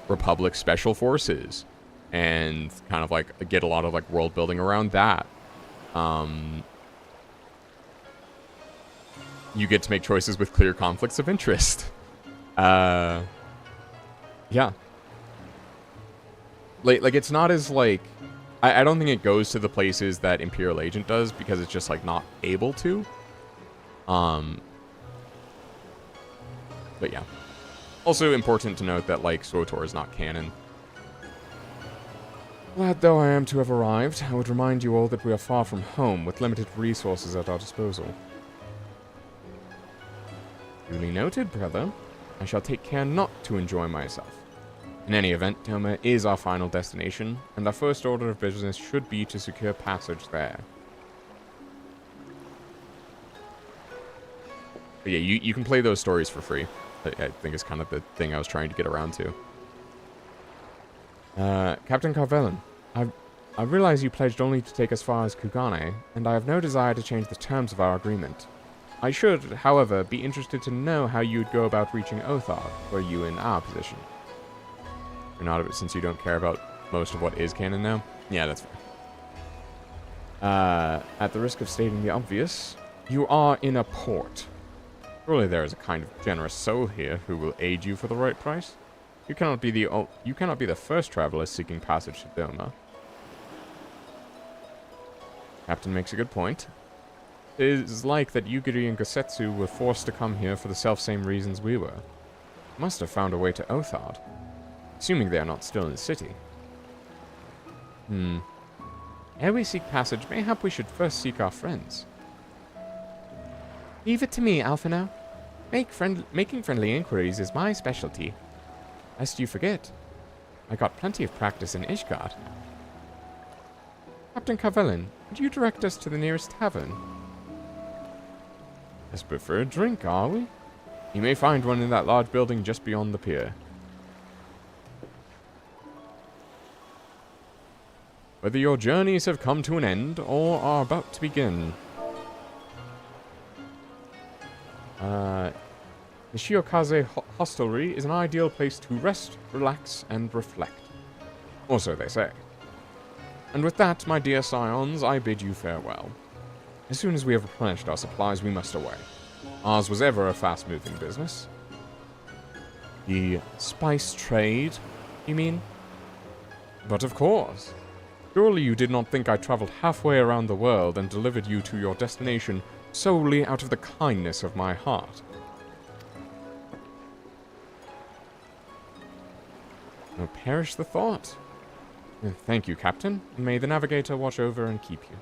Republic Special Forces and kind of like get a lot of like world building around that. You get to make choices with clear conflicts of interest. Yeah. Like it's not as like I don't think it goes to the places that Imperial Agent does because it's just like not able to. But yeah. Also important to note that like SWTOR is not canon. Glad though I am to have arrived, I would remind you all that we are far from home with limited resources at our disposal. Duly noted, brother. I shall take care not to enjoy myself. In any event, Doma is our final destination, and our first order of business should be to secure passage there. But yeah, you can play those stories for free. I think is kind of the thing I was trying to get around to. Captain Carvellan, I realize you pledged only to take as far as Kugane, and I have no desire to change the terms of our agreement. I should, however, be interested to know how you would go about reaching Othar, were you in our position. Or not, since you don't care about most of what is canon now? Yeah, that's fair. At the risk of stating the obvious, you are in a port. Surely there is a kind of generous soul here who will aid you for the right price. You cannot be the first traveler seeking passage to Doma. Captain makes a good point. It is like that Yugiri and Gosetsu were forced to come here for the self-same reasons we were. Must have found a way to Othard. Assuming they are not still in the city. Ere we seek passage, mayhap we should first seek our friends. Leave it to me, Alphinaud. Making friendly inquiries is my specialty. Lest you forget, I got plenty of practice in Ishgard. Captain Carvellan, would you direct us to the nearest tavern? Just prefer a drink, are we? You may find one in that large building just beyond the pier. Whether your journeys have come to an end or are about to begin. The Shiokaze hostelry is an ideal place to rest, relax, and reflect. Or so they say. And with that, my dear scions, I bid you farewell. As soon as we have replenished our supplies, we must away. Ours was ever a fast-moving business. The spice trade you mean? But of course. Surely you did not think I traveled halfway around the world and delivered you to your destination solely out of the kindness of my heart. Oh, perish the thought. Thank you, Captain. May the Navigator watch over and keep you.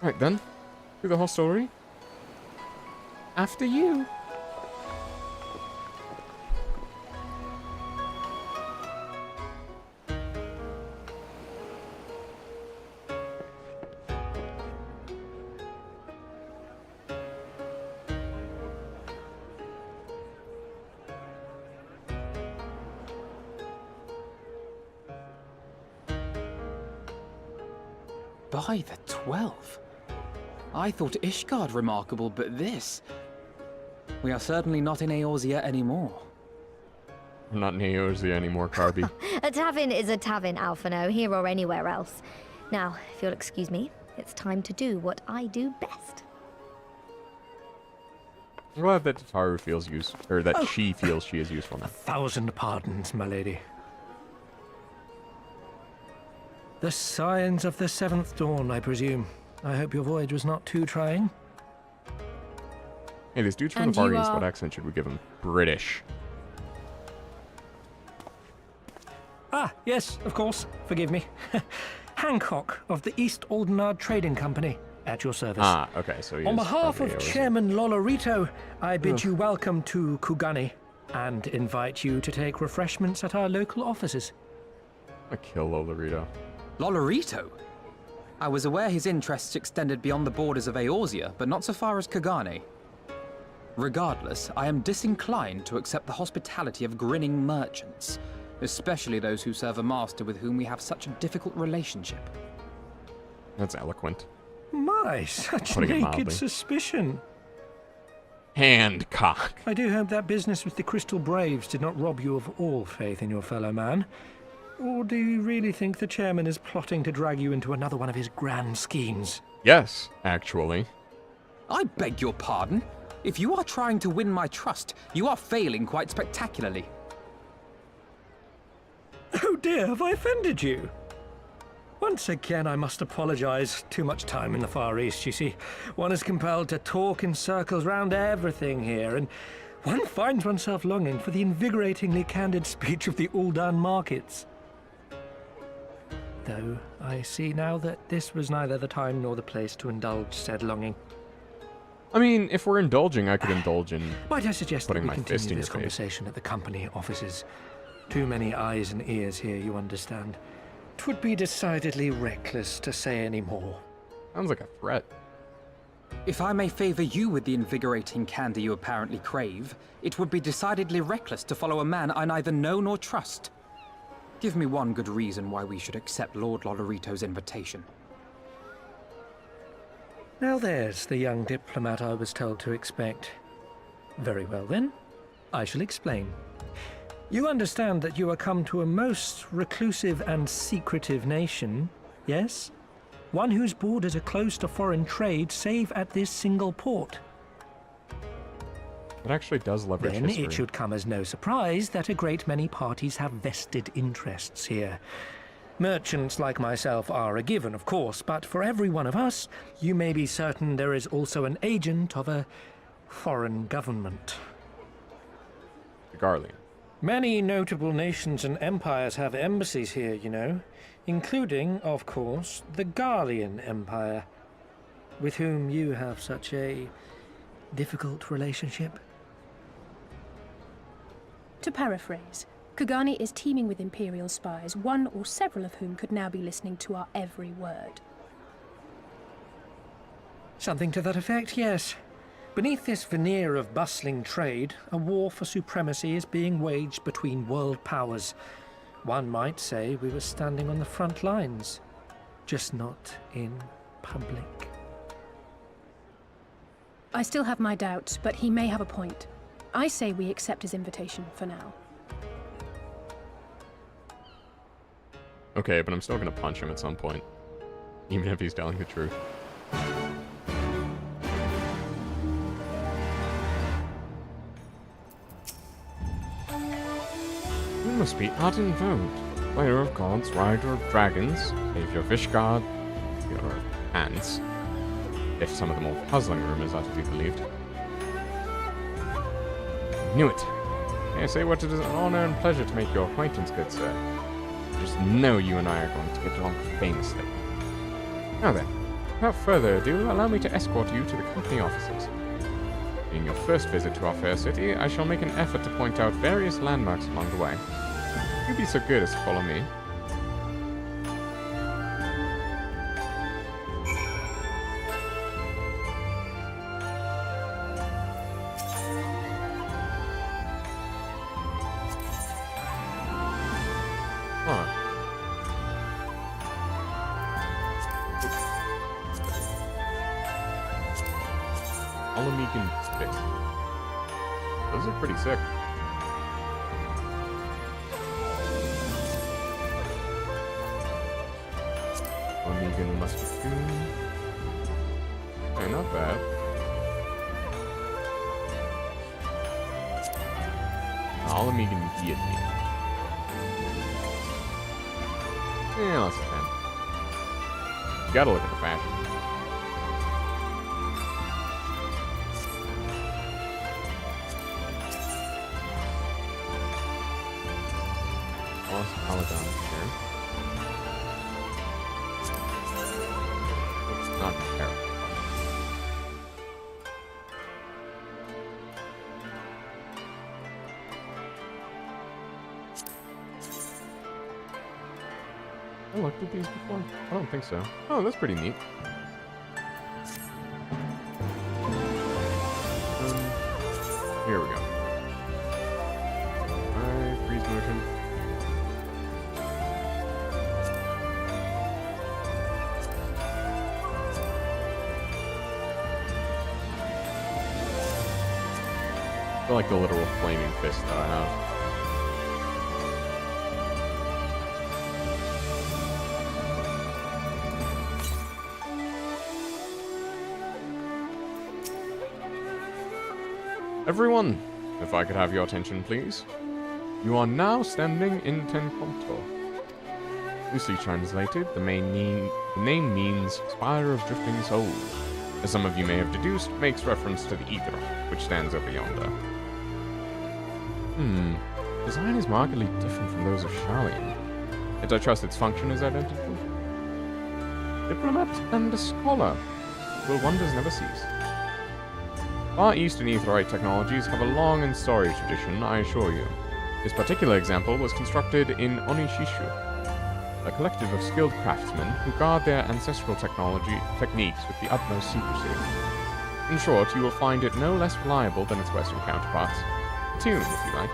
Right then, to the hostelry. After you. By the 12. I thought Ishgard remarkable, but this... We are certainly not in Eorzea anymore. I'm not in Eorzea anymore, Carby. A tavern is a tavern, Alphino, here or anywhere else. Now, if you'll excuse me, it's time to do what I do best. I'm glad that Tataru feels or that she feels she is useful now. 1,000 pardons, my lady. The signs of the 7th dawn, I presume. I hope your voyage was not too trying. Hey, this dude's from the Far East. What accent should we give him? British. Ah, yes, of course. Forgive me. Hancock of the East Aldenard Trading Company, at your service. Ah, okay, so he On is behalf of probably Chairman Lolorito, I bid you welcome to Kugani and invite you to take refreshments at our local offices. I kill Lolorito. Lolorito? I was aware his interests extended beyond the borders of Eorzea, but not so far as Kugani. Regardless, I am disinclined to accept the hospitality of grinning merchants, especially those who serve a master with whom we have such a difficult relationship. That's eloquent. My, such naked suspicion. Handcock. I do hope that business with the Crystal Braves did not rob you of all faith in your fellow man. Or do you really think the chairman is plotting to drag you into another one of his grand schemes? Yes, actually. I beg your pardon? If you are trying to win my trust, you are failing quite spectacularly. Oh dear, have I offended you? Once again, I must apologize. Too much time in the Far East, you see. One is compelled to talk in circles round everything here, and one finds oneself longing for the invigoratingly candid speech of the Uldan markets. Though I see now that this was neither the time nor the place to indulge said longing. I mean, if we're indulging, I could indulge in Might I suggest that putting we my fist continue in this your face. conversation at the company offices? Too many eyes and ears here, you understand. 'Twould be decidedly reckless to say any more. Sounds like a threat. If I may favor you with the invigorating candy you apparently crave, it would be decidedly reckless to follow a man I neither know nor trust. Give me one good reason why we should accept Lord Lolorito's invitation. Now there's the young diplomat I was told to expect. Very well then, I shall explain. You understand that you are come to a most reclusive and secretive nation, yes? One whose borders are closed to foreign trade save at this single port. It actually does leverage Then history. it should come as no surprise that a great many parties have vested interests here. Merchants like myself are a given, of course, but for every one of us, you may be certain there is also an agent of a foreign government. The Garlean. Many notable nations and empires have embassies here, you know, including, of course, the Garlean Empire, with whom you have such a difficult relationship. To paraphrase, Kugani is teeming with Imperial spies, one or several of whom could now be listening to our every word. Something to that effect, yes. Beneath this veneer of bustling trade, a war for supremacy is being waged between world powers. One might say we were standing on the front lines, just not in public. I still have my doubts, but he may have a point. I say we accept his invitation for now. Okay, but I'm still gonna punch him at some point. Even if he's telling the truth. You must be Arden Vode, slayer of gods, rider of dragons, savior of Ishgard, stealer of ants, if some of the more puzzling rumors are to be believed. Knew it. I say what it is an honor and pleasure to make your acquaintance, good sir. Just know you and I are going to get along famously. Now then, without further ado, allow me to escort you to the company offices. Being your first visit to our fair city, I shall make an effort to point out various landmarks along the way. You be so good as to follow me. Those are pretty sick. Omegan Musketeer. Okay, not bad. Alamegan Guillotine. Yeah, less than 10. You gotta look at the fashion. Paladin here. It's not terrible. I looked at these before? I don't think so. Oh, that's pretty neat. Here we go. Alright, freeze motion. I feel like the literal flaming fist that I have. Everyone, if I could have your attention, please. You are now standing in Tenconto. Loosely translated, the name means Spire of Drifting Souls. As some of you may have deduced, makes reference to the Aether, which stands over yonder. Design is markedly different from those of Sharlayan. Yet I trust its function is identical. Diplomat and a scholar. Will wonders never cease? Far Eastern Aetherite technologies have a long and storied tradition, I assure you. This particular example was constructed in Onishishu, a collective of skilled craftsmen who guard their ancestral techniques with the utmost secrecy. In short, you will find it no less reliable than its Western counterparts. Attune, if you like.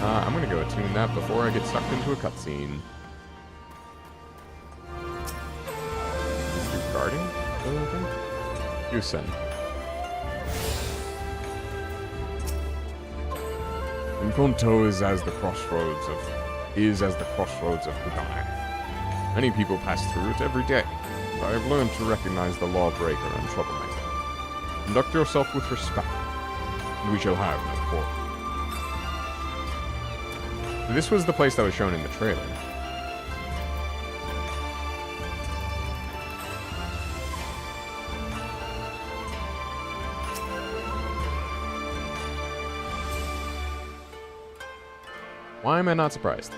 I'm gonna go attune that before I get sucked into a cutscene. Guarding? Yusen. Encanto is as the crossroads of Kugane. Many people pass through it every day, but I have learned to recognize the lawbreaker and troublemaker. Conduct yourself with respect, and we shall have no quarrel. This was the place that was shown in the trailer. Why am I not surprised?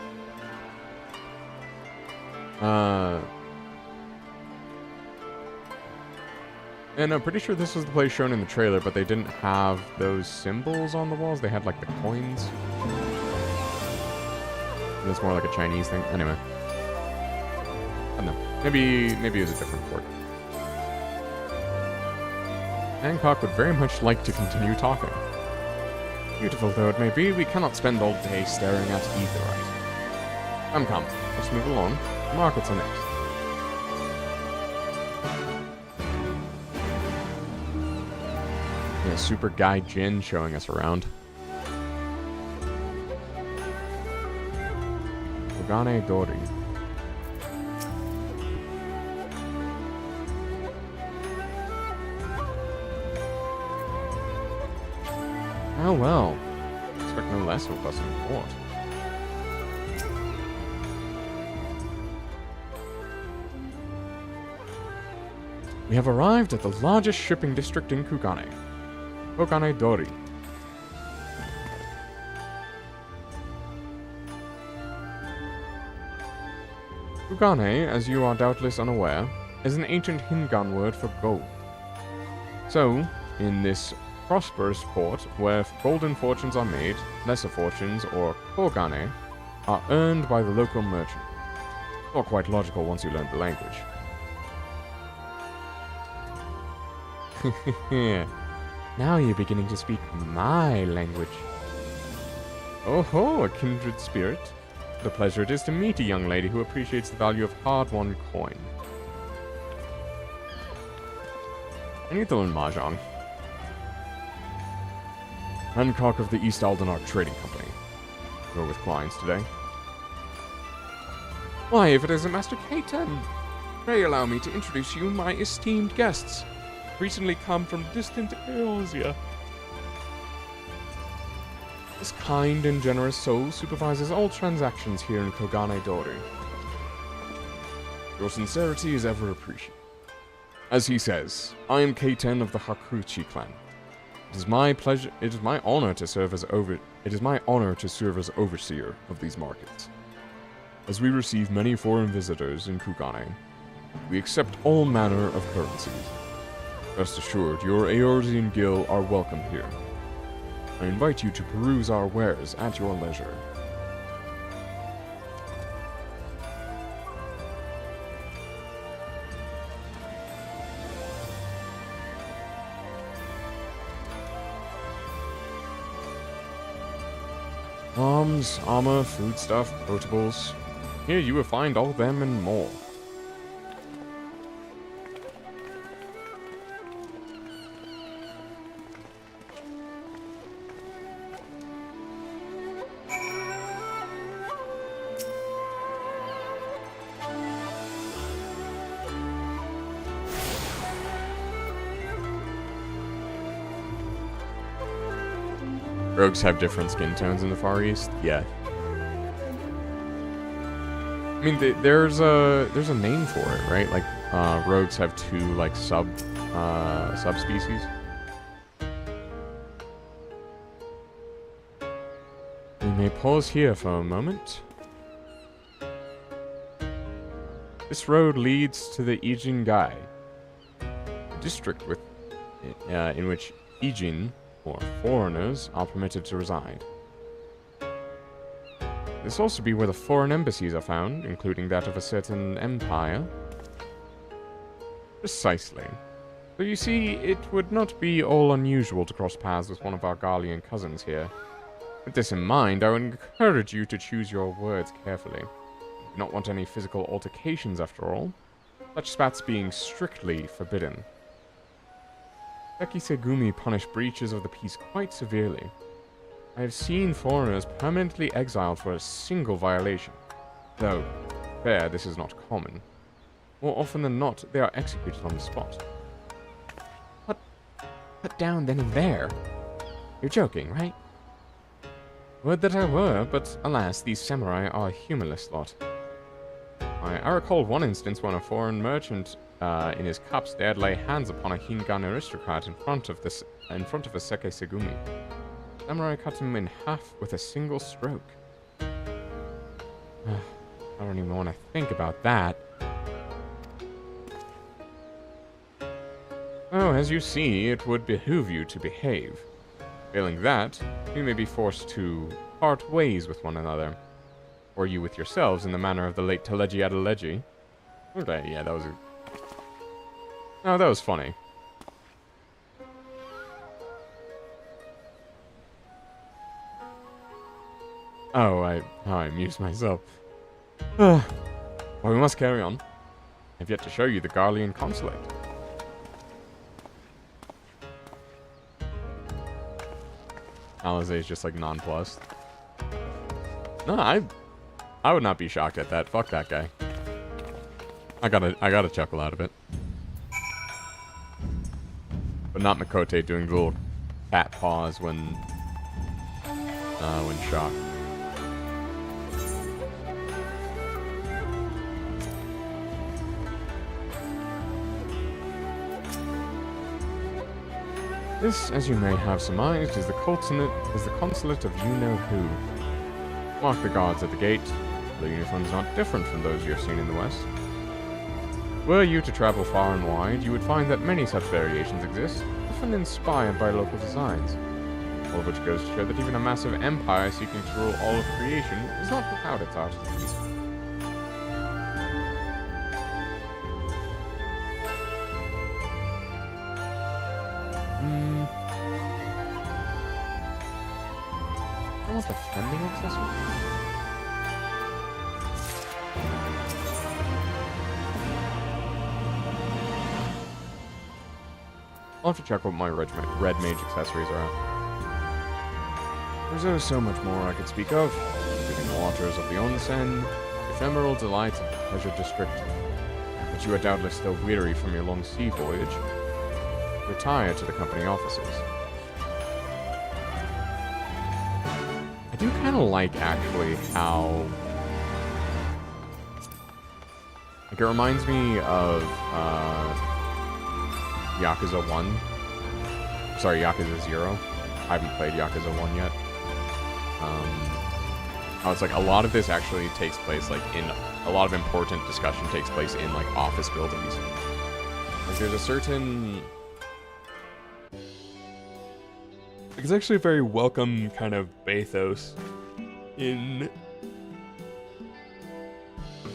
And I'm pretty sure this was the place shown in the trailer, but they didn't have those symbols on the walls. They had, like, the coins. It's more like a Chinese thing. Anyway. I don't know. Maybe it was a different port. Hancock would very much like to continue talking. Beautiful though it may be, we cannot spend all day staring at Aetherite. Come, let's move along. The markets are next. Yeah, Super Guy Jin showing us around. Kugane Dori. Oh well. Expect no less of us in port. We have arrived at the largest shipping district in Kugane. Kugane Dori. Kugane, as you are doubtless unaware, is an ancient Hingan word for gold. So, in this prosperous port, where golden fortunes are made, lesser fortunes, or kogane, are earned by the local merchant. Not quite logical once you learn the language. Now you're beginning to speak my language. Oh ho, a kindred spirit. What a pleasure it is to meet a young lady who appreciates the value of hard-won coin. I need to learn Mahjong. Hancock of the East Aldenark Trading Company. We're with clients today. Why, if it isn't Master K10, pray allow me to introduce you my esteemed guests. Recently come from distant Eorzea. This kind and generous soul supervises all transactions here in Kogane Dori. Your sincerity is ever appreciated. As he says, I am K10 of the Hakuchi clan. It is my honor to serve as overseer of these markets. As we receive many foreign visitors in Kugane, we accept all manner of currencies. Rest assured, your Eorzean Guild are welcome here. I invite you to peruse our wares at your leisure. Arms, armor, foodstuff, potables. Here you will find all them and more. Rogues have different skin tones in the Far East? Yeah. I mean, there's a name for it, right? Like, rogues have two, like, subspecies. We may pause here for a moment. This road leads to the Ijingai, a district in which Ijin, or foreigners, are permitted to reside. This also be where the foreign embassies are found, including that of a certain empire. Precisely. So you see, it would not be all unusual to cross paths with one of our Garlean cousins here. With this in mind, I would encourage you to choose your words carefully. You do not want any physical altercations after all, such spats being strictly forbidden. Sekisegumi punish breaches of the peace quite severely. I have seen foreigners permanently exiled for a single violation. Though, fair, this is not common. More often than not, they are executed on the spot. What? Put down then and there? You're joking, right? Would that I were, but alas, these samurai are a humorless lot. I recall one instance when a foreign merchant in his cups dared lay hands upon a Hingan aristocrat in front of a Sekisegumi. Samurai cut him in half with a single stroke. I don't even want to think about that. Oh, as you see, it would behoove you to behave. Failing that, you may be forced to part ways with one another. Or you with yourselves in the manner of the late Teleji Adeleji. Okay, yeah, that was a... Oh, that was funny. Oh, I amused myself. Well, we must carry on. I've yet to show you the Garlean consulate. Alize is just like nonplussed. No, I would not be shocked at that. Fuck that guy. I gotta chuckle out of it. But not Mikote doing the little cat paws when shocked. This, as you may have surmised, is the consulate of you-know-who. Mark the guards at the gate. The uniforms not different from those you have seen in the West. Were you to travel far and wide, you would find that many such variations exist, often inspired by local designs. All of which goes to show that even a massive empire seeking to rule all of creation is not without its artisans. What was the fending accessory? I'll have to check what my red mage accessories are at. There's so much more I could speak of, including the waters of the onsen, ephemeral delights of the pleasure district. But you are doubtless still weary from your long sea voyage. Retire to the company offices. I do kind of like, actually, how... Like, it reminds me of, Yakuza 1. Sorry, Yakuza 0. I haven't played Yakuza 1 yet. I was like, a lot of this actually takes place, like, in... A lot of important discussion takes place in, like, office buildings. Like, there's a certain... It's actually a very welcome kind of bathos in...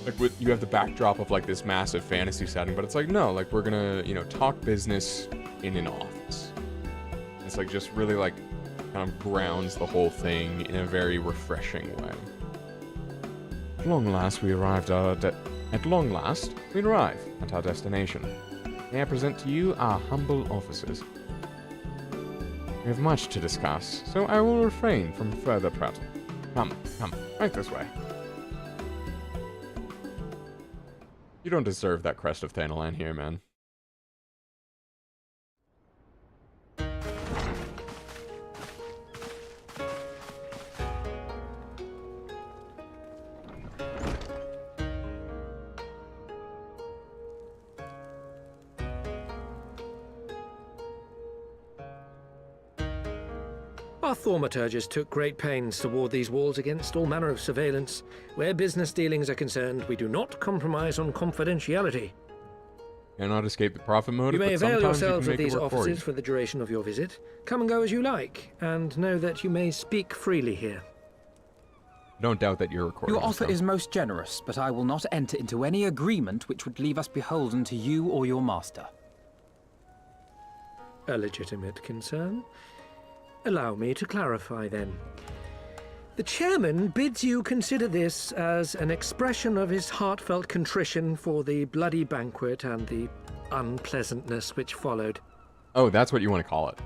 Like, you have the backdrop of, like, this massive fantasy setting, but it's like, no, like, we're gonna, you know, talk business in an office. It's, like, just really, like, kind of grounds the whole thing in a very refreshing way. At long last, we arrive at our destination. May I present to you our humble offices. We have much to discuss, so I will refrain from further prattle. Come, right this way. You don't deserve that crest of Thanalan here, man. Our thaumaturges took great pains to ward these walls against all manner of surveillance. Where business dealings are concerned, we do not compromise on confidentiality. Cannot escape the profit motive, You may but avail sometimes yourselves you of can make these it work for you. offices for the duration of your visit. Come and go as you like, and know that you may speak freely here. Don't doubt that you're recording. Your offer is most generous, but I will not enter into any agreement which would leave us beholden to you or your master. A legitimate concern. Allow me to clarify, then. The chairman bids you consider this as an expression of his heartfelt contrition for the bloody banquet and the unpleasantness which followed. Oh, that's what you want to call it.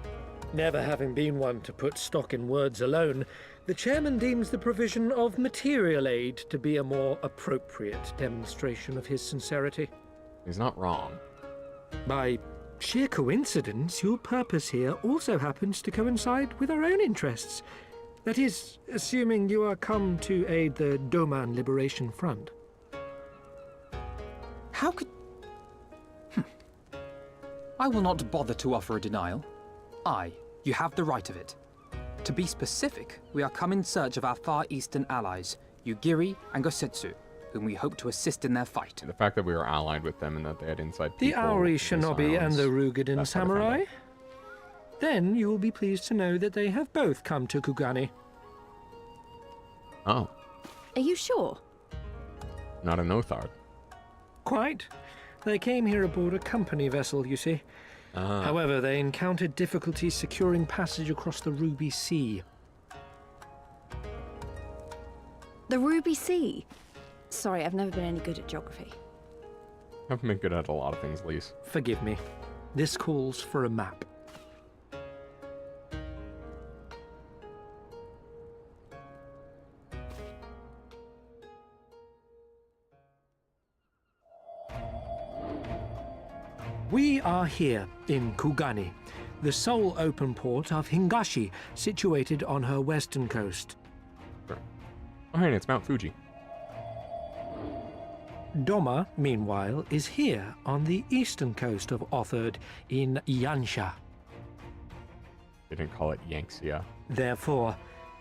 Never having been one to put stock in words alone, the chairman deems the provision of material aid to be a more appropriate demonstration of his sincerity. He's not wrong. By sheer coincidence, your purpose here also happens to coincide with our own interests. That is, assuming you are come to aid the Doman Liberation Front. How could... I will not bother to offer a denial. You have the right of it. To be specific, we are come in search of our Far Eastern allies, Yugiri and Gosetsu, whom we hope to assist in their fight. The fact that we were allied with them and that they had inside The people Auri in Shinobi and the silence, Rugadin that's how to find Samurai? out. Then you will be pleased to know that they have both come to Kugani. Oh, Are you sure? not an Othard. Quite. They came here aboard a company vessel, you see. However, they encountered difficulties securing passage across the Ruby Sea. The Ruby Sea? Sorry, I've never been any good at geography. I've been good at a lot of things, Lise. Forgive me. This calls for a map. We are here in Kugani, the sole open port of Hingashi, situated on her western coast. Sure. Oh, hey, it's Mount Fuji. Doma, meanwhile, is here on the eastern coast of Othard in Yansha. They didn't call it Yangtze. Therefore,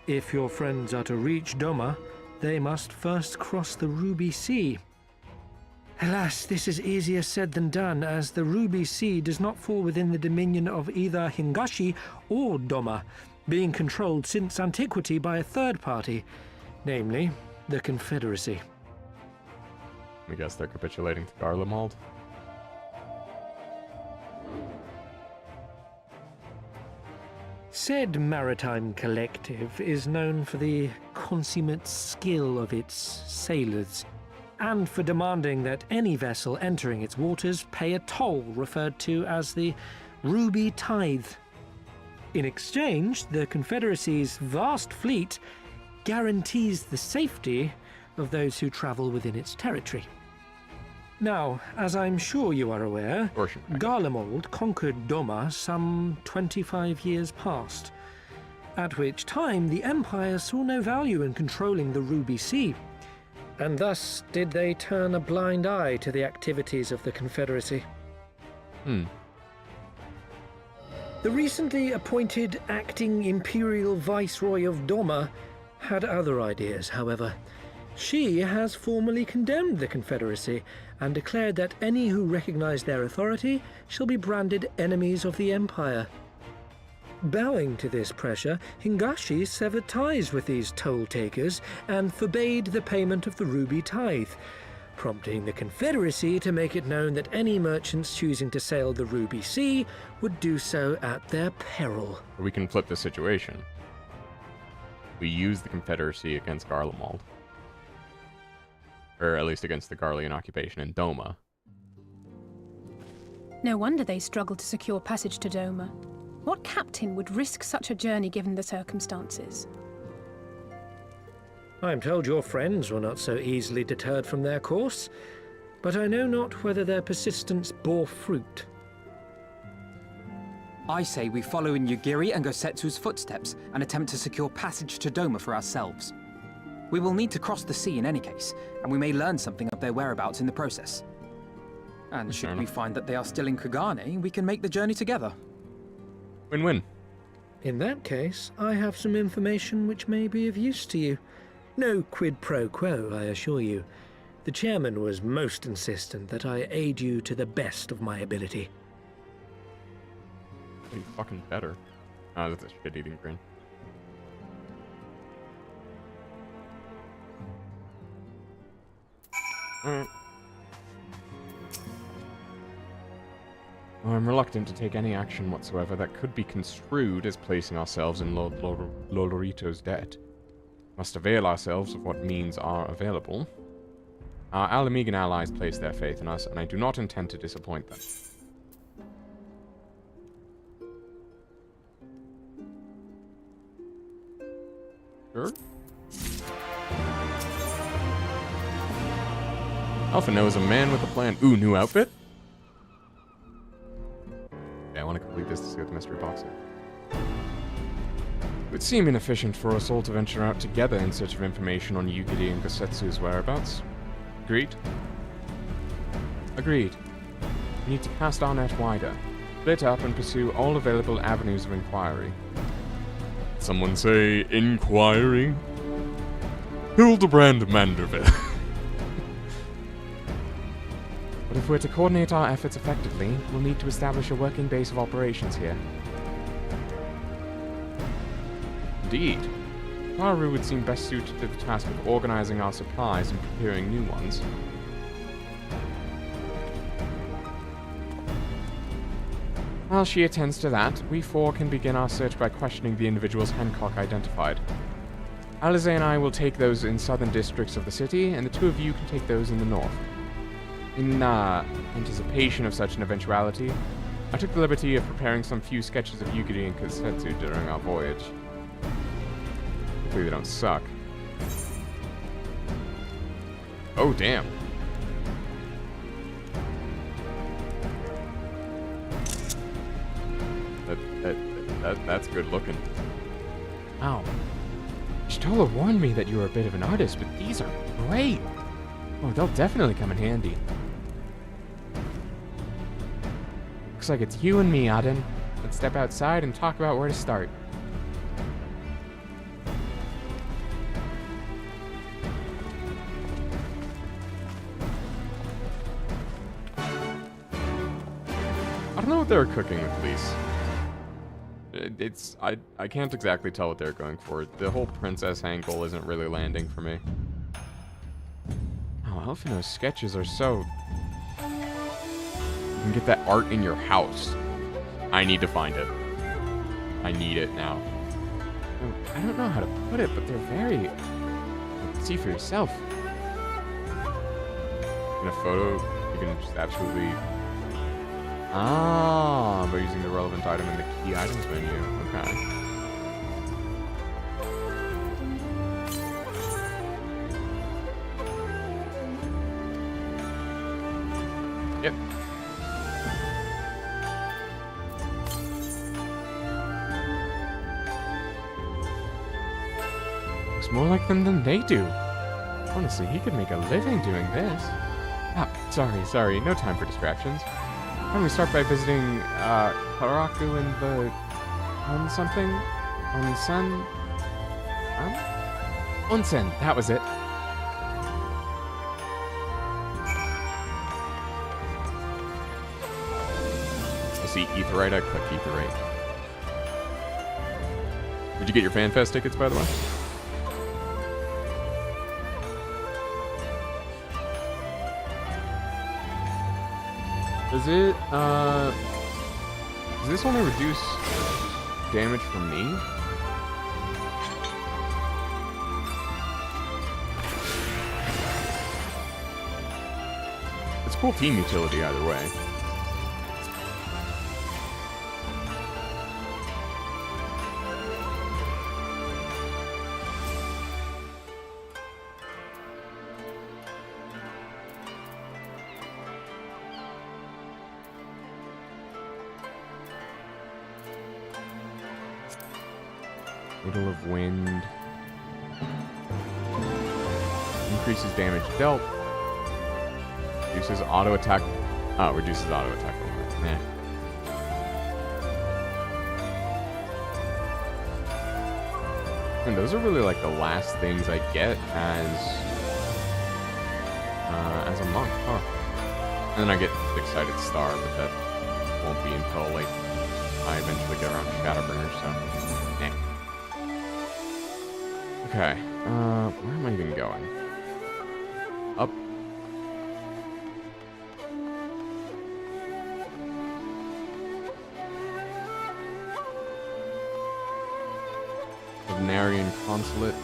if your friends are to reach Doma, they must first cross the Ruby Sea. Alas, this is easier said than done, as the Ruby Sea does not fall within the dominion of either Hingashi or Doma, being controlled since antiquity by a third party, namely the Confederacy. I guess they're capitulating to Garlemald. Said maritime collective is known for the consummate skill of its sailors, and for demanding that any vessel entering its waters pay a toll referred to as the Ruby Tithe. In exchange, the Confederacy's vast fleet guarantees the safety of those who travel within its territory. Now, as I'm sure you are aware, Garlemald conquered Doma some 25 years past, at which time the Empire saw no value in controlling the Ruby Sea, and thus did they turn a blind eye to the activities of the Confederacy. The recently appointed acting Imperial Viceroy of Doma had other ideas, however. She has formally condemned the Confederacy and declared that any who recognize their authority shall be branded enemies of the Empire. Bowing to this pressure, Hingashi severed ties with these toll-takers and forbade the payment of the Ruby Tithe, prompting the Confederacy to make it known that any merchants choosing to sail the Ruby Sea would do so at their peril. We can flip the situation. We use the Confederacy against Garlemald. Or at least against the Garlean occupation in Doma. No wonder they struggled to secure passage to Doma. What captain would risk such a journey given the circumstances? I am told your friends were not so easily deterred from their course, but I know not whether their persistence bore fruit. I say we follow in Yugiri and Gosetsu's footsteps and attempt to secure passage to Doma for ourselves. We will need to cross the sea in any case, and we may learn something of their whereabouts in the process. And should we find that they are still in Kugane, we can make the journey together. Win-win. In that case, I have some information which may be of use to you. No quid pro quo, I assure you. The chairman was most insistent that I aid you to the best of my ability. You fucking better. Ah, that's a shit-eating grin. Alright. Well, I'm reluctant to take any action whatsoever that could be construed as placing ourselves in Lord Lolorito's debt. Must avail ourselves of what means are available. Our Alamegan allies place their faith in us, and I do not intend to disappoint them. Sure? Alpha knows a man with a plan. Ooh, new outfit? Yeah, I want to complete this to see what the mystery box is. It would seem inefficient for us all to venture out together in search of information on Yugiri and Gosetsu's whereabouts. Agreed? Agreed. We need to cast our net wider, split up and pursue all available avenues of inquiry. Someone say, inquiry? Hildebrand Manderville. But if we're to coordinate our efforts effectively, we'll need to establish a working base of operations here. Indeed. Haru would seem best suited to the task of organizing our supplies and procuring new ones. While she attends to that, we four can begin our search by questioning the individuals Hancock identified. Alize and I will take those in southern districts of the city, and the two of you can take those in the north. In anticipation of such an eventuality, I took the liberty of preparing some few sketches of Yugiri and Gosetsu during our voyage. Hopefully they don't suck. Oh, damn. That's good looking. Wow. Stola warned me that you were a bit of an artist, but these are great. Oh, they'll definitely come in handy. Looks like it's you and me, Aden. Let's step outside and talk about where to start. I don't know what they were cooking with Lise. I can't exactly tell what they're going for. The whole princess angle isn't really landing for me. Oh, Alphino's sketches are so... You can get that art in your house. I need to find it. I need it now. Oh, I don't know how to put it, but they're very... See for yourself. In a photo, you can just absolutely... Ah, by using the relevant item in the key items menu. Okay. Yep. Looks more like them than they do. Honestly, he could make a living doing this. Ah, sorry, no time for distractions. Why don't we start by visiting, Karaku and the... something? Onsen? Onsen, that was it. I see Aetheryte, I click Aetheryte. Did you get your FanFest tickets, by the way? Does this only reduce damage from me? It's cool team utility either way. Middle of wind. Increases damage dealt. Reduces auto attack. Oh, reduces auto attack. Nah. And those are really like the last things I get as a monk, huh? And then I get Excited Star, but that won't be until like I eventually get around to Shadowbringer, so nah. Okay, where am I even going? Up. Venarian Consulate.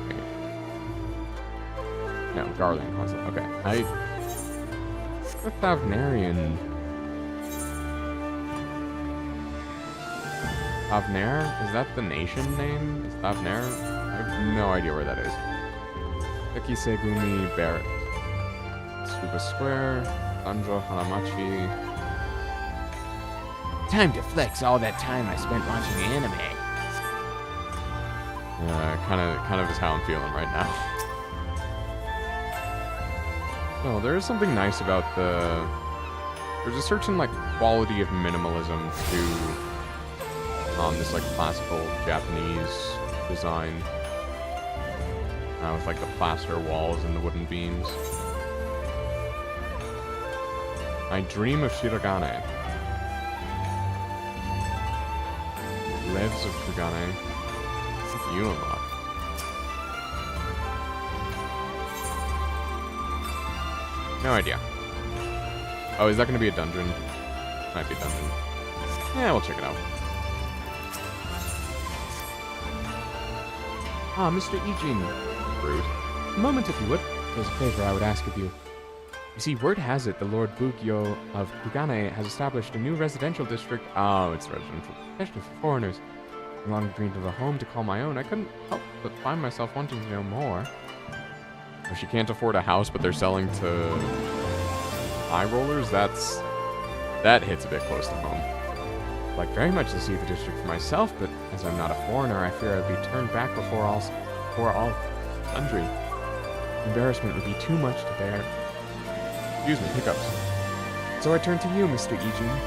Okay. No, Garland Consulate. Okay, What Thavnarian? Thavnair? Is that the nation name? Is Thavnair? I have no idea where that is. Sekisegumi Barrett. Tsuba Square. Sanjo Hanamachi. Time to flex all that time I spent watching anime. Kind of is how I'm feeling right now. Oh, there is something nice about there's a certain like quality of minimalism to this like classical Japanese design with like the plaster walls and the wooden beams. I dream of Shirogane. Lives of Kugane. What do you unlock? No idea. Oh, is that going to be a dungeon? Might be a dungeon. Yeah, we'll check it out. Ah, Mr. Ijin. Rude. A moment, if you would. There's a favor I would ask of you. You see, word has it the Lord Bugyo of Kugane has established a new residential district. Oh, it's residential, especially for foreigners. I long dreamed of a home to call my own. I couldn't help but find myself wanting to know more. If she can't afford a house, but they're selling to high rollers, that's That hits a bit close to home. I'd like very much to see the district for myself, but as I'm not a foreigner, I fear I'd be turned back before all sundry. Embarrassment would be too much to bear. Excuse me, hiccups. So I turn to you, Mr. Eugene.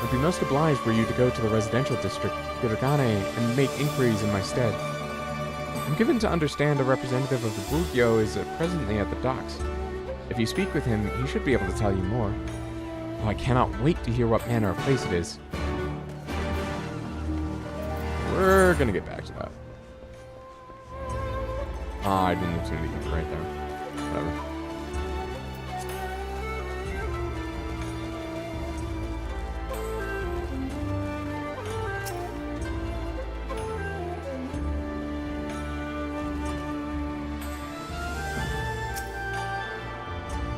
I'd be most obliged were you to go to the residential district, Kirigane, and make inquiries in my stead. I'm given to understand a representative of the Bugyo is presently at the docks. If you speak with him, he should be able to tell you more. Oh, I cannot wait to hear what manner of place it is. We're gonna get back to that. Ah, I didn't intend to get right there. Whatever.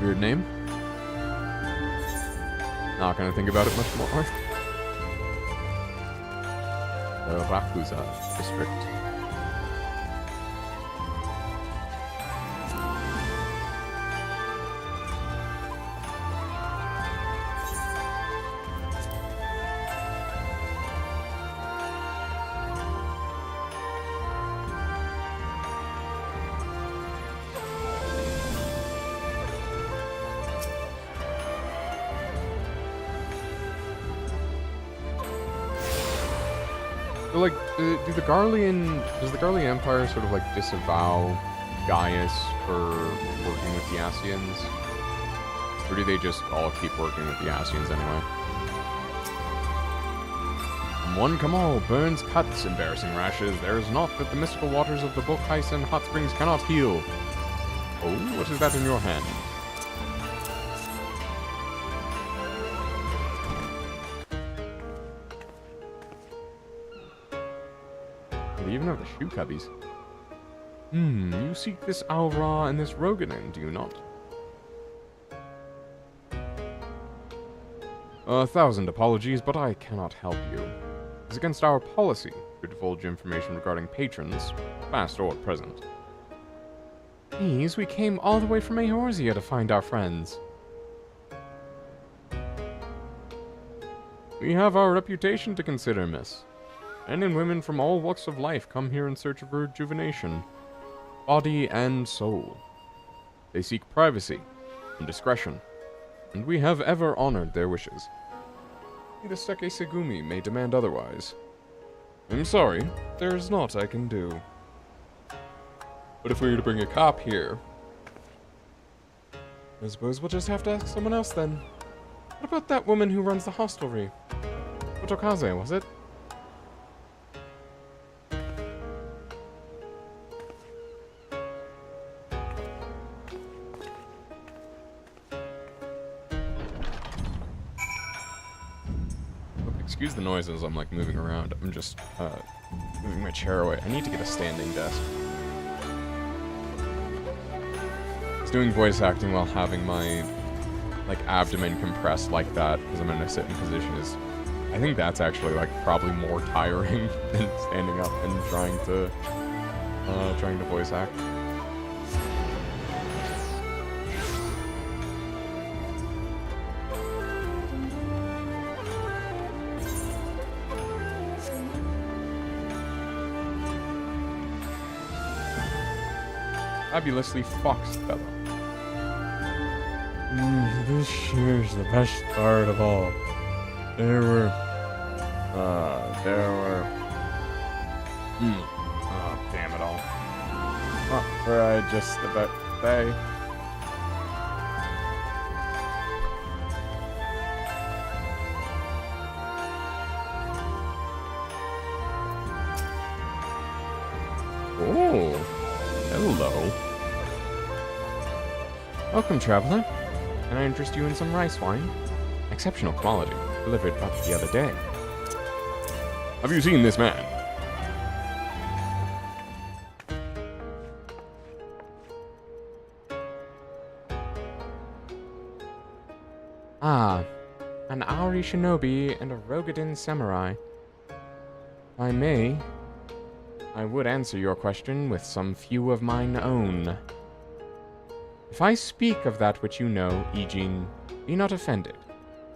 Weird name. Not gonna think about it much more. The Rakuza district. So, like, does the Garlean Empire sort of, like, disavow Gaius for working with the Asians? Or do they just all keep working with the Asians anyway? One Kamal burns cuts, embarrassing rashes. There is naught that the mystical waters of the Bokhaisen hot springs cannot heal. Oh, what is that in your hand? They even have the shoe cubbies. You seek this Aura and this Roganin, do you not? 1,000 apologies, but I cannot help you. It's against our policy to divulge information regarding patrons, past or present. Please, we came all the way from Eorzea to find our friends. We have our reputation to consider, miss. Men and women from all walks of life come here in search of rejuvenation, body and soul. They seek privacy and discretion, and we have ever honored their wishes. The Seke Segumi may demand otherwise. I'm sorry, there is naught I can do. But if we were to bring a cop here, I suppose we'll just have to ask someone else then. What about that woman who runs the hostelry? Otokaze, was it? Excuse the noises, I'm like moving around. I'm just moving my chair away. I need to get a standing desk. It's doing voice acting while having my like abdomen compressed like that because I'm in a sitting position is, I think that's actually like probably more tiring than standing up and trying to voice act. Fabulously foxed fellow. This here's the best part of all. There were... Oh, damn it all. Oh, were I just about to say? Oh, hello. Welcome, traveler. Can I interest you in some rice wine? Exceptional quality, delivered but the other day. Have you seen this man? Ah, an Auri shinobi and a Rogadin samurai. If I may, I would answer your question with some few of mine own. If I speak of that which you know, Ijin, be not offended.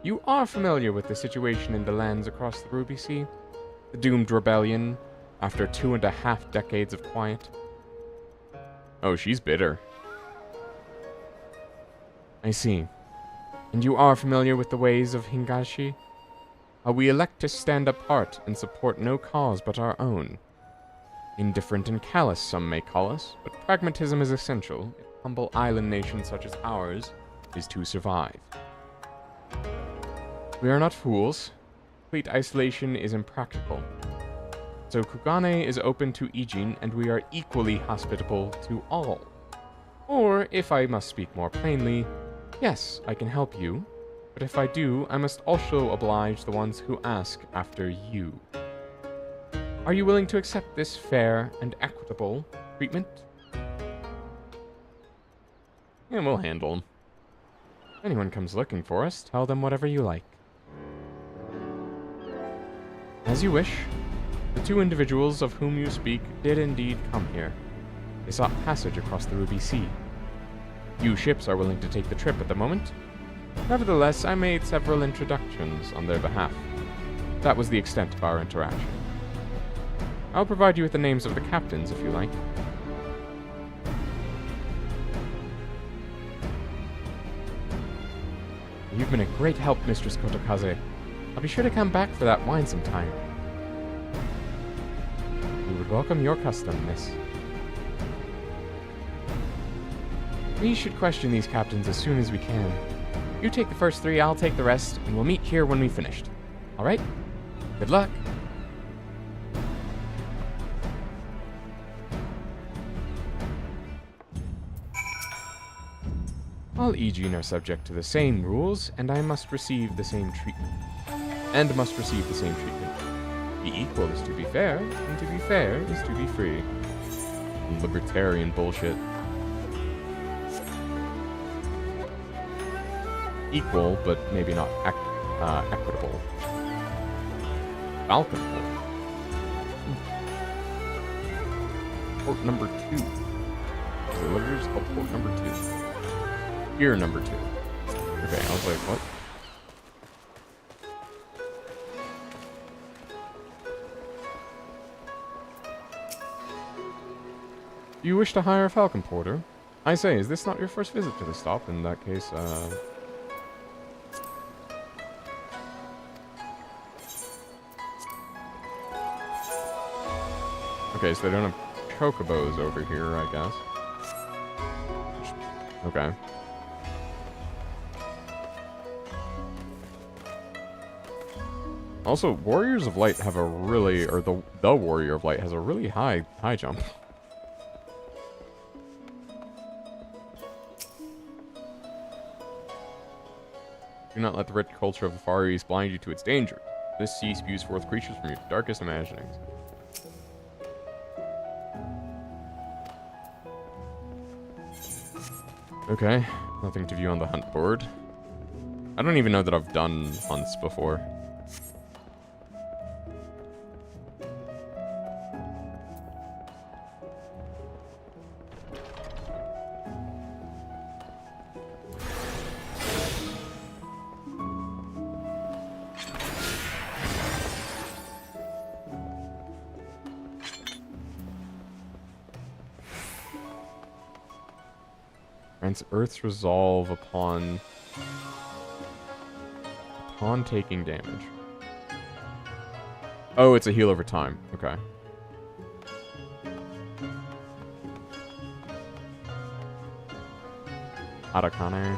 You are familiar with the situation in the lands across the Ruby Sea? The doomed rebellion, after 2.5 decades of quiet? Oh, she's bitter. I see. And you are familiar with the ways of Hingashi? How we elect to stand apart and support no cause but our own. Indifferent and callous, some may call us, but pragmatism is essential if a humble island nation such as ours is to survive. We are not fools. Complete isolation is impractical. So Kugane is open to Ijin, and we are equally hospitable to all. Or, if I must speak more plainly, yes, I can help you, but if I do, I must also oblige the ones who ask after you. Are you willing to accept this fair and equitable treatment? Yeah, we'll handle them. If anyone comes looking for us, tell them whatever you like. As you wish. The 2 individuals of whom you speak did indeed come here. They sought passage across the Ruby Sea. Few ships are willing to take the trip at the moment. Nevertheless, I made several introductions on their behalf. That was the extent of our interaction. I'll provide you with the names of the captains if you like. You've been a great help, Mistress Kotokaze. I'll be sure to come back for that wine sometime. We would welcome your custom, miss. We should question these captains as soon as we can. You take the first 3, I'll take the rest, and we'll meet here when we've finished. Alright? Good luck! All Ijin are subject to the same rules, and I must receive the same treatment. Be equal is to be fair, and to be fair is to be free. Libertarian bullshit. Equal, but maybe not equitable. Falcon Port number 2. Delivers port number 2. Here number 2. Okay, I was like, what? Do you wish to hire a Falcon Porter? I say, is this not your first visit to the stop? In that case, Okay, so they don't have chocobos over here, I guess. Okay. Also, Warriors of Light have a really, or the Warrior of Light has a really high jump. Do not let the rich culture of the Far East blind you to its dangers. This sea spews forth creatures from your darkest imaginings. Okay, nothing to view on the hunt board. I don't even know that I've done hunts before. Grants Earth's resolve upon taking damage. Oh, it's a heal over time. Okay. Arakane.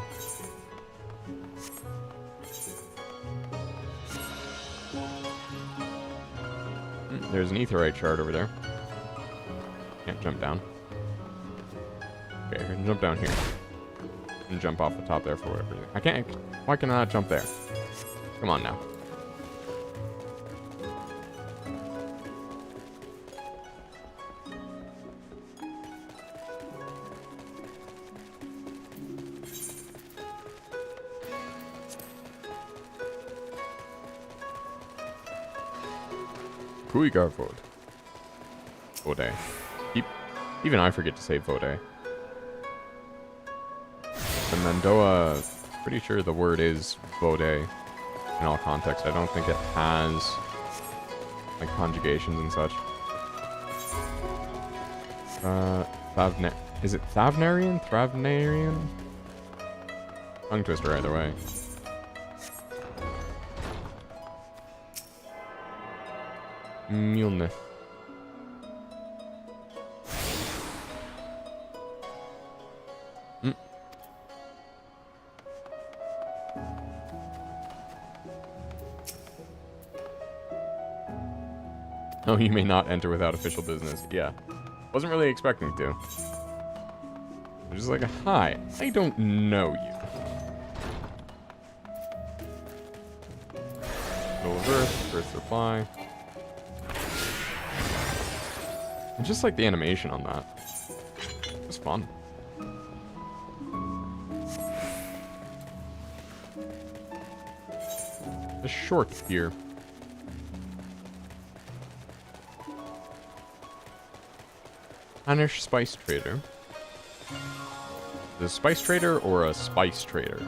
There's an Aetheryte shard over there. Can't jump down. Okay, I can jump down here. And jump off the top there for whatever reason. I can't. Why can I not jump there? Come on now. Kuigarvod. Vode. Even I forget to say Vode. And Mandoa, pretty sure the word is Vode. in all context. I don't think it has like conjugations and such. Is it Thavnarian? Thavnarian? Tongue twister either way. Mjolnir. Oh, you may not enter without official business. Yeah. Wasn't really expecting to. I'm just like, hi, I don't know you. Middle of Earth, first reply. I just like the animation on that. It's fun. A short here. Spanish spice trader. The spice trader or a spice trader?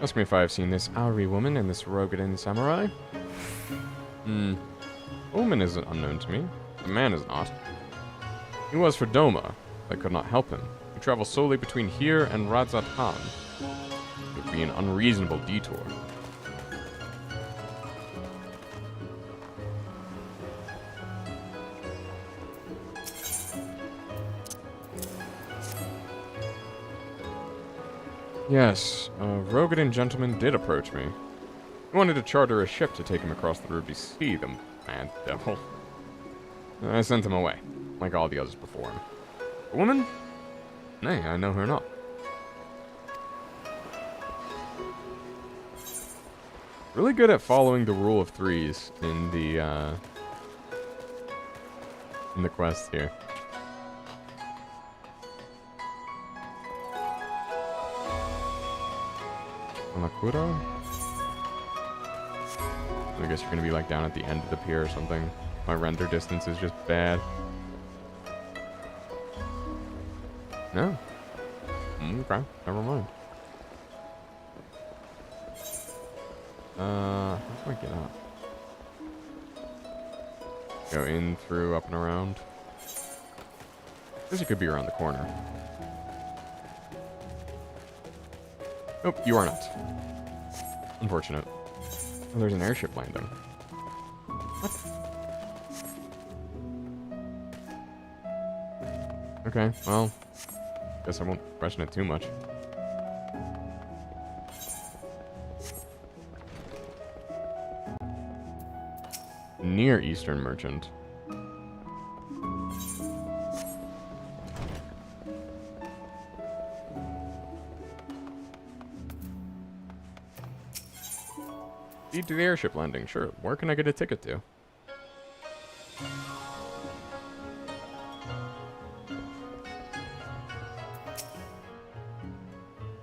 Ask me if I've seen this Auri woman and this Rogadin samurai. The woman is unknown to me. The man is not. He was for Doma. I could not help him. He travels solely between here and Radzatan. It would be an unreasonable detour. Yes, a Rogadin gentleman did approach me. He wanted to charter a ship to take him across the Ruby Sea, the mad devil. I sent him away, like all the others before him. A woman? Nay, I know her not. Really good at following the rule of threes in the quest here. Nakura? I guess you're gonna be like down at the end of the pier or something. My render distance is just bad. No. Okay, never mind. How do I get up? Go in, through, up and around. Guess you could be around the corner. Nope, you are not. Unfortunate. Oh, there's an airship landing. What? Okay, well, guess I won't question it too much. Near Eastern Merchant. To the airship landing, sure. Where can I get a ticket to?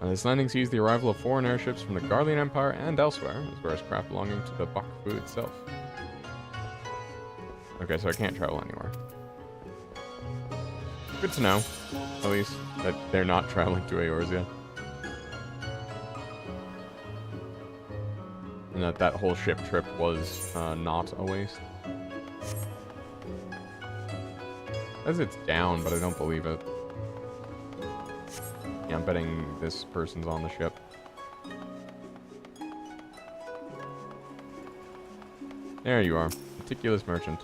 This landing sees the arrival of foreign airships from the Garlean Empire and elsewhere, as well as craft belonging to the Bakufu itself. Okay, so I can't travel anywhere. Good to know, at least, that they're not traveling to Eorzea. And that whole ship trip was not a waste. Says it's down, but I don't believe it. Yeah, I'm betting this person's on the ship. There you are. Meticulous merchant.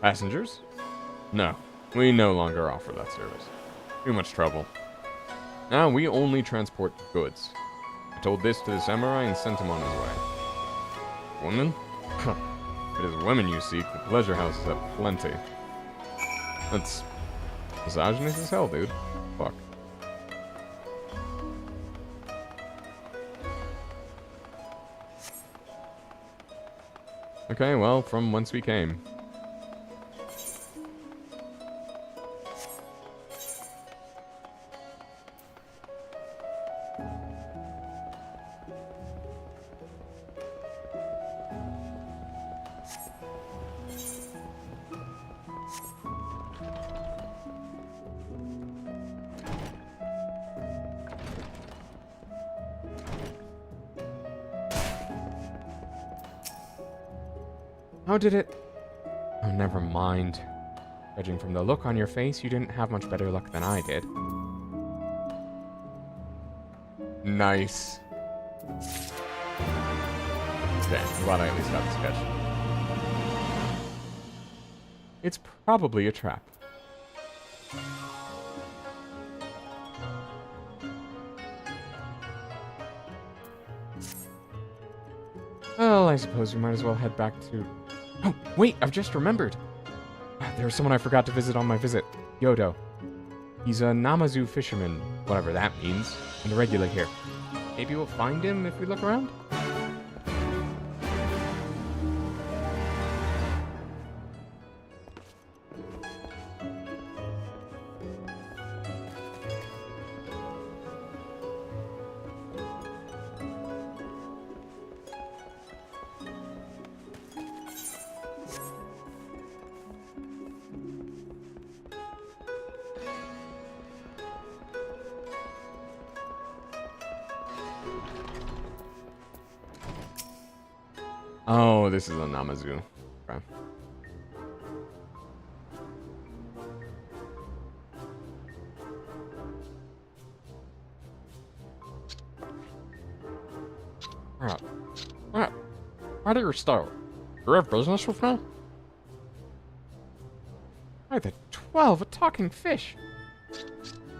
Passengers? No. We no longer offer that service. Too much trouble. Now we only transport goods. I told this to the samurai and sent him on his way. Women? It is women you seek. The pleasure houses have plenty. That's misogynist as hell, dude. Fuck. Okay, well, from whence we came. How did it... Oh, never mind. Judging from the look on your face, you didn't have much better luck than I did. Nice. Okay, I'm glad I at least got the sketch. It's probably a trap. Well, I suppose we might as well head back to... Oh, wait, I've just remembered. There's someone I forgot to visit on my visit. Yodo. He's a Namazu fisherman, whatever that means, and a regular here. Maybe we'll find him if we look around? Oh, this is a Namazu. Okay. What? Why do you start? You have business with me? By the 12, a talking fish.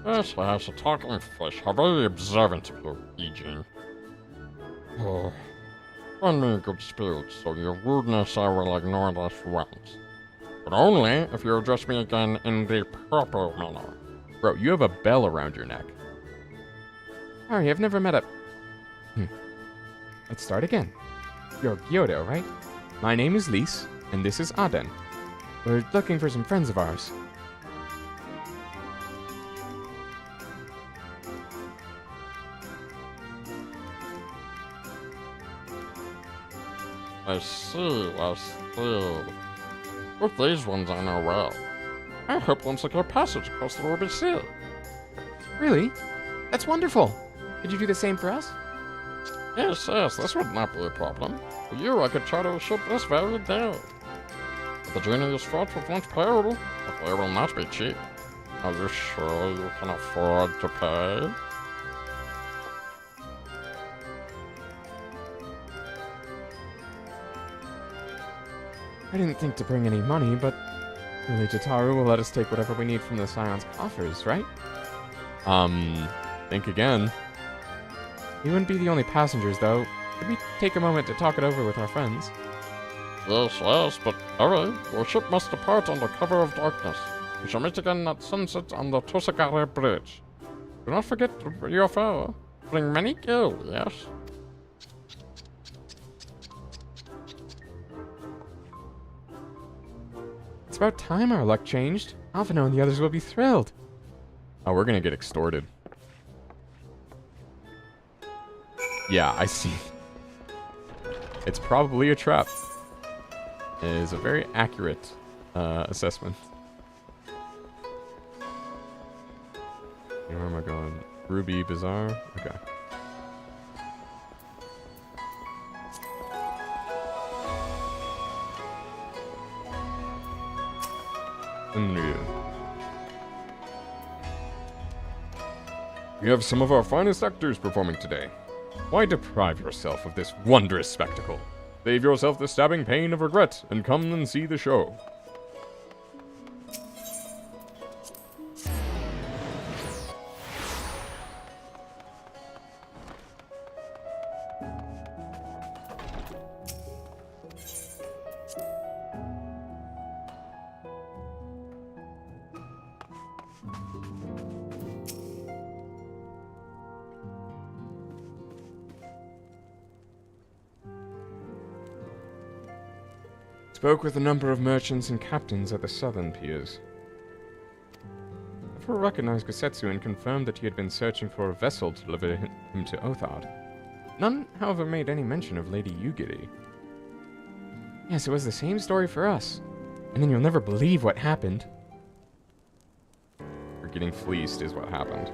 Yes, a talking fish. How very observant of you, Eugene. Oh. Find me in good spirits, so your rudeness I will ignore this once. But only if you address me again in the proper manner. Bro, you have a bell around your neck. Sorry, I've never met a... Let's start again. You're Gyodo, right? My name is Lise, and this is Aden. We're looking for some friends of ours. I see. With these ones I know well. I help them secure passage across the Ruby Sea. Really? That's wonderful. Could you do the same for us? Yes, this would not be a problem. For you, I could try to ship this very day. But the journey is fraught with much peril, but they will not be cheap. Are you sure you can afford to pay? I didn't think to bring any money, but really Jataru will let us take whatever we need from the Scion's coffers, right? Think again. We wouldn't be the only passengers, though. Could we take a moment to talk it over with our friends? Yes, but hurry. Your ship must depart under cover of darkness. We shall meet again at sunset on the Tosagare Bridge. Do not forget your fare. Bring many gil, yes? It's about time our luck changed. Alphino and the others will be thrilled. Oh, we're gonna get extorted. Yeah, I see. It's probably a trap. It is a very accurate assessment. Where am I going? Ruby Bazaar? Okay. We have some of our finest actors performing today. Why deprive yourself of this wondrous spectacle? Save yourself the stabbing pain of regret and come and see the show. Spoke with a number of merchants and captains at the southern piers. Several recognized Gosetsu and confirmed that he had been searching for a vessel to deliver him to Othard. None, however, made any mention of Lady Yugiri. Yes, it was the same story for us. And then you'll never believe what happened. You're getting fleeced is what happened.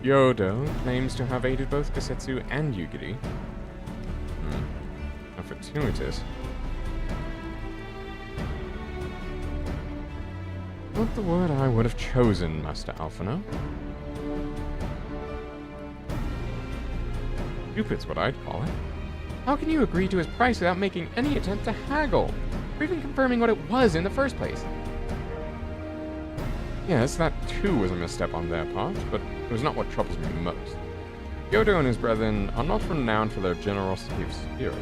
Yodo claims to have aided both Kasetsu and Yugiri. How fortuitous. Not the word I would have chosen, Master Alphino. Stupid's what I'd call it. How can you agree to his price without making any attempt to haggle, or even confirming what it was in the first place? Yes, that too was a misstep on their part, but it was not what troubles me most. Yodo and his brethren are not renowned for their generosity of spirit.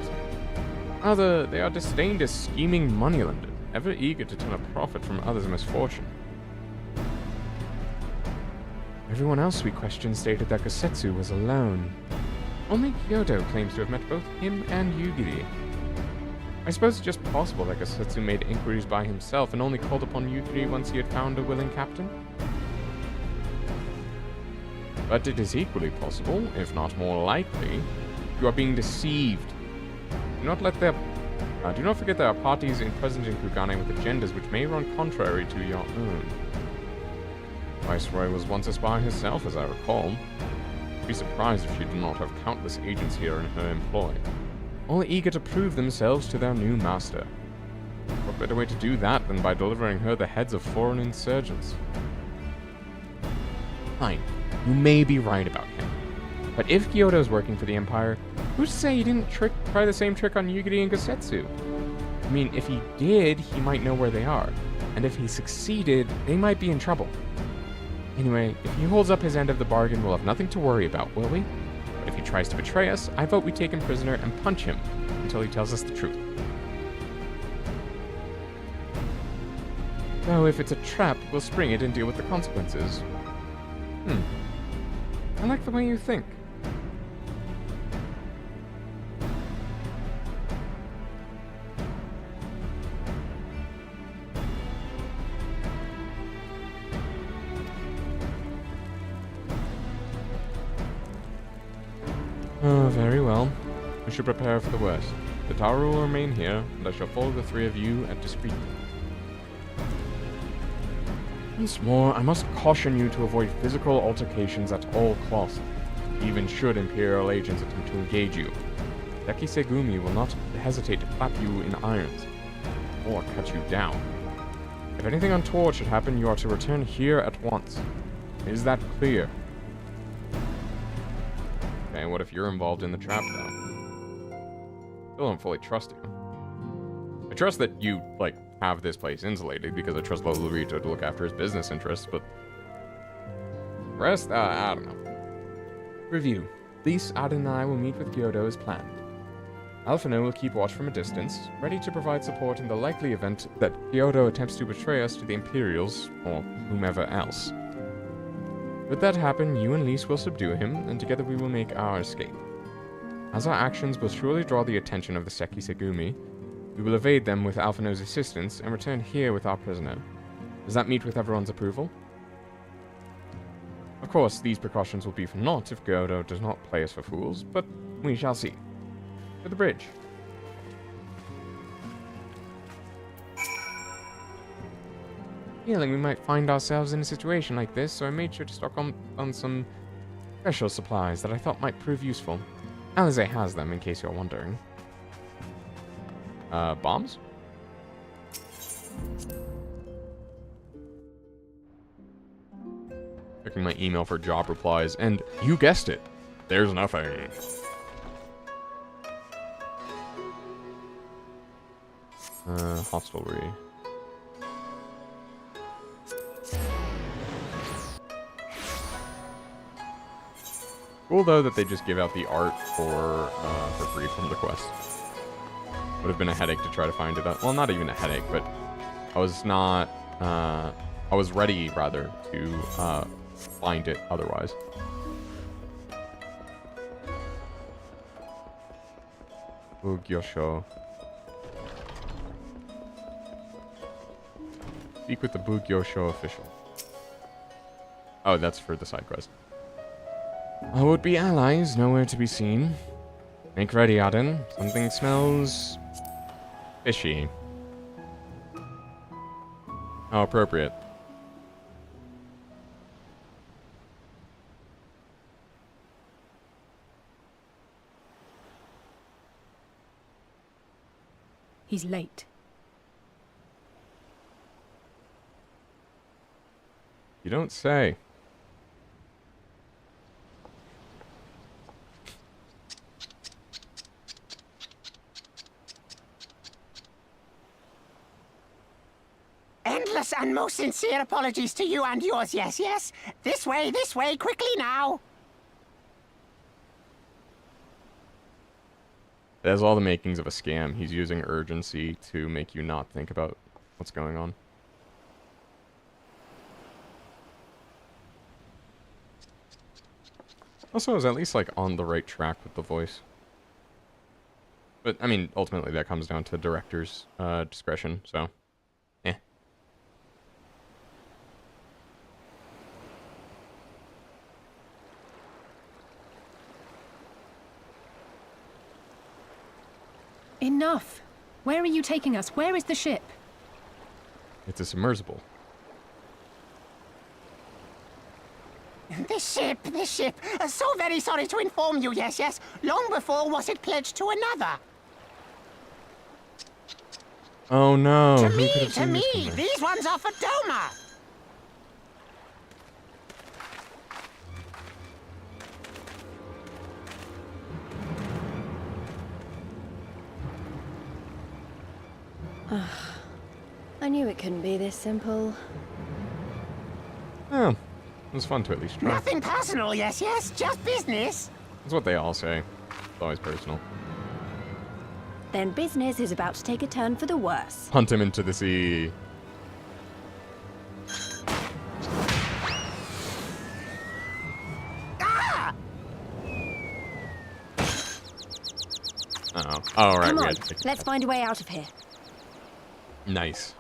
Rather, they are disdained as scheming moneylenders, ever eager to turn a profit from others' misfortune. Everyone else we questioned stated that Kasetsu was alone. Only Kyoto claims to have met both him and Yugiri. I suppose it's just possible that Kasetsu made inquiries by himself and only called upon Yugiri once he had found a willing captain. But it is equally possible, if not more likely, you are being deceived. Do not forget there are parties present in Kugane with agendas which may run contrary to your own. Viceroy was once a spy herself, as I recall. I'd be surprised if she did not have countless agents here in her employ, all eager to prove themselves to their new master. What better way to do that than by delivering her the heads of foreign insurgents? Fine, you may be right about him. But if Kyoto's working for the Empire, who's to say he didn't try the same trick on Yugiri and Kasetsu? I mean, if he did, he might know where they are. And if he succeeded, they might be in trouble. Anyway, if he holds up his end of the bargain, we'll have nothing to worry about, will we? But if he tries to betray us, I vote we take him prisoner and punch him until he tells us the truth. Though if it's a trap, we'll spring it and deal with the consequences. I like the way you think. Oh, very well. We should prepare for the worst. The tower will remain here, and I shall follow the three of you at discreetly. Once more, I must caution you to avoid physical altercations at all costs, even should Imperial agents attempt to engage you. Sekisegumi will not hesitate to clap you in irons, or cut you down. If anything untoward should happen, you are to return here at once. Is that clear? Okay, what if you're involved in the trap, though? Still don't fully trust you. I trust that you, have this place insulated, because I trust Lolorito to look after his business interests, but... rest? I don't know. Review. Lise, Aden, and I will meet with Kyoto as planned. Alphino will keep watch from a distance, ready to provide support in the likely event that Kyoto attempts to betray us to the Imperials, or whomever else. Should that happen, you and Lise will subdue him, and together we will make our escape. As our actions will surely draw the attention of the Sekisegumi, we will evade them with Alphino's assistance and return here with our prisoner. Does that meet with everyone's approval? Of course, these precautions will be for naught if Kyoto does not play us for fools, but we shall see. To the bridge. Feeling we might find ourselves in a situation like this, so I made sure to stock on some special supplies that I thought might prove useful. Alize has them, in case you're wondering. Bombs? Checking my email for job replies, and you guessed it, there's nothing. Hostelry. Cool though that they just give out the art for free from the quest. Would have been a headache to try to find it. Well, not even a headache, but I was not. I was ready rather to find it otherwise. Bugyosho. Speak with the Bugyosho official. Oh, that's for the side quest. Our would-be allies nowhere to be seen. Make ready, Aden. Something smells fishy. How appropriate. He's late. You don't say. Endless and most sincere apologies to you and yours, yes, yes. This way, quickly now. It has all the makings of a scam. He's using urgency to make you not think about what's going on. Also, I was at least, like, on the right track with the voice. But, I mean, ultimately that comes down to director's discretion, so... eh. Enough! Where are you taking us? Where is the ship? It's a submersible. This ship. So very sorry to inform you, yes, yes. Long before was it pledged to another. Oh no! To Who me, could have seen this coming? These ones are for Doma. I knew it couldn't be this simple. Oh, it was fun to at least try. Nothing personal, yes, yes. Just business. That's what they all say. It's always personal. Then business is about to take a turn for the worse. Punt him into the sea. Ah! Uh-oh. Oh, right. Come we on, had to take let's find a way out of here. Nice.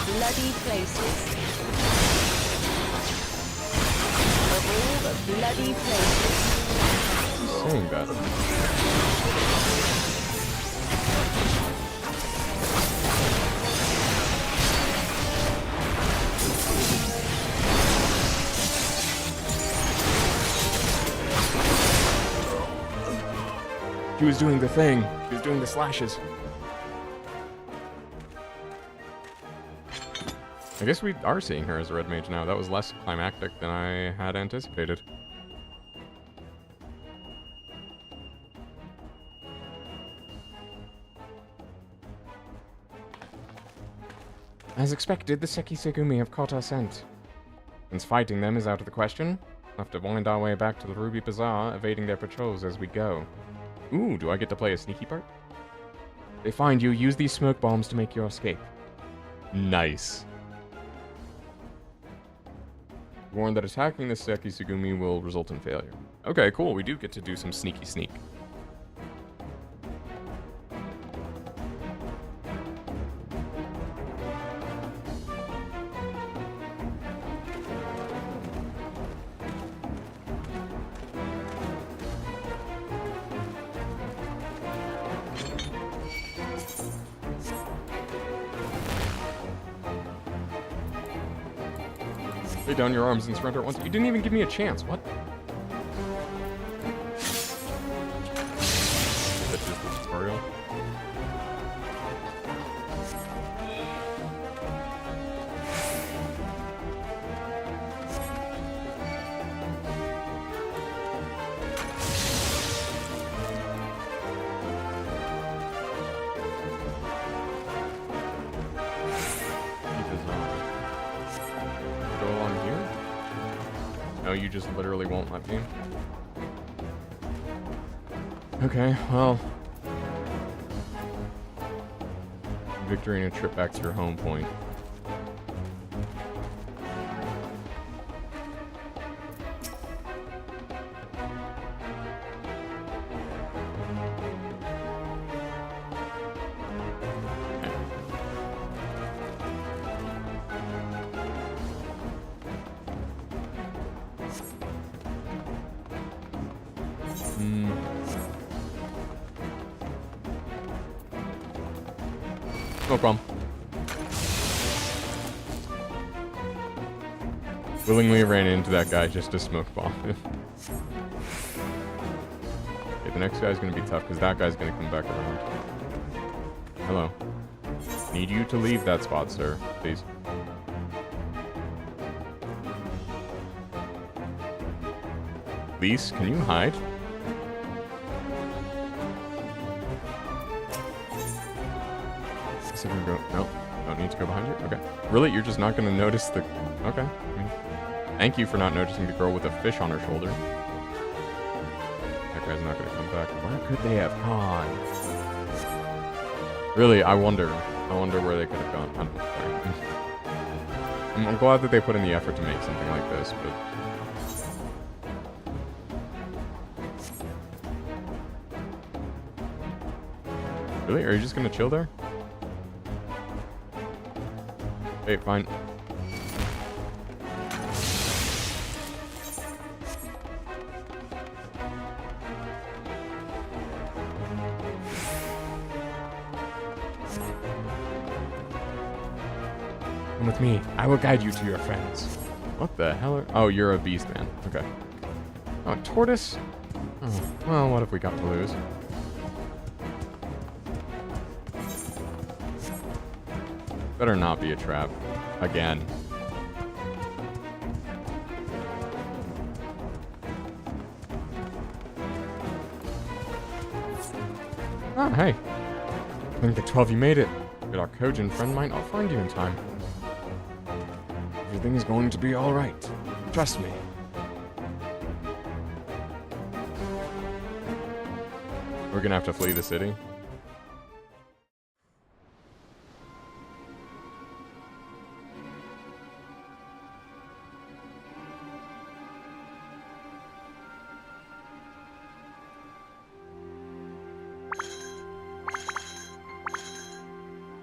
Bloody places. Of all the bloody places. Saying that. She was doing the thing. She was doing the slashes. I guess we are seeing her as a red mage now. That was less climactic than I had anticipated. As expected, the Sekisegumi have caught our scent. Since fighting them is out of the question, we'll have to wind our way back to the Ruby Bazaar, evading their patrols as we go. Ooh, do I get to play a sneaky part? If they find you, use these smoke bombs to make your escape. Nice. Warned that attacking the Sekisegumi will result in failure. Okay, cool. We do get to do some sneaky sneak. Lay down your arms and surrender at once. You didn't even give me a chance. What? That's just the tutorial. You just literally won't let me. Okay, well. Victory and a trip back to your home point. No problem. Willingly ran into that guy just to smoke bomb him. Okay, the next guy's gonna be tough because that guy's gonna come back around. Hello. Need you to leave that spot, sir, please. Lise, can you hide? So we go. No, don't need to go behind you. Okay. Really, you're just not gonna notice the. Okay. I mean, thank you for not noticing the girl with a fish on her shoulder. That guy's not gonna come back. Where could they have gone? Really, I wonder where they could have gone. I'm glad that they put in the effort to make something like this, but. Really? Are you just gonna chill there? Hey, fine. Come with me. I will guide you to your friends. What the hell are... Oh, you're a beast man. Okay. Oh, a tortoise? Oh, well, what if we got to lose? Better not be a trap. Again. Oh, hey. I think the 12 you made it. But our Kojin friend might not find you in time. Everything is going to be alright. Trust me. We're gonna have to flee the city.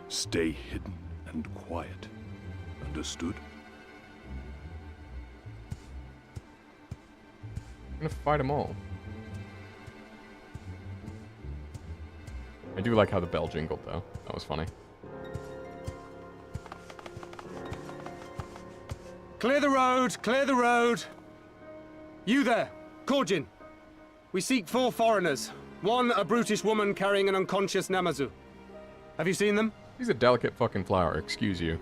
Stay hidden and quiet. Understood? I'm gonna fight them all. I do like how the bell jingled, though. That was funny. Clear the road! Clear the road! You there, Korjin. We seek 4 foreigners. One, a brutish woman carrying an unconscious Namazu. Have you seen them? He's a delicate fucking flower, excuse you.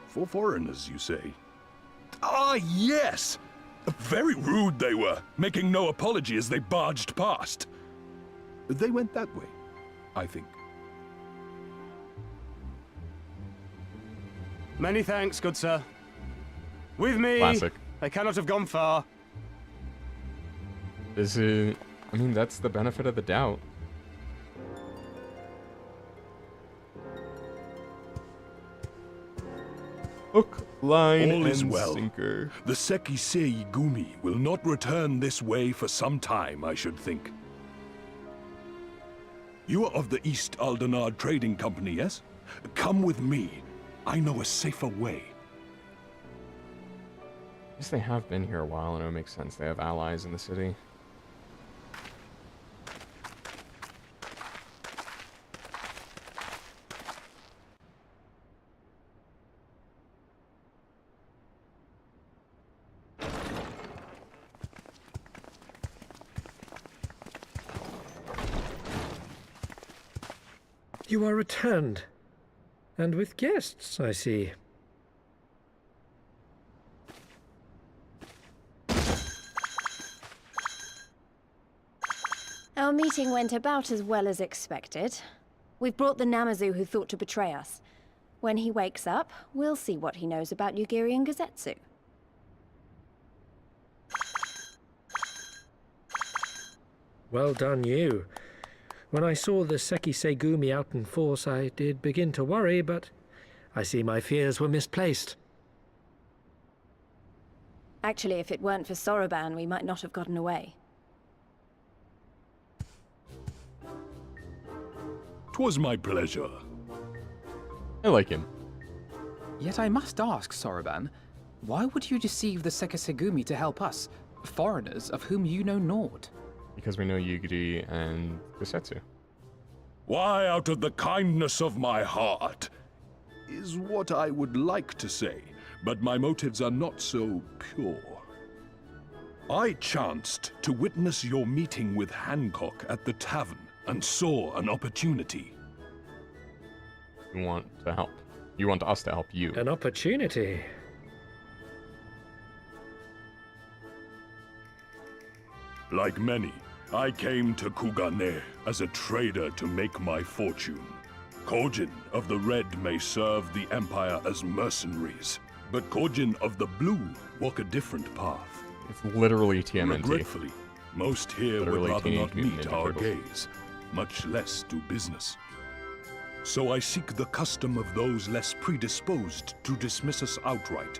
For foreigners, you say? Ah, yes! Very rude they were, making no apology as they barged past. They went that way, I think. Many thanks, good sir. With me, Classic. I cannot have gone far. Is it... I mean, that's the benefit of the doubt. Hook, line, All is and well. sinker. The Sekisei Gumi will not return this way for some time, I should think. You are of the East Aldenard Trading Company, yes? Come with me. I know a safer way. I guess they have been here a while, and it makes sense. They have allies in the city. You are returned. And with guests, I see. Our meeting went about as well as expected. We've brought the Namazu who thought to betray us. When he wakes up, we'll see what he knows about Yugiri and Gazetsu. Well done, you. When I saw the Sekisei Gumi out in force, I did begin to worry, but I see my fears were misplaced. Actually, if it weren't for Soroban, we might not have gotten away. 'Twas my pleasure. I like him. Yet I must ask, Soroban, why would you deceive the Sekisegumi to help us, foreigners of whom you know naught? Because we know Yugiri and Kusetsu. Why, out of the kindness of my heart, is what I would like to say, but my motives are not so pure. I chanced to witness your meeting with Hancock at the tavern and saw an opportunity. You want to help. You want us to help you. An opportunity? Like many, I came to Kugane as a trader to make my fortune. Kojin of the Red may serve the Empire as mercenaries, but Kojin of the Blue walk a different path. It's literally TMNT. Regretfully, most here Literally would rather Teenage not Mutant meet Ninja our Turtles. gaze, much less do business. So I seek the custom of those less predisposed to dismiss us outright,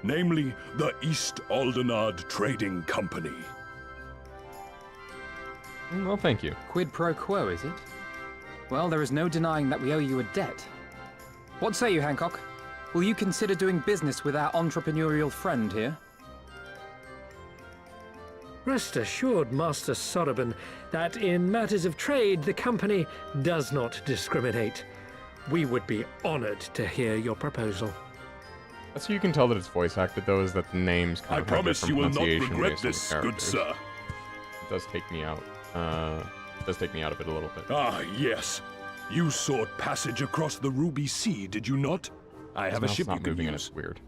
namely the East Aldenard Trading Company. Well, thank you. Quid pro quo, is it? Well, there is no denying that we owe you a debt. What say you, Hancock? Will you consider doing business with our entrepreneurial friend here? Rest assured, Master Soroban, that in matters of trade, the company does not discriminate. We would be honored to hear your proposal. That's how you can tell that it's voice acted, though, is that the names kind of have promise different you will not pronunciation regret based on the this, good characters. sir. It does take me out. It does take me out of it a little bit. Ah, yes. You sought passage across the Ruby Sea, did you not? I have a ship you can use. And it's weird.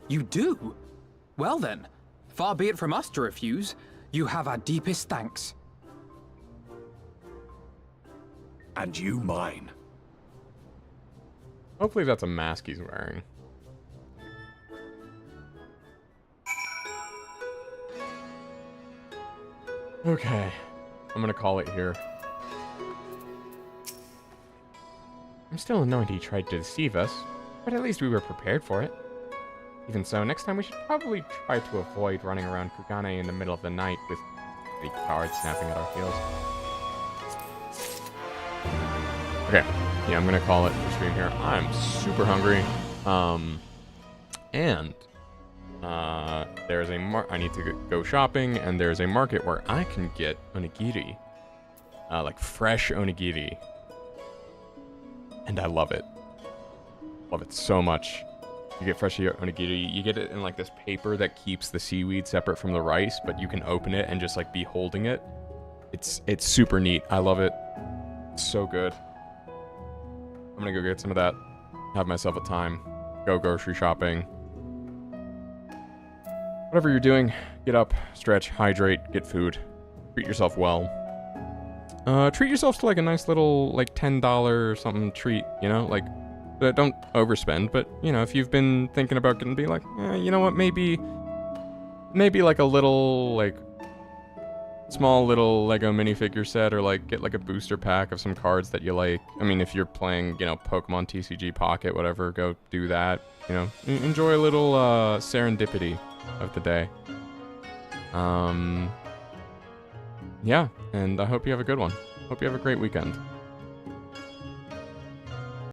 You do? Well then, far be it from us to refuse. You have our deepest thanks. And you mine. Hopefully that's a mask he's wearing. Okay, I'm gonna call it here. I'm still annoyed he tried to deceive us, but at least we were prepared for it. Even so, next time we should probably try to avoid running around Kugane in the middle of the night with the guards snapping at our heels. Okay, yeah, I'm gonna call it for stream here. I'm super hungry, and there's a I need to go shopping, and there's a market where I can get onigiri, like fresh onigiri, and I love it. Love it so much. You get fresh onigiri, you get it in like this paper that keeps the seaweed separate from the rice, but you can open it and just like be holding it. It's super neat. I love it. It's so good. I'm gonna go get some of that, have myself a time, go grocery shopping. Whatever you're doing, get up, stretch, hydrate, get food, treat yourself well. Treat yourself to like a nice little like $10 or something treat, you know, like don't overspend, but you know, if you've been thinking about getting, be like, you know what, maybe like a little like small little Lego minifigure set, or like get like a booster pack of some cards that you like. I mean, if you're playing, you know, Pokemon TCG Pocket, whatever, go do that. You know, enjoy a little serendipity of the day. Yeah, and I hope you have a good one. Hope you have a great weekend.